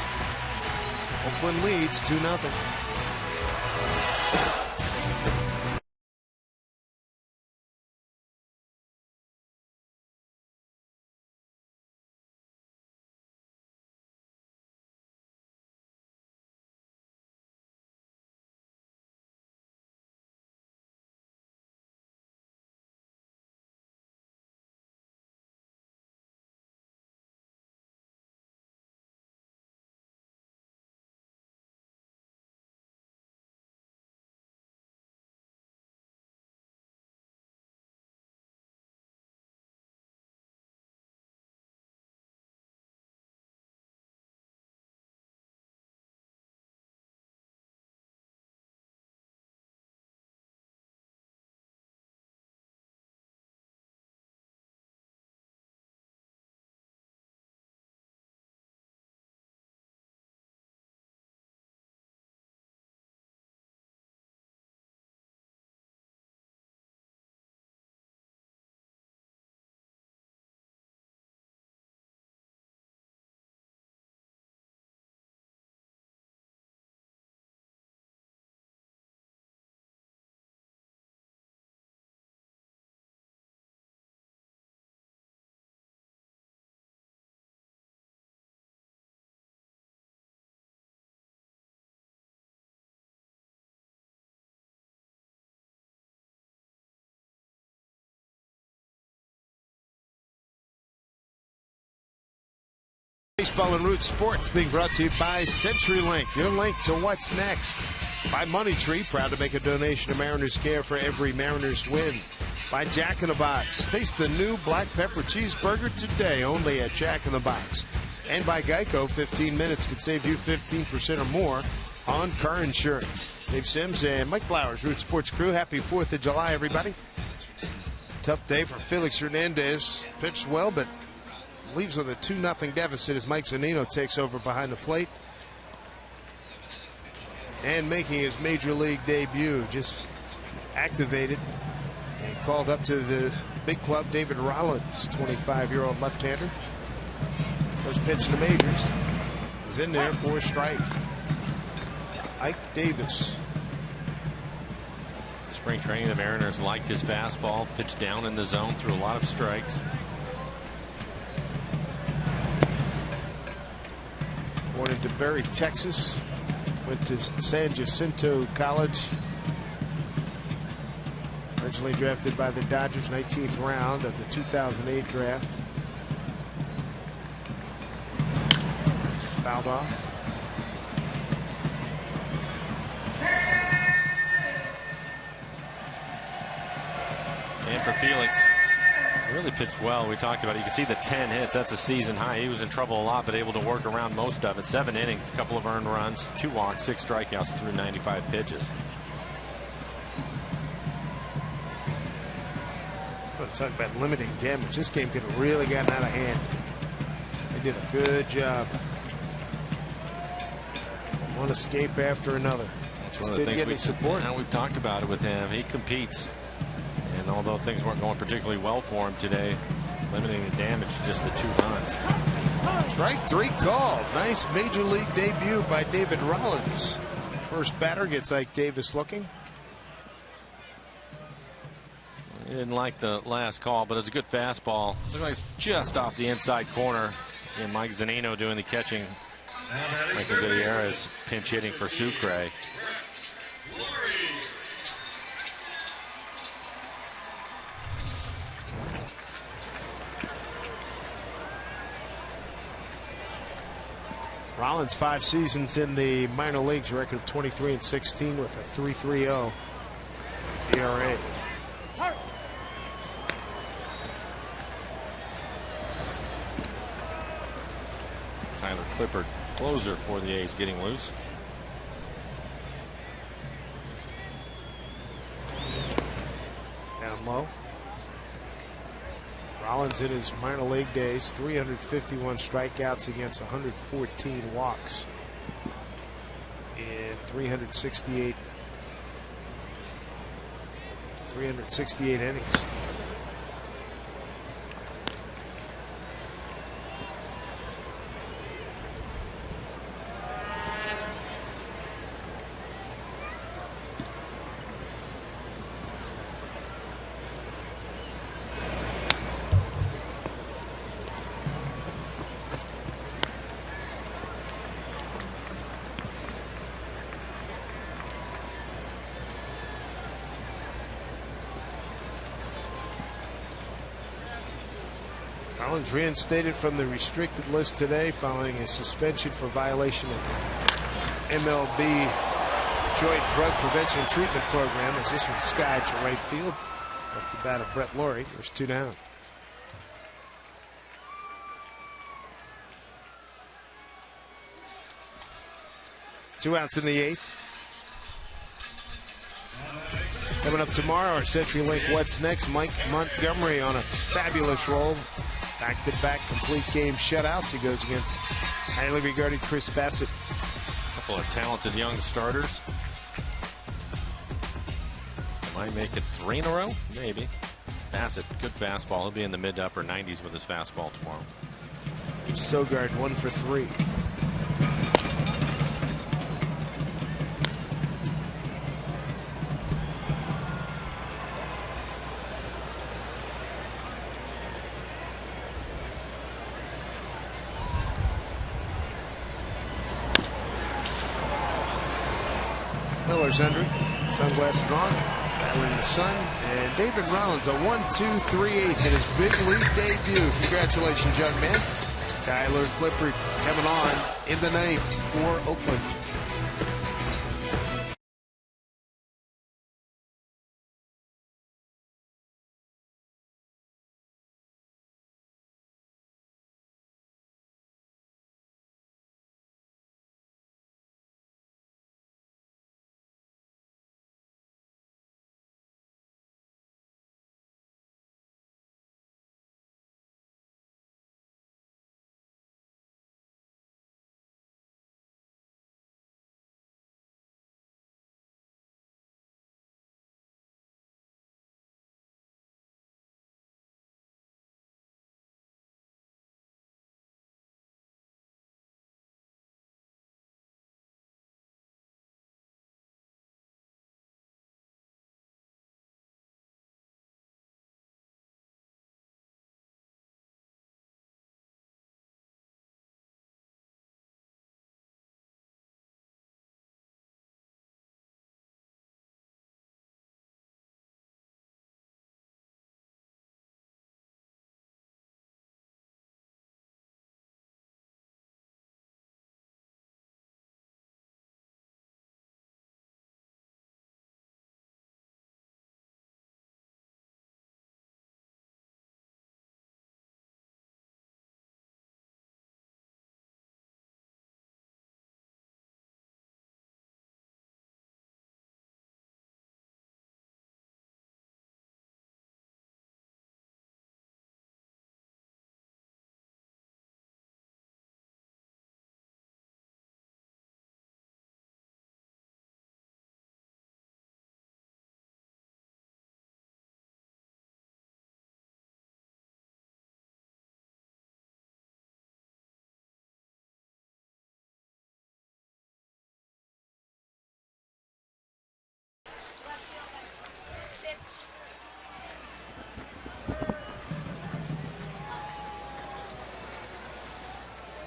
Oakland leads 2-0. Baseball and Root Sports being brought to you by CenturyLink. Your link to what's next. By Money Tree, proud to make a donation to Mariners Care for every Mariners win. By Jack in the Box. Taste the new black pepper cheeseburger today, only at Jack in the Box. And by Geico, 15 minutes could save you 15% or more on car insurance. Dave Sims and Mike Flowers, Root Sports crew. Happy 4th of July, everybody. Tough day for Felix Hernandez. Pitched well, but leaves with a 2-0 deficit as Mike Zunino takes over behind the plate. And making his major league debut, just activated and called up to the big club, David Rollins, 25-year-old left-hander. First pitch in the majors. He's in there for a strike. Ike Davis. Spring training, the Mariners liked his fastball, pitched down in the zone, threw a lot of strikes. Born in DeBerry, Texas. Went to San Jacinto College. Originally drafted by the Dodgers, 19th round of the 2008 draft. Fouled off. And for Felix, really pitched well. We talked about it. You can see the 10 hits. That's a season high. He was in trouble a lot, but able to work around most of it. 7 innings, a couple of earned runs, 2 walks, 6 strikeouts through 95 pitches. Want to talk about limiting damage. This game could have really gotten out of hand. They did a good job. One escape after another. Just didn't get any support. Now we've talked about it with him. He competes. And although things weren't going particularly well for him today, limiting the damage to just the 2 runs. Strike 3 called. Nice major league debut by David Rollins. First batter gets Ike Davis looking. He didn't like the last call, but it's a good fastball. Looks like it's just off the inside corner. And Mike Zunino doing the catching. Michael Gutierrez pinch hitting for Sucre. Rollins 5 seasons in the minor leagues, a record of 23-16 with a 3.30 ERA. Tyler Clippard, closer for the A's, getting loose. Down low. Rollins in his minor league days, 351 strikeouts against 114 walks in 368 innings. Marlins reinstated from the restricted list today following a suspension for violation of MLB Joint Drug Prevention and Treatment Program, as this one skied to right field off the bat of Brett Laurie. There's 2 down. Two outs in the 8th. Coming up tomorrow, our CenturyLink What's Next. Mike Montgomery on a fabulous roll. Back-to-back complete game shutouts. He goes against highly regarded Chris Bassett. A couple of talented young starters. Might make it 3 in a row? Maybe. Bassett, good fastball. He'll be in the mid to upper 90s with his fastball tomorrow. Sogard 1 for 3. Miller's under it. Sunglasses on. Battling the sun. And David Rollins, a 1-2-3/8 in his big league debut. Congratulations, young man. Tyler Clippard coming on in the 9th for Oakland.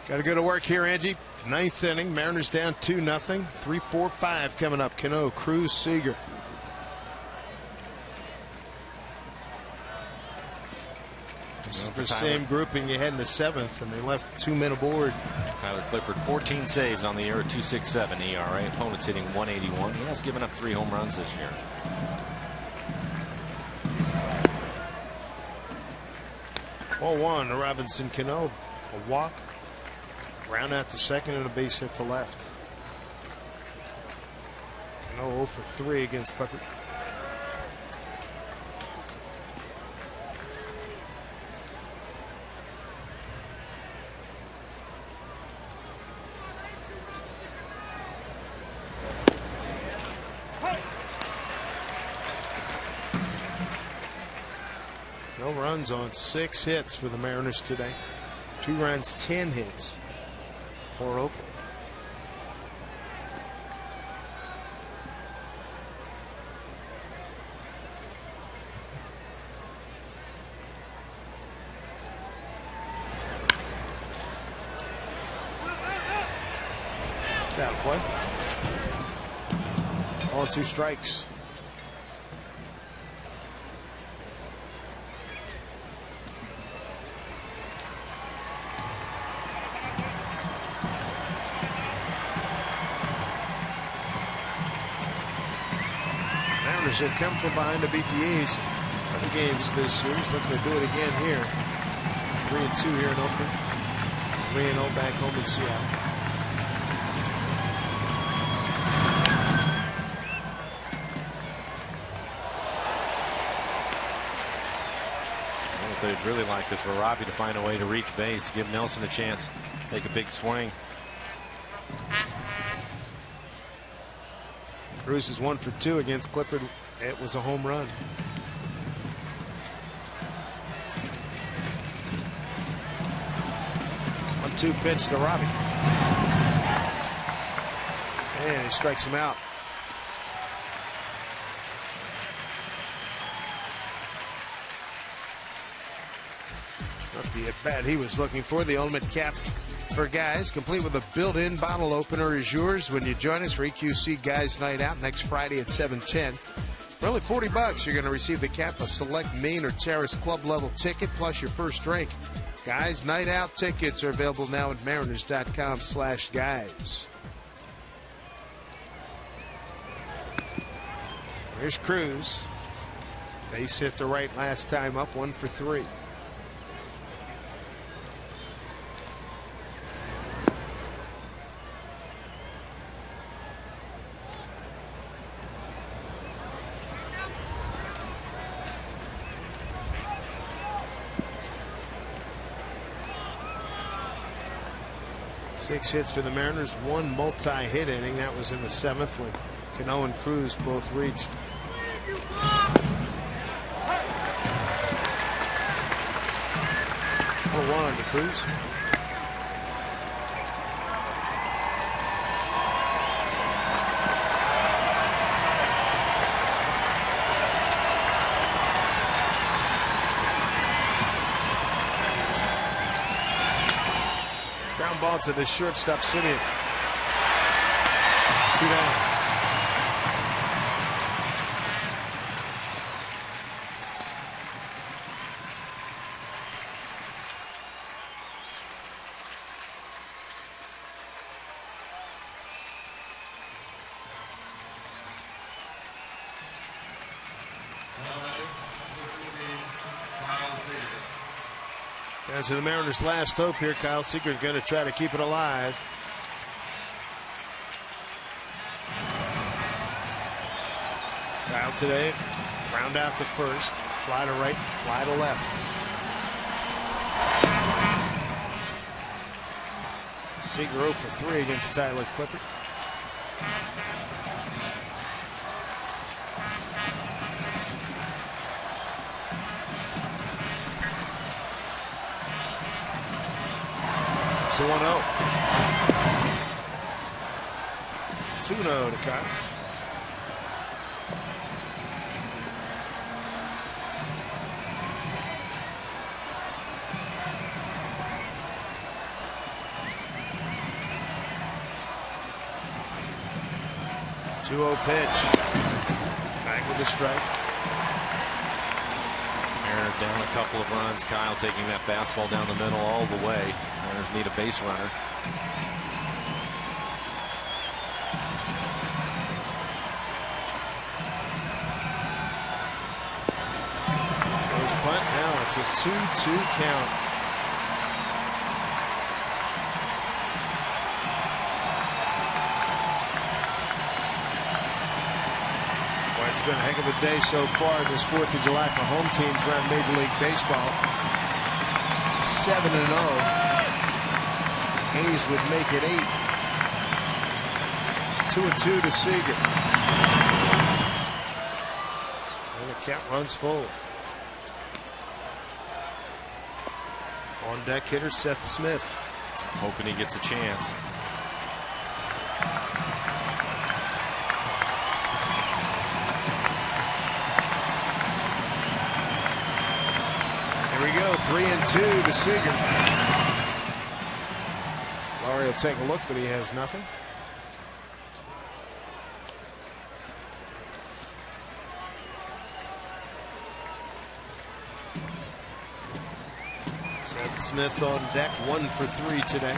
Got to go to work here, Angie. 9th inning. Mariners down 2-0. 3-4-5 coming up. Cano, Cruz, Seager. This is the same grouping you had in the 7th, and they left 2 men aboard. Tyler Clippard, 14 saves on the year, 2.67 ERA. Opponents hitting 181. He has given up 3 home runs this year. Ball 1 to Robinson Cano. A walk. Ground out to second and a base hit to left. Cano 0 for 3 against Clippard. No runs on 6 hits for the Mariners today. 2 runs, 10 hits for Oakland. It's out of play. All 2 strikes. Mariners have come from behind to beat the A's. Other games this series, looking to do it again here. 3-2 here in Oakland. 3-0 back home in Seattle. What they'd really like is for Robbie to find a way to reach base, give Nelson a chance to take a big swing. Cruz is 1 for 2 against Clippard. It was a home run. 1-2 pitch to Robbie. And he strikes him out. Not the at-bat he was looking for. The ultimate cap for guys, complete with a built-in bottle opener, is yours when you join us for EQC Guys Night Out next Friday at 7:10. For only $40, you're going to receive the cap, a select main or terrace club level ticket, plus your first drink. Guys Night Out tickets are available now at mariners.com/guys. Here's Cruz. Base hit to right last time up, 1 for 3. Six hits for the Mariners, 1 multi-hit inning. That was in the 7th when Cano and Cruz both reached. Oh, 1 to Cruz. Ground ball to the shortstop, Simeon. 2 down. Down to the Mariners' last hope here. Kyle Seager's going to try to keep it alive. Kyle today, round out the first. Fly to right, fly to left. Seager 0 for 3 against Tyler Clippard. It's a 1-0. 2-0 to Kyle. Pitch. Back with a strike. Mariners down a couple of runs. Kyle taking that fastball down the middle all the way. Mariners need a base runner. Goes bunt. Now it's a 2-2 count. It's been a heck of a day so far this 4th of July for home teams around Major League Baseball. 7-0. Hayes would make it 8. 2-2 to Seager. And the count runs full. On deck hitter Seth Smith. Hoping he gets a chance. Here we go, 3-2 to Seager. Laurie will take a look, but he has nothing. Seth Smith on deck, 1 for 3 today.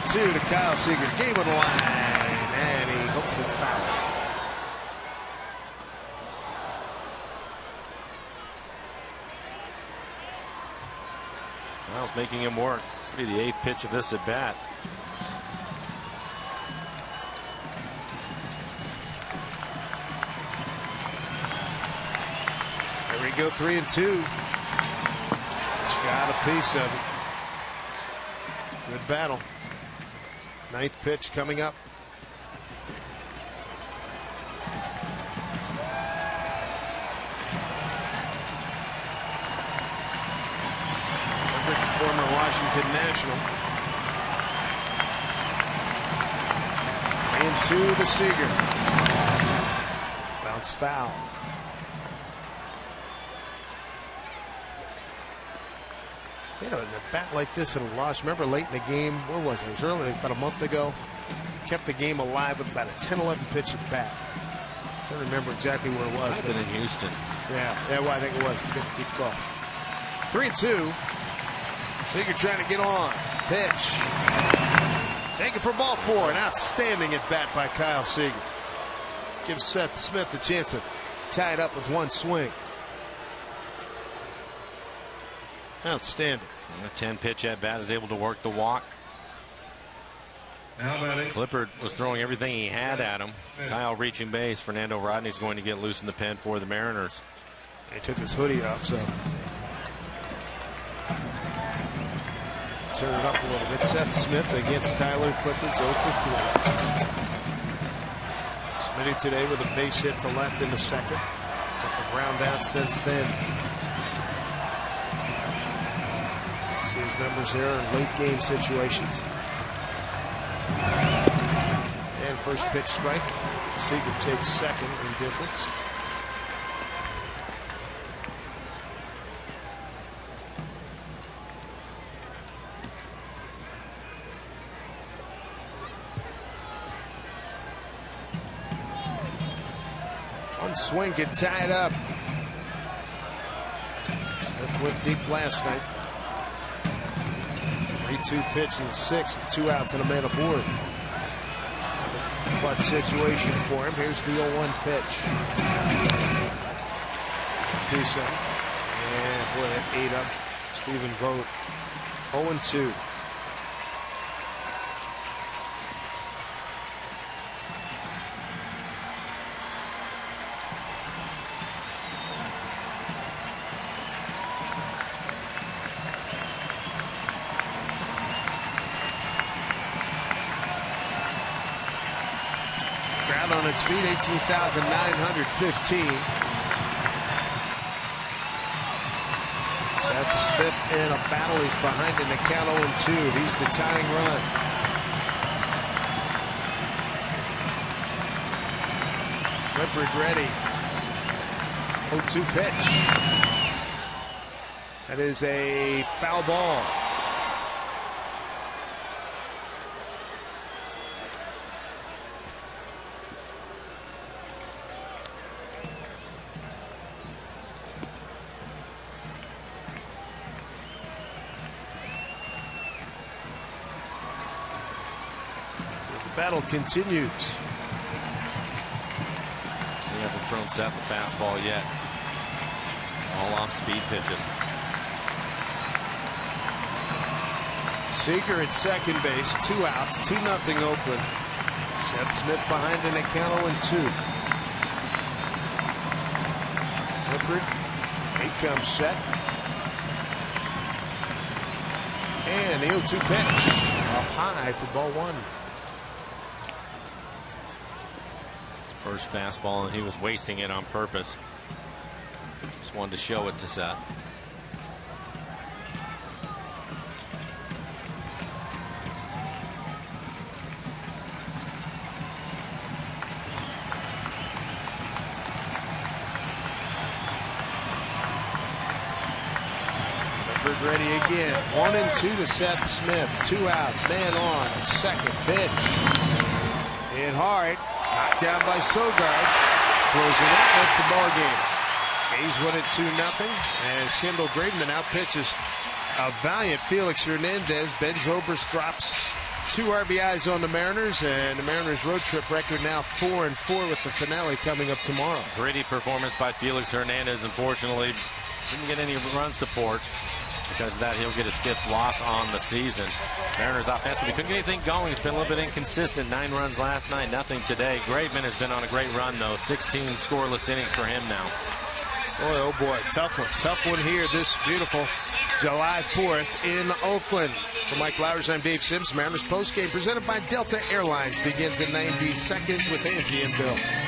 3-2 to Kyle Seager. Game on the line, and he hooks it foul. Kyle's making him work. This will be the 8th pitch of this at bat. There we go, 3-2. He's got a piece of it. Good battle. 9th pitch coming up. Former Washington National. 3-2 to Seager. Bounce foul. You know, in a bat like this in a loss, remember late in the game, where was it? It was early, about a month ago. Kept the game alive with about a 10-11 pitch at bat. I don't remember exactly where it was. Might have been in Houston. Yeah, well, I think it was. Good call. 3-2. Seager trying to get on. Pitch. Take it for ball 4. An outstanding at bat by Kyle Seager. Gives Seth Smith a chance to tie it up with one swing. Outstanding. A 10-pitch at bat is able to work the walk. Clippard was throwing everything he had at him. Kyle reaching base. Fernando Rodney's going to get loose in the pen for the Mariners. He took his hoodie off, so turn it up a little bit. Seth Smith against Tyler Clippard, 0 for 3. Smitty today with a base hit to left in the second. Couple ground out since then. See his numbers there in late game situations. And first pitch strike. Seager takes second in difference. One swing get tied up. Smith went deep last night. 3-2 pitch in the 6th with 2 outs and a man aboard. Clutch situation for him. Here's the 0-1 pitch. Piece up. And boy, that ate up Stephen Vogt. 0-2. On its feet, 18,915. Seth Smith in a battle. He's behind in the count 0-2. He's the tying run. Clippard ready. 0-2 pitch. That is a foul ball. Battle continues. He hasn't thrown Seth a fastball yet. All off speed pitches. Seager at second base, 2 outs, 2-0 Oakland. Seth Smith behind in the count 0-2. Clippard, he comes set. And the 0-2 pitch up high for ball 1. First fastball, and he was wasting it on purpose. Just wanted to show it to Seth. Ready again. 1-2 to Seth Smith. 2 outs. Man on. Second pitch. Hit hard. Knocked down by Sogard. Throws it out. That's the ball game. A's win it 2-0 as Kendall Graveman out pitches a valiant Felix Hernandez. Ben Zobrist drops 2 RBIs on the Mariners, and the Mariners' road trip record now 4-4 with the finale coming up tomorrow. Gritty performance by Felix Hernandez. Unfortunately, didn't get any run support. Because of that, he'll get his 5th loss on the season. Mariners offensively couldn't get anything going. It's been a little bit inconsistent. 9 runs last night, nothing today. Graveman has been on a great run, though. 16 scoreless innings for him now. Boy, oh boy, tough one here this beautiful July 4th in Oakland. For Mike Flowers, I'm Dave Sims. Mariners postgame presented by Delta Airlines begins in 90 seconds with Angie and Bill.